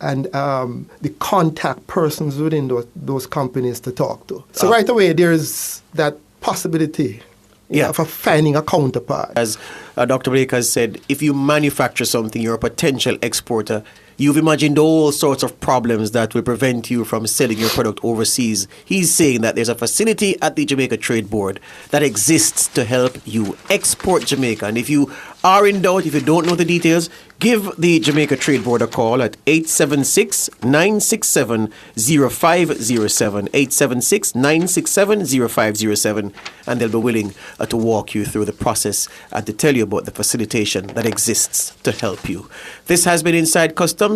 the contact persons within those companies to talk to. So right away, there's that possibility of finding a counterpart. As Dr. Blake has said, if you manufacture something, you're a potential exporter. You've imagined all sorts of problems that will prevent you from selling your product overseas. He's saying that there's a facility at the Jamaica Trade Board that exists to help you export Jamaica. And if you are in doubt, if you don't know the details, give the Jamaica Trade Board a call at 876-967-0507, 876-967-0507, and they'll be willing to walk you through the process and to tell you about the facilitation that exists to help you. This has been Inside Customs.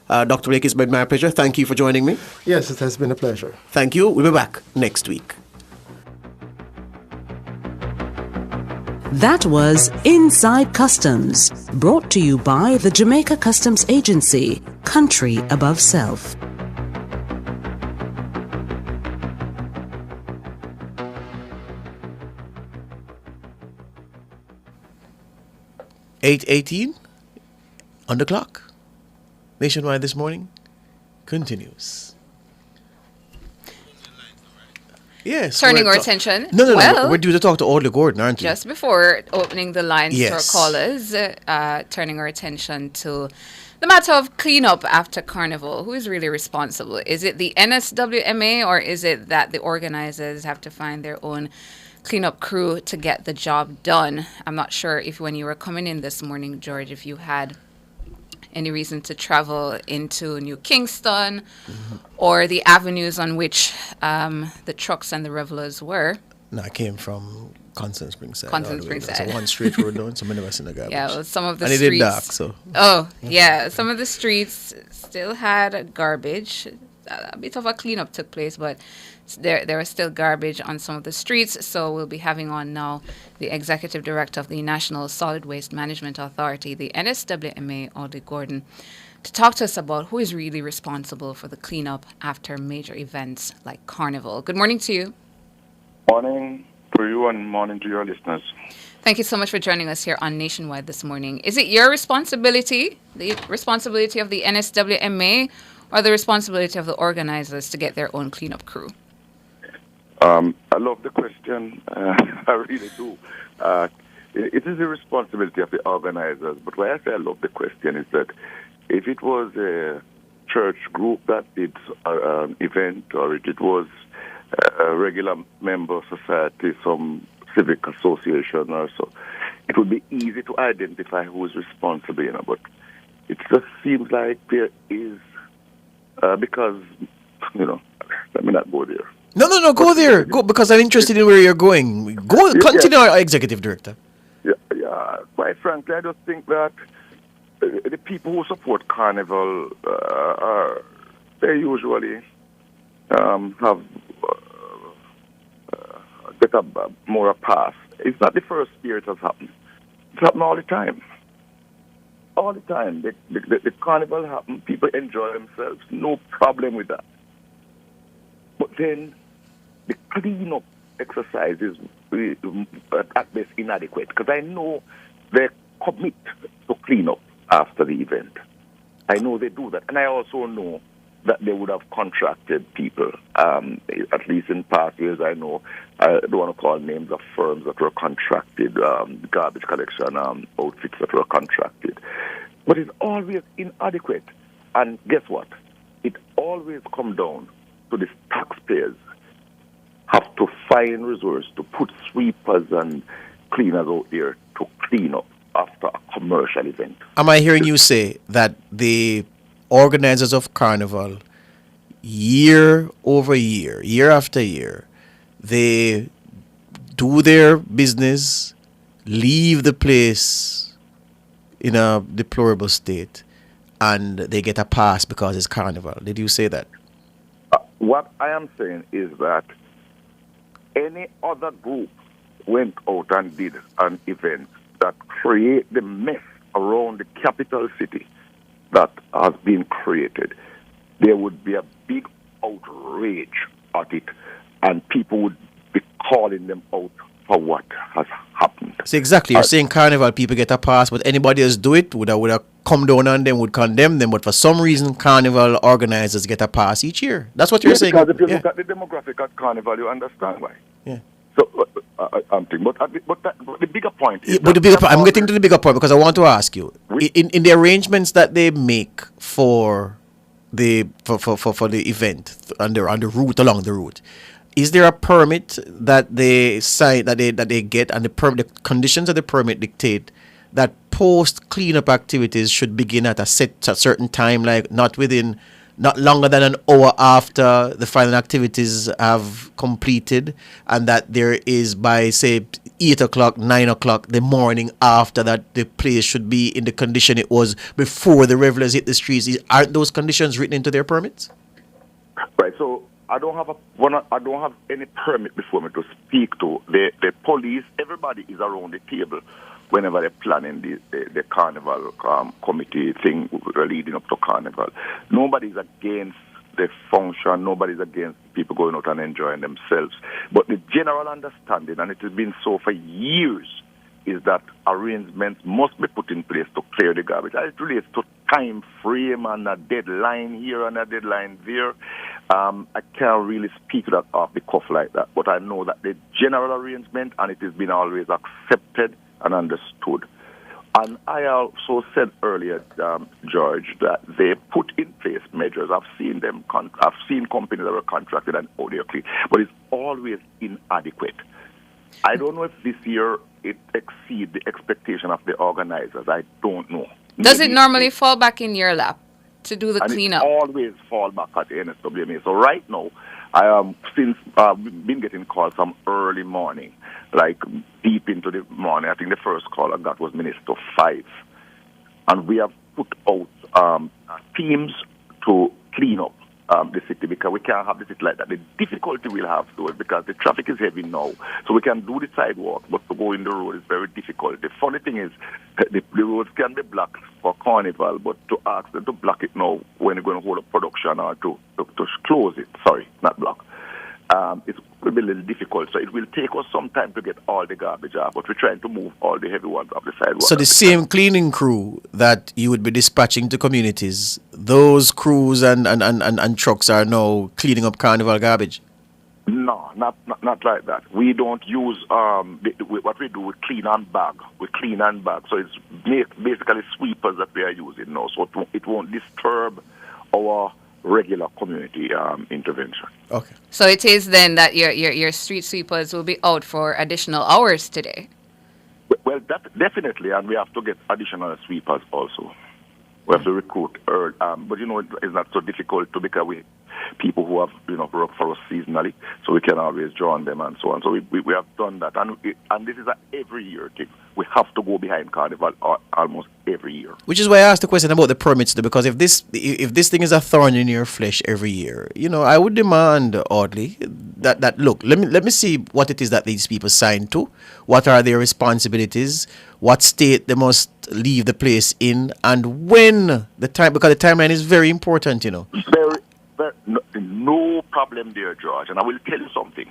Dr. Blake, it's been my pleasure. Thank you for joining me. Yes, it has been a pleasure. Thank you. We'll be back next week. That was Inside Customs, brought to you by the Jamaica Customs Agency, country above self. (8:18) on the clock. Nationwide this morning continues. Yes. Turning our attention. No. Well, We're due to talk to Audley Gordon, aren't we? just before opening the lines to our Yes. callers, turning our attention to the matter of cleanup after Carnival. Who is really responsible? Is it the NSWMA or is it that the organizers have to find their own cleanup crew to get the job done? I'm not sure if when you were coming in this morning, George, if you had any reason to travel into New Kingston or the avenues on which the trucks and the revelers were. No, I came from Constant Springside. Constant Springside. So one straight road down, so many of us in the garbage. Yeah, well, some of the and streets. it did dark, so. Oh, yeah. Some of the streets still had garbage. A bit of a cleanup took place, but there was still garbage on some of the streets. So we'll be having on now the Executive Director of the National Solid Waste Management Authority, the NSWMA, Audley Gordon, to talk to us about who is really responsible for the cleanup after major events like Carnival. Good morning to you. Morning to you and morning to your listeners. Thank you so much for joining us here on Nationwide this morning. Is it your responsibility, the responsibility of the NSWMA, or the responsibility of the organizers to get their own cleanup crew? I love the question. I really do. It is the responsibility of the organizers. But why I say I love the question is that if it was a church group that did an event, or if it was a regular member society, some civic association or so, it would be easy to identify who is responsible, but it just seems like there is, because, let me not go there. No, go there. Go, because I'm interested in where you're going. Go, continue, our Executive Director. Yeah, quite frankly, I just think that the people who support Carnival, they usually have get a more a pass. It's not the first year it has happened. It's happened all the time. All the time. The Carnival happened, people enjoy themselves, no problem with that. But then the clean-up exercise is at best inadequate, because I know they commit to clean up after the event. I know they do that. And I also know that they would have contracted people. At least in past years, I know, I don't want to call names of firms that were contracted, garbage collection outfits that were contracted. But it's always inadequate. And guess what? It always comes down to the taxpayers have to find resources to put sweepers and cleaners out there to clean up after a commercial event. Am I hearing you say that the organizers of Carnival, year over year, year after year, they do their business, leave the place in a deplorable state, and they get a pass because it's Carnival? Did you say that? What I am saying is that any other group went out and did an event that create the mess around the capital city that has been created, there would be a big outrage at it, and people would be calling them out for what has happened. So exactly, you're saying Carnival people get a pass, but anybody else do it would have come down on them, would condemn them, but for some reason Carnival organizers get a pass each year. That's what you're saying. Because if you look at the demographic at Carnival, you understand why. Yeah. So I'm thinking, but the bigger point is. But the bigger point, I'm getting to the bigger point because I want to ask you, in the arrangements that they make for the event on the route, along the route, is there a permit that they sign, that they get, and the conditions of the permit dictate that post cleanup activities should begin at a certain time, like not longer than an hour after the final activities have completed, and that there is by say 8 o'clock, 9 o'clock the morning after that the place should be in the condition it was before the revelers hit the streets? Aren't those conditions written into their permits? Right. So I don't have any permit before me to speak to the police. Everybody is around the table whenever they're planning the Carnival committee thing leading up to Carnival. Nobody's against the function. Nobody's against people going out and enjoying themselves. But the general understanding, and it has been so for years, is that arrangements must be put in place to clear the garbage. It relates to time frame and a deadline here and a deadline there. I can't really speak to that off the cuff like that, but I know that the general arrangement, and it has been always accepted and understood. And I also said earlier, George, that they put in place measures. I've seen them. I've seen companies that were contracted and audio clean, but it's always inadequate. I don't know if this year it exceeds the expectation of the organizers. I don't know. Does it normally fall back in your lap to do the cleanup? It always fall back at the NSWMA. So right now, since been getting calls from early morning, like deep into the morning. I think the first call I got was minutes to 5. And we have put out teams to clean up the city, because we can't have the city like that. The difficulty we'll have to is because the traffic is heavy now, so we can do the sidewalk, but to go in the road is very difficult. The funny thing is, the roads can be blocked for Carnival, but to ask them to block it now when they're going to hold up production or to close it, sorry, not block, it's going to be a little difficult. So it will take us some time to get all the garbage out, but we're trying to move all the heavy ones off the sidewalk. So the same cleaning crew that you would be dispatching to communities, those crews and trucks are now cleaning up Carnival garbage? No, not like that. We don't use what we do. We clean and bag. So it's basically sweepers that we are using now. So it won't disturb our regular community intervention. Okay. So it is then that your street sweepers will be out for additional hours today? Well, that definitely, and we have to get additional sweepers also. We have to recruit, but it's not so difficult because people who have work for us seasonally, so we can always draw on them and so on. So we have done that, and this is an every year thing. We have to go behind Carnival almost every year. Which is why I asked the question about the permits, because if this thing is a thorn in your flesh every year, I would demand, oddly, that look, let me see what it is that these people signed to, what are their responsibilities, what state they must leave the place in, and when the time, because the timeline is very important, Very, no problem there, George. And I will tell you something.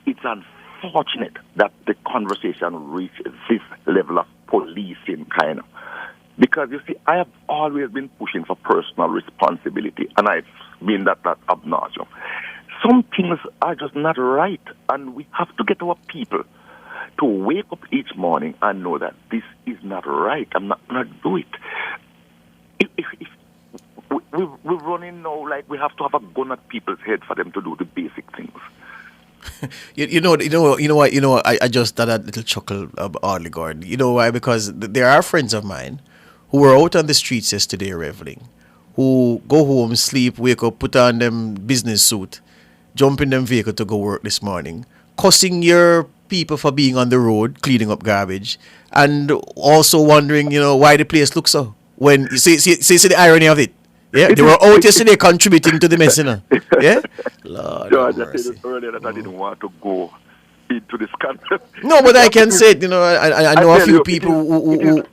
It's unfortunate that the conversation reached this level of policing kind of. Because, you see, I have always been pushing for personal responsibility, and I've been that ad nauseum. Some things are just not right, and we have to get our people to wake up each morning and know that this is not right. I'm not going to do it. If we're running now like we have to have a gun at people's head for them to do the basic things. You know what? I just had a little chuckle oddly, Gordon. You know why? Because there are friends of mine who were out on the streets yesterday reveling, who go home, sleep, wake up, put on them business suit, jump in them vehicle to go work this morning, cussing your people for being on the road, cleaning up garbage, and also wondering, why the place looks so. When you see the irony of it. Yeah, they were out yesterday contributing to the mess, Yeah? Lord George, I said earlier that I didn't want to go into this country. No, but I can say it, I know a few people who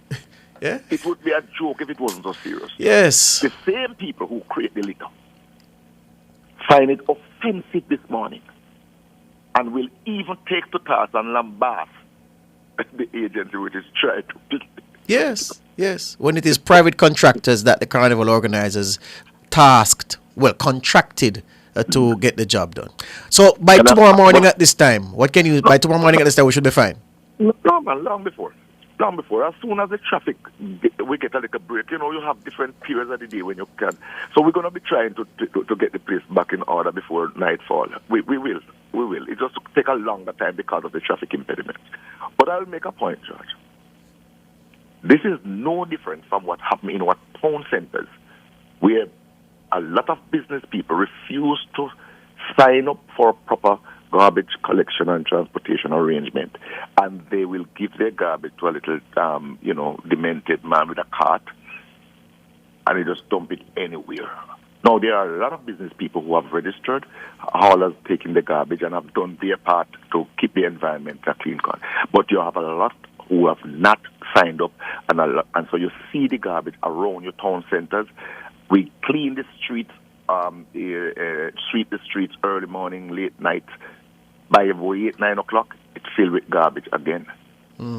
yeah? It would be a joke if it wasn't so serious. Yes. The same people who create the liquor find it offensive this morning and will even take to task and lambast the agency which is trying to... Yes. When it is private contractors that the carnival organizers contracted to get the job done. So by tomorrow morning at this time, by tomorrow morning at this time we should be fine? No, man, long before. As soon as the traffic, we get a little break, you have different periods of the day when you can. So we're going to be trying to get the place back in order before nightfall. We will. It just take a longer time because of the traffic impediment. But I'll make a point, George. This is no different from what happened in our town centers, where a lot of business people refuse to sign up for proper garbage collection and transportation arrangement, and they will give their garbage to a little, demented man with a cart, and they just dump it anywhere. Now, there are a lot of business people who have registered, haulers taking the garbage and have done their part to keep the environment a clean. But you have a lot who have not signed up, and so you see the garbage around your town centers. We clean the streets, sweep the streets early morning, late night. By 8, 9 o'clock, it's filled with garbage again.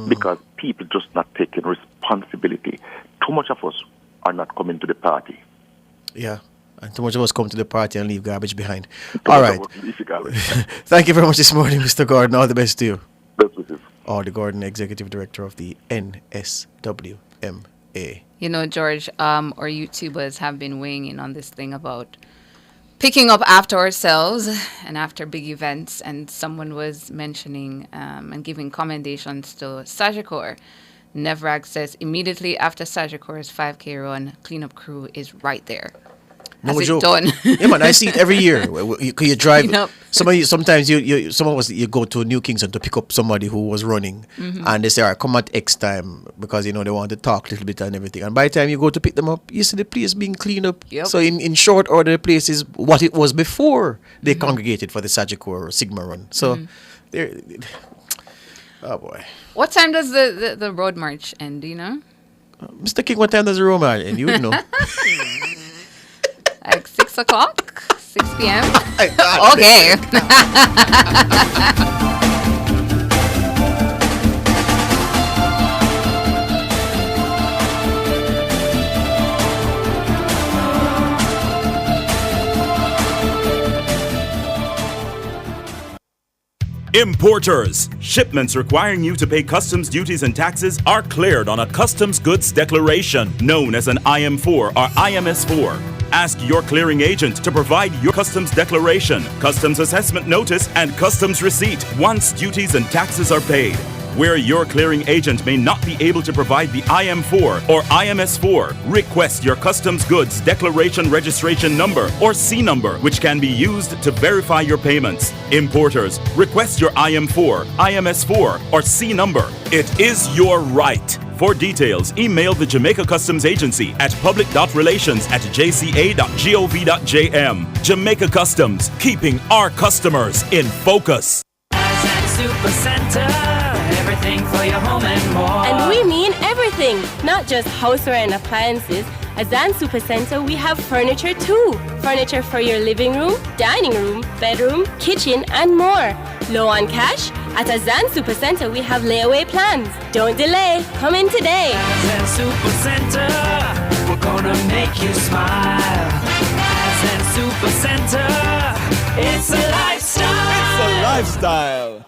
Because people just not taking responsibility. Too much of us are not coming to the party. Yeah. And too much of us come to the party and leave garbage behind. All right. Thank you very much this morning, Mr. Gordon. All the best to you. Best wishes. Audley Gordon, Executive Director of the NSWMA. George, our YouTubers have been weighing in on this thing about picking up after ourselves and after big events. And someone was mentioning and giving commendations to Sagicor. Nevrag says, immediately after Sagicor's 5K run, cleanup crew is right there. No joke. Done. Yeah, man, I see it every year. You drive. Sometimes you go to New Kingston to pick up somebody who was running, and they say, "All right, come at X time," because they want to talk a little bit and everything. And by the time you go to pick them up, you see the place being cleaned up. Yep. So in short order, the place is what it was before they congregated for the Sagicor or Sigma run. So, oh boy. What time does the road march end? Do you know? Mr. King, what time does the road march end? You would know. Like 6 o'clock? 6 p.m.? Okay. Importers. Shipments requiring you to pay customs duties and taxes are cleared on a customs goods declaration known as an IM4 or IMS4. Ask your clearing agent to provide your customs declaration, customs assessment notice, and customs receipt once duties and taxes are paid. Where your clearing agent may not be able to provide the IM4 or IMS4, request your customs goods declaration registration number or C number, which can be used to verify your payments. Importers, request your IM4, IMS4, or C number. It is your right. For details, email the Jamaica Customs Agency at public.relations@jca.gov.jm. Jamaica Customs, keeping our customers in focus. Super Center, everything for your home and more. And we mean everything, not just houseware and appliances. At Zan Super Center, we have furniture too. Furniture for your living room, dining room, bedroom, kitchen, and more. Low on cash? At Zan Super Center, we have layaway plans. Don't delay. Come in today. Zan Super Center, we're gonna make you smile. Zan Super Center, it's a lifestyle. It's a lifestyle.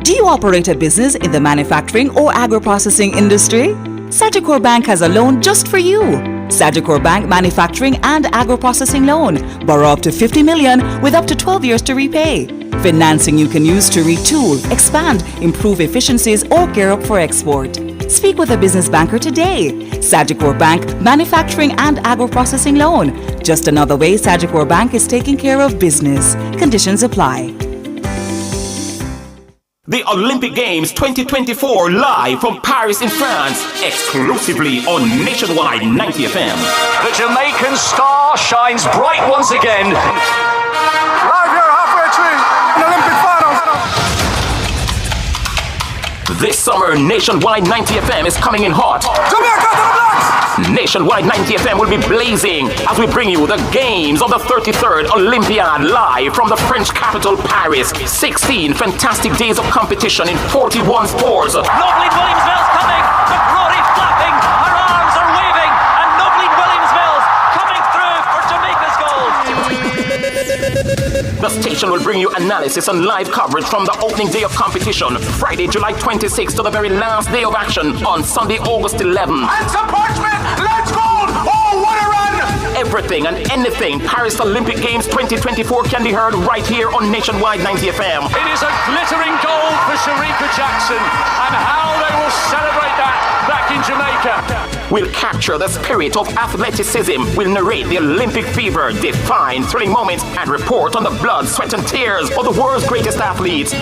Do you operate a business in the manufacturing or agro-processing industry? Sagicor Bank has a loan just for you. Sagicor Bank Manufacturing and Agro-Processing Loan. Borrow up to $50 million with up to 12 years to repay. Financing you can use to retool, expand, improve efficiencies, or gear up for export. Speak with a business banker today. Sagicor Bank, manufacturing and agro-processing loan. Just another way Sagicor Bank is taking care of business. Conditions apply. The Olympic Games 2024 live from Paris in France, exclusively on Nationwide 90 FM. The Jamaican star shines bright once again. Live here halfway through the Olympic finals. This summer, Nationwide 90 FM is coming in hot. Jamaica to the Blacks! Nationwide 90 FM will be blazing as we bring you the games of the 33rd Olympiad live from the French capital, Paris. 16 fantastic days of competition in 41 sports. Nobly Williams-Mills coming, the glory flapping, her arms are waving, and Nobly Williams-Mills coming through for Jamaica's goal. The station will bring you analysis and live coverage from the opening day of competition, Friday, July 26th to the very last day of action on Sunday, August 11th. And Parchment, let's go! Oh, what a run! Everything and anything Paris Olympic Games 2024 can be heard right here on Nationwide 90 FM. It is a glittering goal for Sharika Jackson, and how they will celebrate that back in Jamaica. We'll capture the spirit of athleticism. We'll narrate the Olympic fever, define thrilling moments, and report on the blood, sweat, and tears of the world's greatest athletes.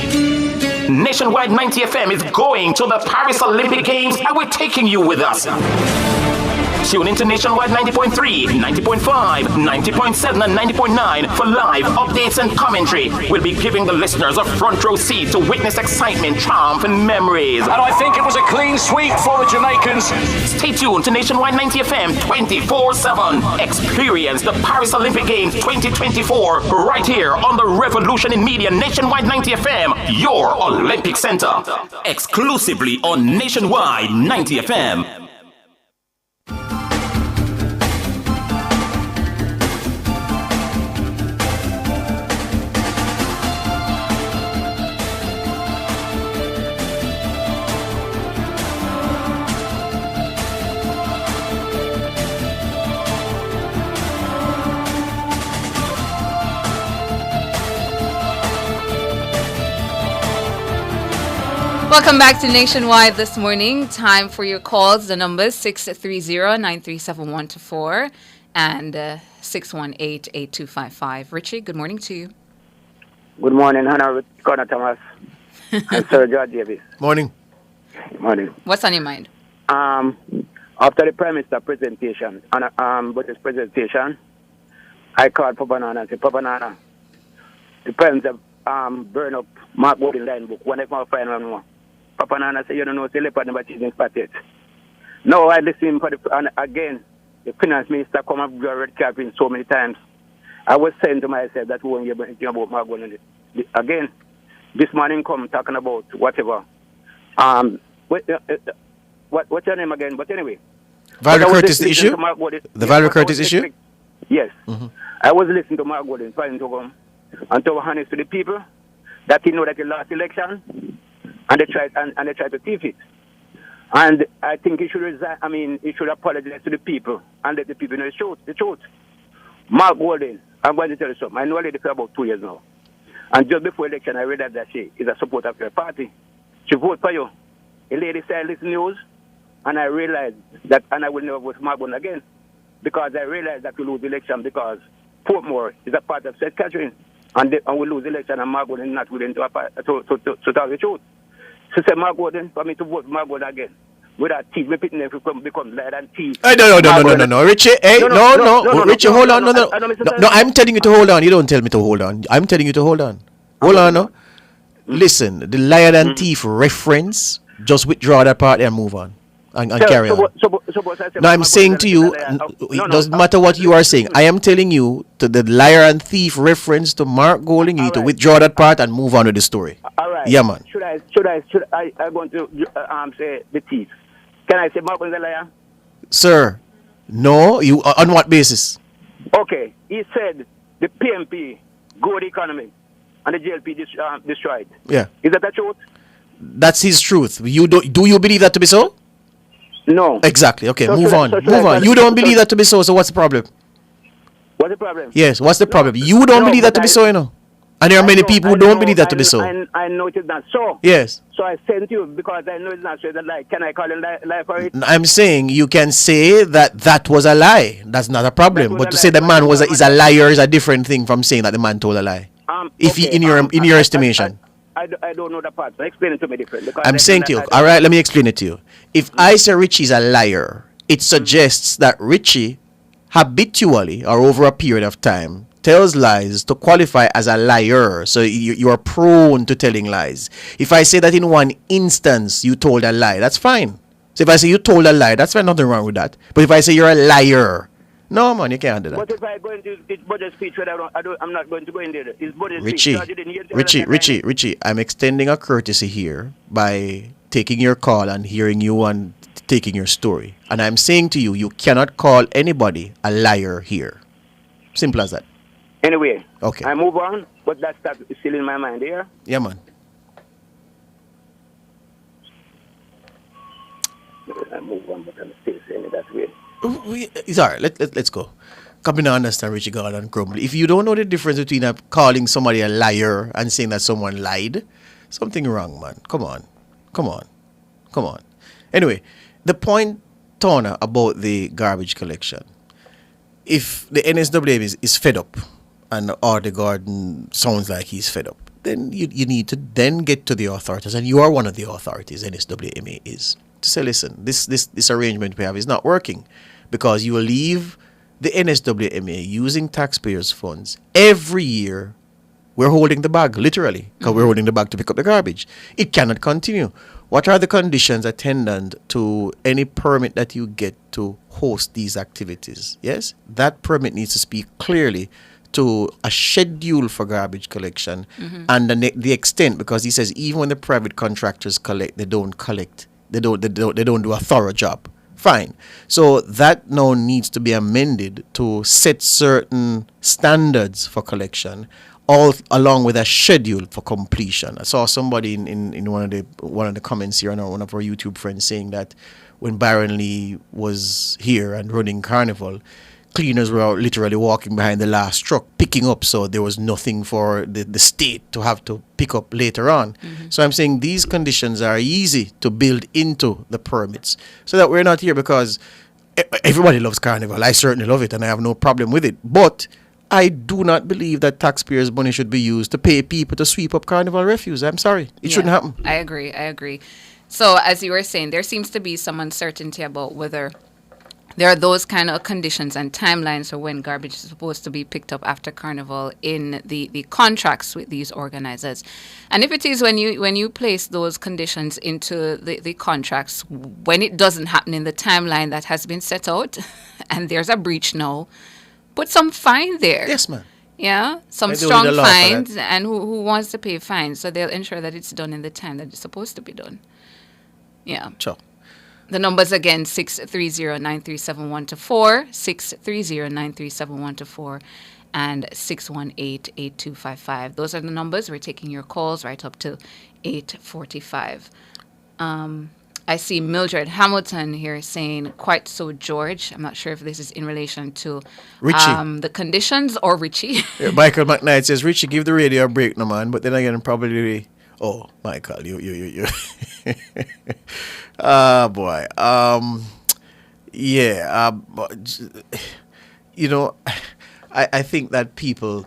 Nationwide 90 FM is going to the Paris Olympic Games, and we're taking you with us. Tune into Nationwide 90.3, 90.5, 90.7, and 90.9 for live updates and commentary. We'll be giving the listeners a front row seat to witness excitement, triumph, and memories. And I think it was a clean sweep for the Jamaicans. Stay tuned to Nationwide 90 FM 24/7. Experience the Paris Olympic Games 2024 right here on the Revolution in Media Nationwide 90 FM, your Olympic Center. Exclusively on Nationwide 90 FM. Welcome back to Nationwide this morning. Time for your calls. The numbers 630-937-124 and 618-8255. Richie, good morning to you. Good morning, Hannah with Connor Thomas and Sir George Davis. Morning. Morning. What's on your mind? After the Prime Minister presentation, with his presentation, I called Papa Nana and said, Papa Nana, the Prime Minister burn up Mark Bowden line book. When I find one more. Papa Nana said, you don't know, the leopard never changed his patent. No, I listened for and again, the finance minister come up with a red carpet so many times. I was saying to myself that we won't hear anything about Mark Bowden. Again, this morning come talking about whatever. What's your name again? But anyway. Valerie Curtis the issue? The Valerie Curtis issue? Yes. Mm-hmm. I was listening to Mark Gordon trying to come and to be honest to the people that he know that he lost election and they tried to thief it. And I think he should resign. I mean, he should apologize to the people and let the people know the truth. Mark Gordon, I'm going to tell you something. I know a lady for about 2 years now. And just before election, I realized that she is a supporter of your party. She voted for you. A lady said, I listen news, and I realized that, and I will never vote for Mark Gordon again, because I realized that we lose the election because Portmore is a part of St. Catherine, and we lose the election, and Mark Gordon is not willing to tell the truth. She said, Mark Gordon, for me to vote for Mark Gordon again. With that teeth, we picking become lighter than teeth. Hey, no, Richie. Hey, no, Richie, hold on. No, I'm telling you to hold on. You don't tell me to hold on. I'm telling you to hold on. Hold on, no. Listen, the liar and thief reference, just withdraw that part and move on. And carry on. No, I'm saying to you, it doesn't matter what you are saying. I am telling you, to the liar and thief reference to Mark Golding, you need to withdraw that part and move on with the story. All right. Yeah, man. Should I going to say the thief? Can I say Mark is a liar? Sir, no. You on what basis? Okay. He said the PMP go the economy and the JLP destroyed. Yeah. Is that the truth? That's his truth. Do you believe that to be so? No. Exactly. Okay, move on. You don't believe that to be so what's the problem? What's the problem? Yes, what's the problem? You don't believe that to be so, you know? And there are many people who don't believe that to be so. I know it is not so. Yes. So I sent you because I know it's not so. That like, can I call him lie for it? I'm saying you can say that was a lie. That's not a problem. But to say the man is a liar is a different thing from saying that the man told a lie. If in your estimation. I don't know the part. So explain it to me different. I'm saying to you, all right, let me explain it to you. If I say Richie's a liar, it suggests that Richie habitually or over a period of time tells lies to qualify as a liar. So you are prone to telling lies. If I say that in one instance you told a lie, that's fine. So if I say you told a lie, that's fine, nothing wrong with that. But if I say you're a liar, no, man, you can't do that. But if I go into this budget speech, I'm not going to go in there. It's budget speech. Richie, I'm extending a courtesy here by taking your call and hearing you and taking your story. And I'm saying to you, you cannot call anybody a liar here. Simple as that. Anyway, okay. I move on, but that's still in my mind here. Yeah, man. I move on, but I'm still saying it that way. It's all right. Let's go. Come in and understand Richie Gordon Crumble. If you don't know the difference between calling somebody a liar and saying that someone lied, something wrong, man. Come on. Anyway, the point, Tona, about the garbage collection. If the NSWA is fed up, and Artie Gordon sounds like he's fed up, then you need to then get to the authorities, and you are one of the authorities, NSWMA is, to say, listen, this arrangement we have is not working, because you will leave the NSWMA using taxpayers' funds every year. We're holding the bag, literally, because we're holding the bag to pick up the garbage. It cannot continue. What are the conditions attendant to any permit that you get to host these activities? Yes, that permit needs to speak clearly to a schedule for garbage collection and the extent, because he says even when the private contractors collect, they don't do a thorough job. Fine. So that now needs to be amended to set certain standards for collection, all along with a schedule for completion. I saw somebody in one of the comments here, and one of our YouTube friends, saying that when Byron Lee was here and running Carnival, cleaners were literally walking behind the last truck picking up, so there was nothing for the state to have to pick up later on. So I'm saying these conditions are easy to build into the permits, so that we're not here, because everybody loves Carnival. I certainly love it and I have no problem with it, but I do not believe that taxpayers' money should be used to pay people to sweep up Carnival refuse. I'm sorry, it shouldn't happen. I agree. So as you were saying, there seems to be some uncertainty about whether there are those kind of conditions and timelines for when garbage is supposed to be picked up after Carnival in the contracts with these organizers. And if it is when you place those conditions into the contracts, when it doesn't happen in the timeline that has been set out, and there's a breach now, put some fine there. Yes, ma'am. Yeah, some strong fines, and who wants to pay fines, so they'll ensure that it's done in the time that it's supposed to be done. Yeah. Sure. The numbers again, 630-9371-4, 630-9371-4, and 618-8255. Those are the numbers. We're taking your calls right up to 8:45. I see Mildred Hamilton here saying, quite so, George. I'm not sure if this is in relation to Richie. The conditions or Richie. Yeah, Michael McKnight says, Richie, give the radio a break, no man. But then again, probably... Oh, Michael, you. Boy. I think that people,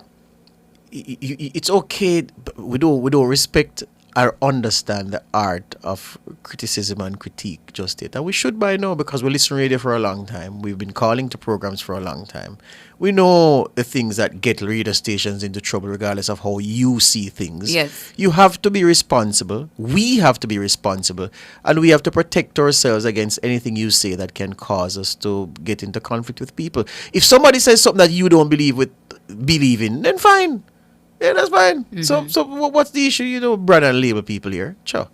it's okay. We don't respect or understand the art of criticism and critique just yet. And we should by now, because we listen to radio for a long time. We've been calling to programs for a long time. We know the things that get radio stations into trouble regardless of how you see things. Yes. You have to be responsible. We have to be responsible. And we have to protect ourselves against anything you say that can cause us to get into conflict with people. If somebody says something that you don't believe in, then fine. Yeah, that's fine. So what's the issue? Brand and label people here. Sure.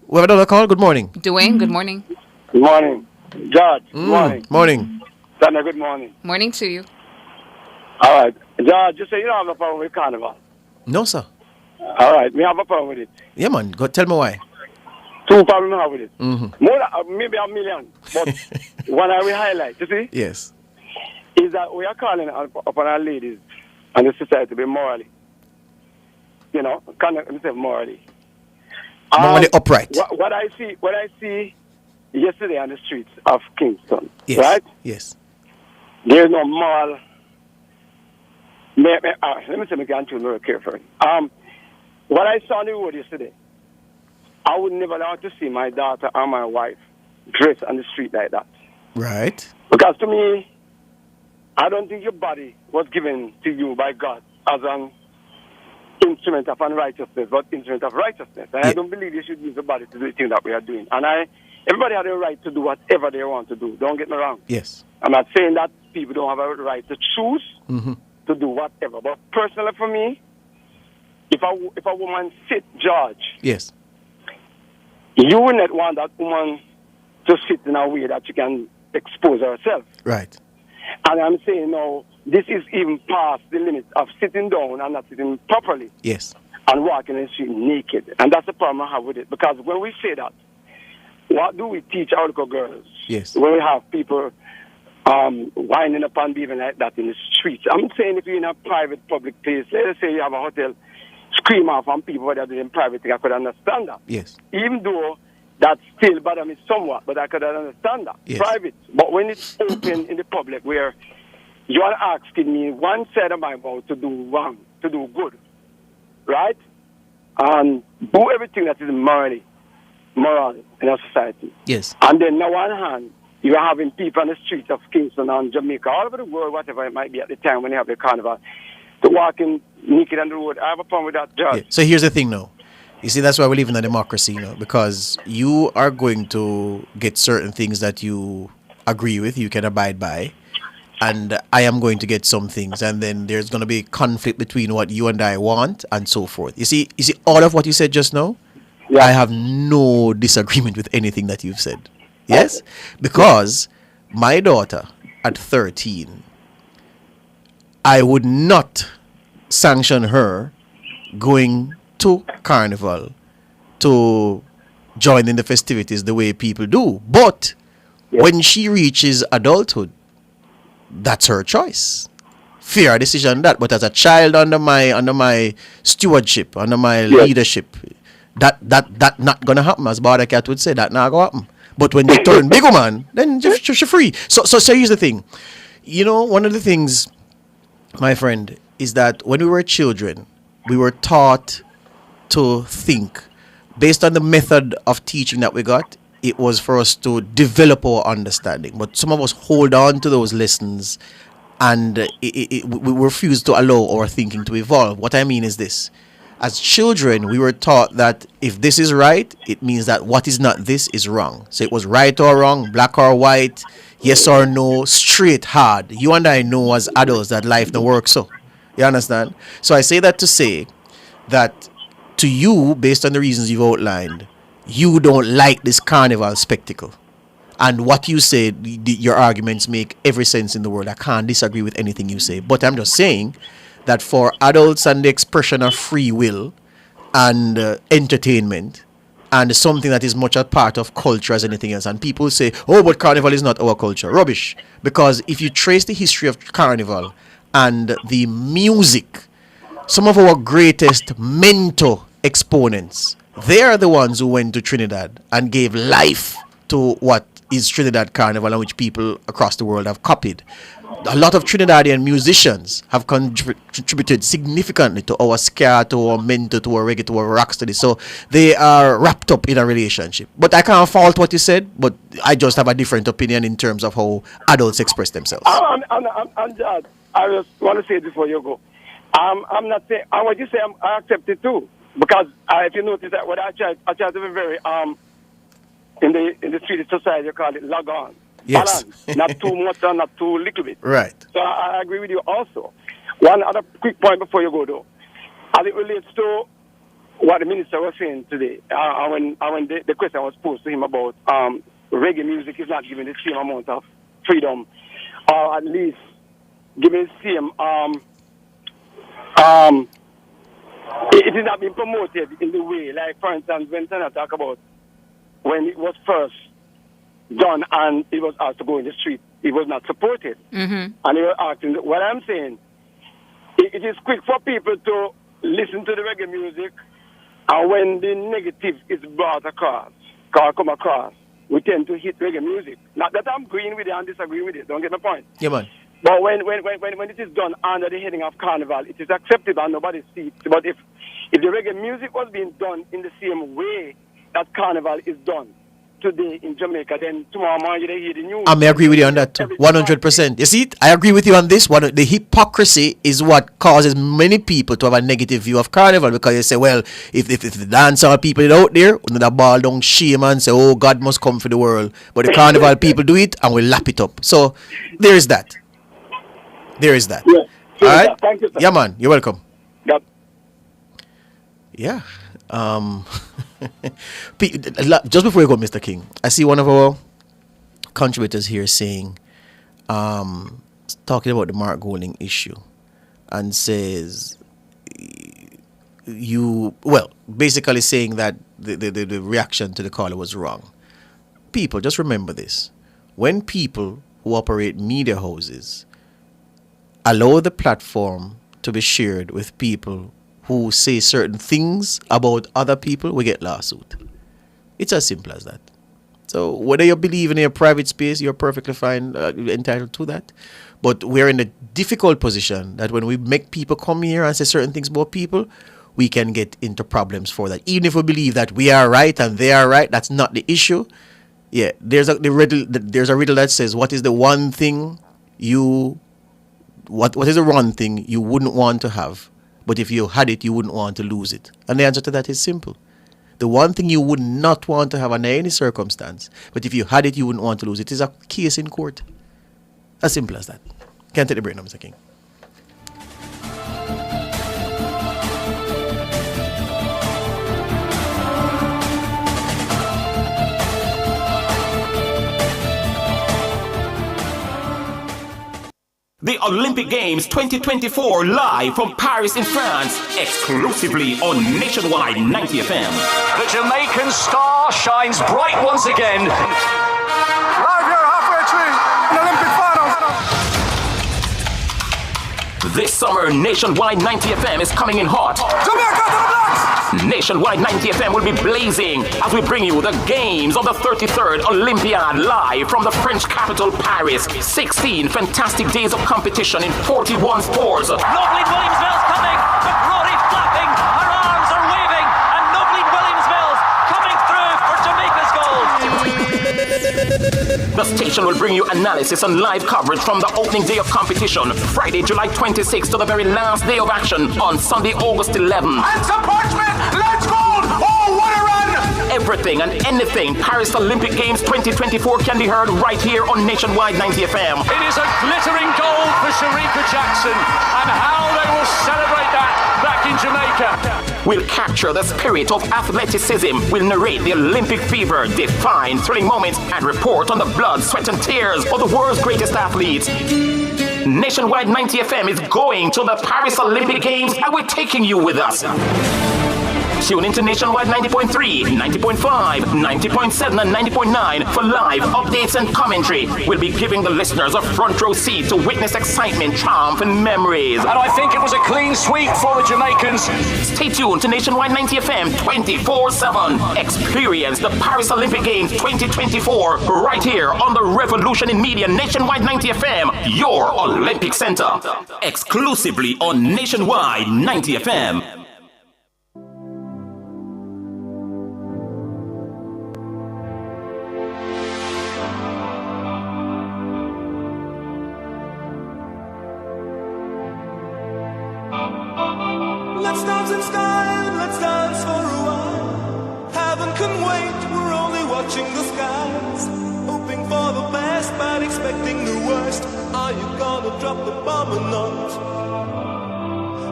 We have another call. Good morning. Dwayne, good morning. Good morning. George, good morning. Morning. Sana, good morning. Morning to you. All right. George, you say you don't have a problem with Carnival. No, sir. All right. We have a problem with it. Yeah, man. Go tell me why. Two problems I have with it. More than, maybe a million. But one I will highlight, you see? Yes. Is that we are calling upon our ladies and the society to be morally. you know, conduct themselves morally. Morally upright. What I see yesterday on the streets of Kingston, Yes. right? Yes. There's no moral. Let me say, I can't too very carefully. What I saw on the road yesterday, I would never allow to see my daughter or my wife dressed on the street like that. Right. Because to me, I don't think your body was given to you by God as an instrument of unrighteousness, but instrument of righteousness. And I don't believe you should use the body to do the thing that we are doing. And everybody has a right to do whatever they want to do. Don't get me wrong. Yes. I'm not saying that people don't have a right to choose Mm-hmm. to do whatever. But personally for me, if a woman sit judge, Yes. you will not want that woman to sit in a way that she can expose herself. Right. And I'm saying, no, this is even past the limit of sitting down and not sitting properly Yes. and walking in the street naked. And that's the problem I have with it. Because when we say that, what do we teach our little girls? Yes. When we have people winding up and behaving like that in the streets. I'm saying if you're in a private, public place, let's say you have a hotel, scream off on people that are doing private thing, I could understand that. Yes. Even though that still bothers me somewhat, but I could understand that. Yes. Private. But when it's open in the public where you are asking me one side of my mouth to do wrong, to do good, right? And do everything that is moral in our society. Yes. And then on one hand, you are having people on the streets of Kingston and Jamaica, all over the world, whatever it might be at the time when you have the carnival, to walking naked on the road. I have a problem with that, Judge. Yeah. So here's the thing now. You see, that's why we live in a democracy, you know, because you are going to get certain things that you agree with, you can abide by, and I am going to get some things, and then there's going to be conflict between what you and I want and so forth. You see all of what you said just now? Yeah. I have no disagreement with anything that you've said. Yes? Because my daughter at 13, I would not sanction her going to Carnival to join in the festivities the way people do. But when she reaches adulthood, that's her choice. Fair decision that. But as a child under my stewardship, under my leadership, that not gonna happen. As Bardakat would say, that not gonna happen. But when you turn big man, then you're free. So here's the thing. You know, one of the things, my friend, is that when we were children, we were taught to think based on the method of teaching that we got. It was for us to develop our understanding. But some of us hold on to those lessons and we refuse to allow our thinking to evolve. What I mean is this. As children, we were taught that if this is right, it means that what is not this is wrong. So it was right or wrong, black or white, yes or no, straight, hard. You and I know as adults that life don't work so. You understand? So I say that to say that to you, based on the reasons you've outlined, you don't like this carnival spectacle. And what you say, your arguments make every sense in the world. I can't disagree with anything you say. But I'm just saying that for adults and the expression of free will and entertainment and something that is much a part of culture as anything else, and people say, oh, but carnival is not our culture. Rubbish. Because if you trace the history of carnival and the music, some of our greatest mentor exponents, they are the ones who went to Trinidad and gave life to what is Trinidad Carnival, and which people across the world have copied. A lot of Trinidadian musicians have contributed significantly to our ska, to our mentor, to our reggae, to our rocksteady. So they are wrapped up in a relationship. But I can't fault what you said, but I just have a different opinion in terms of how adults express themselves. I'm just, I just want to say before you go. I'm not saying, what you say, I accept it too. Because if you notice that what I try to be very, in the Swedish society, you call it log on. Yes. Balance. Not too much and not too little bit. Right. So I agree with you also. One other quick point before you go though. As it relates to what the minister was saying today, when the question was posed to him about reggae music is not given the same amount of freedom, or at least given the same, it is not being promoted in the way, like for instance, when Tana talk about when it was first done and it was asked to go in the street, it was not supported. Mm-hmm. And they were asking, what I'm saying, it is quick for people to listen to the reggae music, and when the negative is brought across, or come across, we tend to hit reggae music. Not that I'm agreeing with it and disagreeing with it, don't get my point. Yeah, man. But when it is done under the heading of Carnival, it is acceptable and nobody sees. But if the reggae music was being done in the same way that Carnival is done today in Jamaica, then tomorrow morning they hear the news. I may agree with you on that too, 100%. You see it? I agree with you on this. The hypocrisy is what causes many people to have a negative view of Carnival, because they say, well, if the dancehall people are out there, the ball don't shame and say, oh, God must come for the world. But the Carnival people do it and we lap it up. So there is that. There is that. Yeah. All right? Thank you, sir. Yeah, man. You're welcome. Yep. Yeah. Just before you go, Mr. King, I see one of our contributors here saying, talking about the Mark Golding issue, and says, basically saying that the reaction to the caller was wrong. People, just remember this. When people who operate media houses allow the platform to be shared with people who say certain things about other people, we get lawsuit. It's as simple as that. So whether you believe in your private space, you're perfectly fine, entitled to that. But we're in a difficult position that when we make people come here and say certain things about people, we can get into problems for that. Even if we believe that we are right and they are right, that's not the issue. Yeah, there's a riddle that says, what is the one thing what is the one thing you wouldn't want to have, but if you had it, you wouldn't want to lose it? And the answer to that is simple. The one thing you would not want to have under any circumstance, but if you had it, you wouldn't want to lose it, is a case in court. As simple as that. Can't take the break now, Mr. King. The Olympic Games 2024 live from Paris in France, exclusively on Nationwide 90 FM. The Jamaican star shines bright once again. Live here halfway through an Olympic final. This summer, Nationwide 90 FM is coming in hot. Jamaica to the blacks! Nationwide 90 FM will be blazing as we bring you the games of the 33rd Olympiad live from the French capital, Paris. 16 fantastic days of competition in 41 sports. Nobly Williams-Mills coming, but Rory flapping, her arms are waving, and Nobly Williams-Mills coming through for Jamaica's goal. The station will bring you analysis and live coverage from the opening day of competition, Friday, July 26th to the very last day of action on Sunday, August 11th. And some parchment, let's go! Oh, what a run! Everything and anything Paris Olympic Games 2024 can be heard right here on Nationwide 90 FM. It is a glittering goal for Sharika Jackson, and how they will celebrate that back in Jamaica. We'll capture the spirit of athleticism. We'll narrate the Olympic fever, define thrilling moments, and report on the blood, sweat, and tears of the world's greatest athletes. Nationwide 90 FM is going to the Paris Olympic Games, and we're taking you with us. Tune into Nationwide 90.3, 90.5, 90.7, and 90.9 for live updates and commentary. We'll be giving the listeners a front row seat to witness excitement, triumph, and memories. And I think it was a clean sweep for the Jamaicans. Stay tuned to Nationwide 90 FM 24/7. Experience the Paris Olympic Games 2024 right here on the Revolution in Media Nationwide 90 FM, your Olympic Center. Exclusively on Nationwide 90 FM. Let's dance in style, let's dance for a while. Heaven can wait, we're only watching the skies. Hoping for the best, but expecting the worst. Are you gonna drop the bomb or not?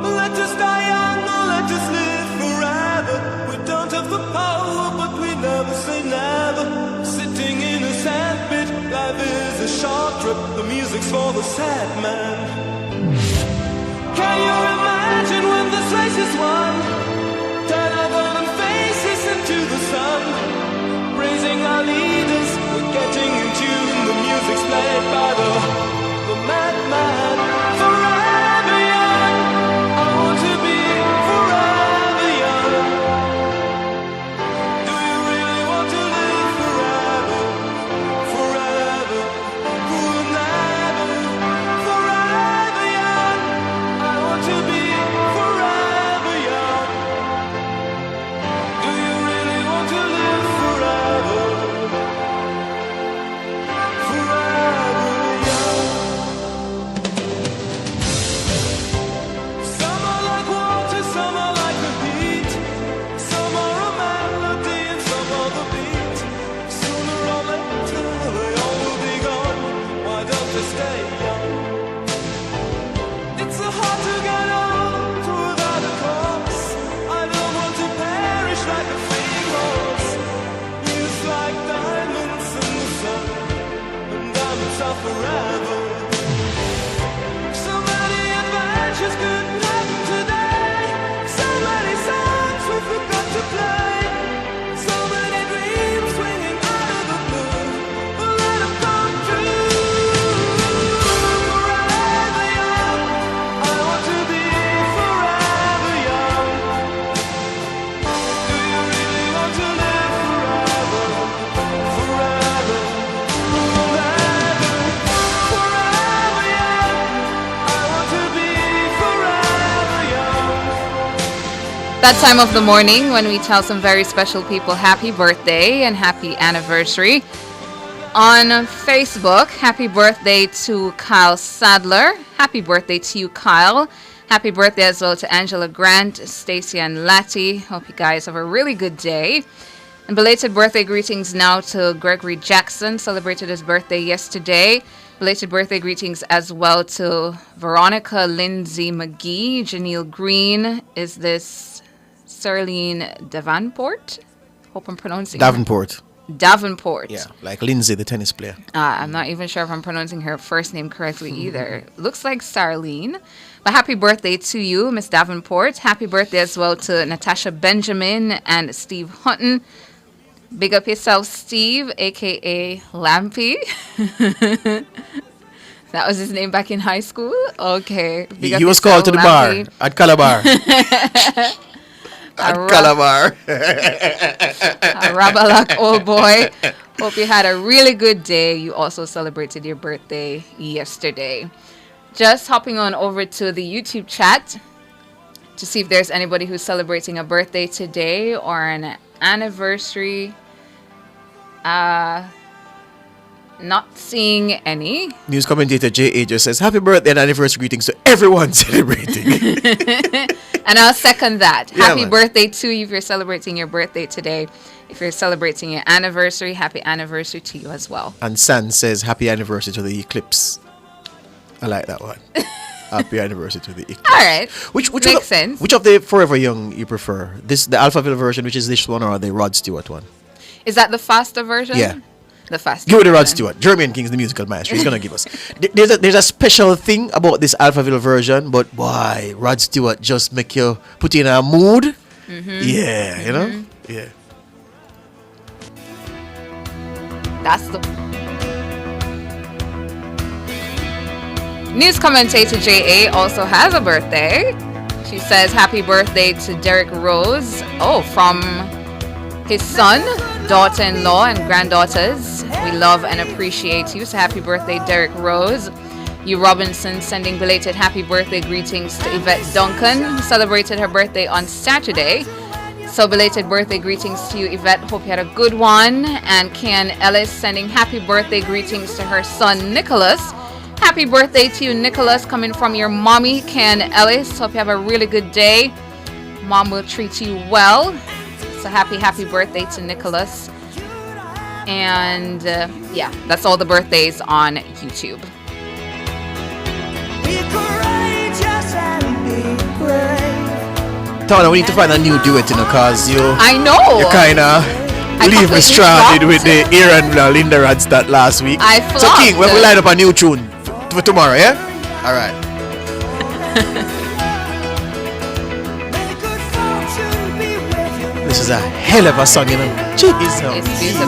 Let us die young, or let us live forever. We don't have the power, but we never say never. Sitting in a sandpit, life is a short trip. The music's for the sad man. Can you imagine when this race is won? Turn our golden faces into the sun. Praising our leaders, we're getting in tune. The music's played by the madman. Forever young, I want to be forever That time of the morning when we tell some very special people happy birthday and happy anniversary. On Facebook, happy birthday to Kyle Sadler. Happy birthday to you, Kyle. Happy birthday as well to Angela Grant, Stacy, and Latty. Hope you guys have a really good day. And belated birthday greetings now to Gregory Jackson, celebrated his birthday yesterday. Belated birthday greetings as well to Veronica Lindsay McGee, Janelle Green. Is this Serlene Davenport? Hope I'm pronouncing Davenport. Davenport. Yeah, like Lindsay, the tennis player. I'm not even sure if I'm pronouncing her first name correctly either. Looks like Starlene. But happy birthday to you, Miss Davenport. Happy birthday as well to Natasha Benjamin and Steve Hutton. Big up yourself, Steve, a.k.a. Lampy. That was his name back in high school? Okay. He was called to the bar at Calabar. At Calabar. Rabalak, old boy. Hope you had a really good day. You also celebrated your birthday yesterday. Just hopping on over to the YouTube chat to see if there's anybody who's celebrating a birthday today or an anniversary. Not seeing any. News commentator J.A. just says, happy birthday and anniversary greetings to everyone celebrating. And I'll second that. Yeah, happy man. birthday to you if you're celebrating your birthday today. If you're celebrating your anniversary, happy anniversary to you as well. And San says, happy anniversary to the eclipse. I like that one. Happy anniversary to the eclipse. All right. Which makes sense. Which of the Forever Young you prefer? The Alphaville version, which is this one, or the Rod Stewart one? Is that the faster version? Yeah. The faster Give it to Rod version. Stewart. Jeremy King's the musical maestro. He's going to give us. There's a special thing about this Alphaville version, but boy, Rod Stewart just make you put you in a mood. Yeah, you know? Yeah. That's the news commentator J.A. also has a birthday. She says happy birthday to Derek Rose. Oh, from his son, daughter-in-law, and granddaughters. We love and appreciate you. So happy birthday, Derek Rose. You Robinson sending belated happy birthday greetings to Yvette Duncan, who celebrated her birthday on Saturday. So belated birthday greetings to you, Yvette. Hope you had a good one. And Ken Ellis sending happy birthday greetings to her son, Nicholas. Happy birthday to you, Nicholas, coming from your mommy, Ken Ellis. Hope you have a really good day. Mom will treat you well. So happy birthday to Nicholas. And yeah, that's all the birthdays on YouTube. Tana, we need to find a new duet, you know, because I know. You kind of leave me stranded with the Aaron Linda Radstadt last week. So King, when we line up a new tune for tomorrow, yeah? All right. This is a hell of a song, you know. Jeez, it's beautiful.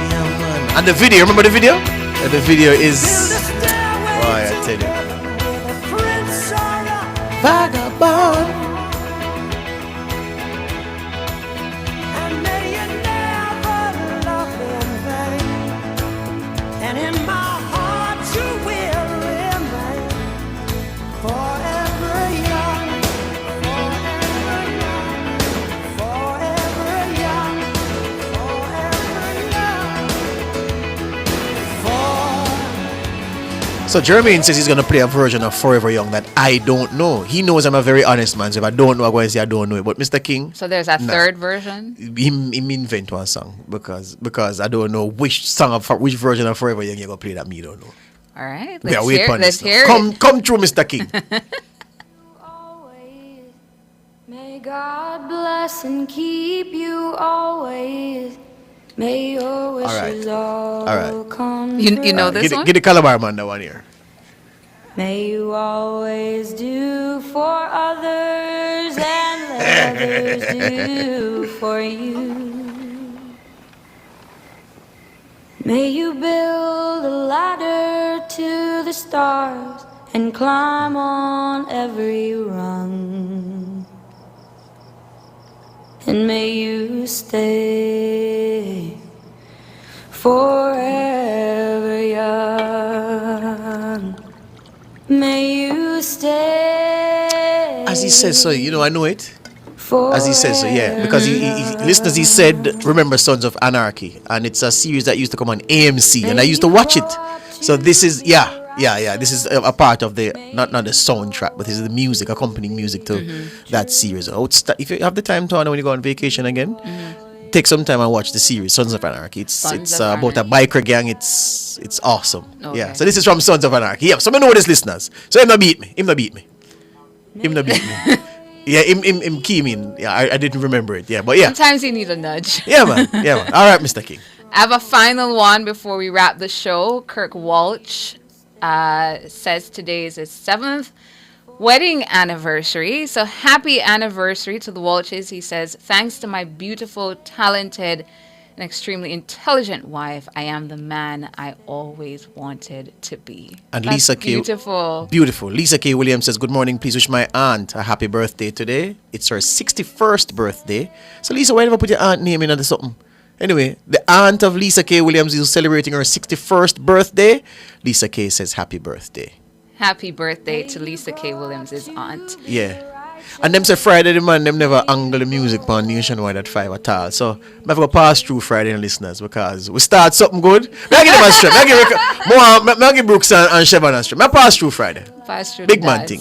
Yeah, man. And the video, remember the video? And the video is, why I tell you, Vagabond. So Jermaine says he's going to play a version of Forever Young that I don't know. He knows I'm a very honest man, so if I don't know, I'm going to say I don't know it. But Mr. King... So there's a third version? He invent one song because I don't know which version of Forever Young you're going to play that me don't know. All right. Let's hear it. Come through, Mr. King. May God bless and keep you always. May your wishes all come You know this one? Get the Calabar man that one here. May you always do for others and let others do for you. May you build a ladder to the stars and climb on every rung. And may you stay forever young. May you stay. As he says so, you know, I know it. As he says, so yeah, because listeners, he said, remember Sons of Anarchy, and it's a series that used to come on AMC, and I used to watch it. So this is, this is a part of the, not the soundtrack, but this is the music, accompanying music to that series. If you have the time to, when you go on vacation again, take some time and watch the series Sons of Anarchy. It's about a biker gang. It's awesome. Okay. Yeah. So this is from Sons of Anarchy. Yeah. So I know this, listeners. So him not beat me. Yeah, him came in. Yeah, I didn't remember it. Yeah, but yeah. Sometimes you need a nudge. Yeah, man. All right, Mr. King. I have a final one before we wrap the show. Kirk Walsh says today is his 7th wedding anniversary. So happy anniversary to the Walshes. He says, thanks to my beautiful, talented, and extremely intelligent wife, I am the man I always wanted to be. And That's Lisa K. Beautiful. Beautiful. Lisa K. Williams says, good morning. Please wish my aunt a happy birthday today. It's her 61st birthday. So Lisa, why never put your aunt name in under something? Anyway, the aunt of Lisa K. Williams is celebrating her 61st birthday. Lisa K. says happy birthday. Happy birthday to Lisa K. Williams' aunt. Yeah. And them say Friday, the man, them never angle the music on Nationwide at 5 at all. So, I'm going to pass through Friday and listeners because we start something good. I give them a strip. I give Brooks and Chevron a strip. I pass through Friday. Pass through Big man thing.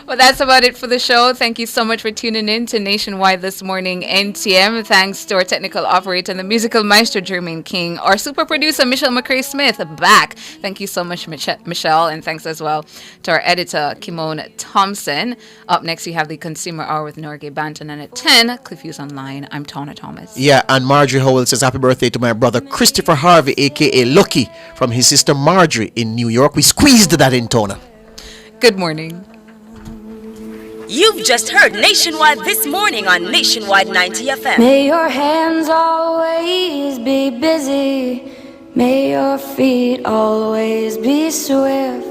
Well, that's about it for the show. Thank you so much for tuning in to Nationwide This Morning NTM. Thanks to our technical operator and the musical maestro, Jermaine King. Our super producer, Michelle McCrae-Smith, back. Thank you so much, Michelle. And thanks as well to our editor, Kimone Thompson. Up next, we have the Consumer Hour with Norgay Banton. And at 10, Cliff Hughes Online. I'm Tona Thomas. Yeah, and Marjorie Howell says happy birthday to my brother, Christopher Harvey, a.k.a. Lucky, from his sister Marjorie in New York. We squeezed that in, Tona. Good morning. You've just heard Nationwide This Morning on Nationwide 90 FM. May your hands always be busy. May your feet always be swift.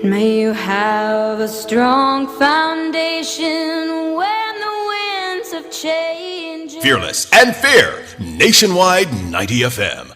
May you have a strong foundation when the winds of change. Fearless and fair. Nationwide 90 FM.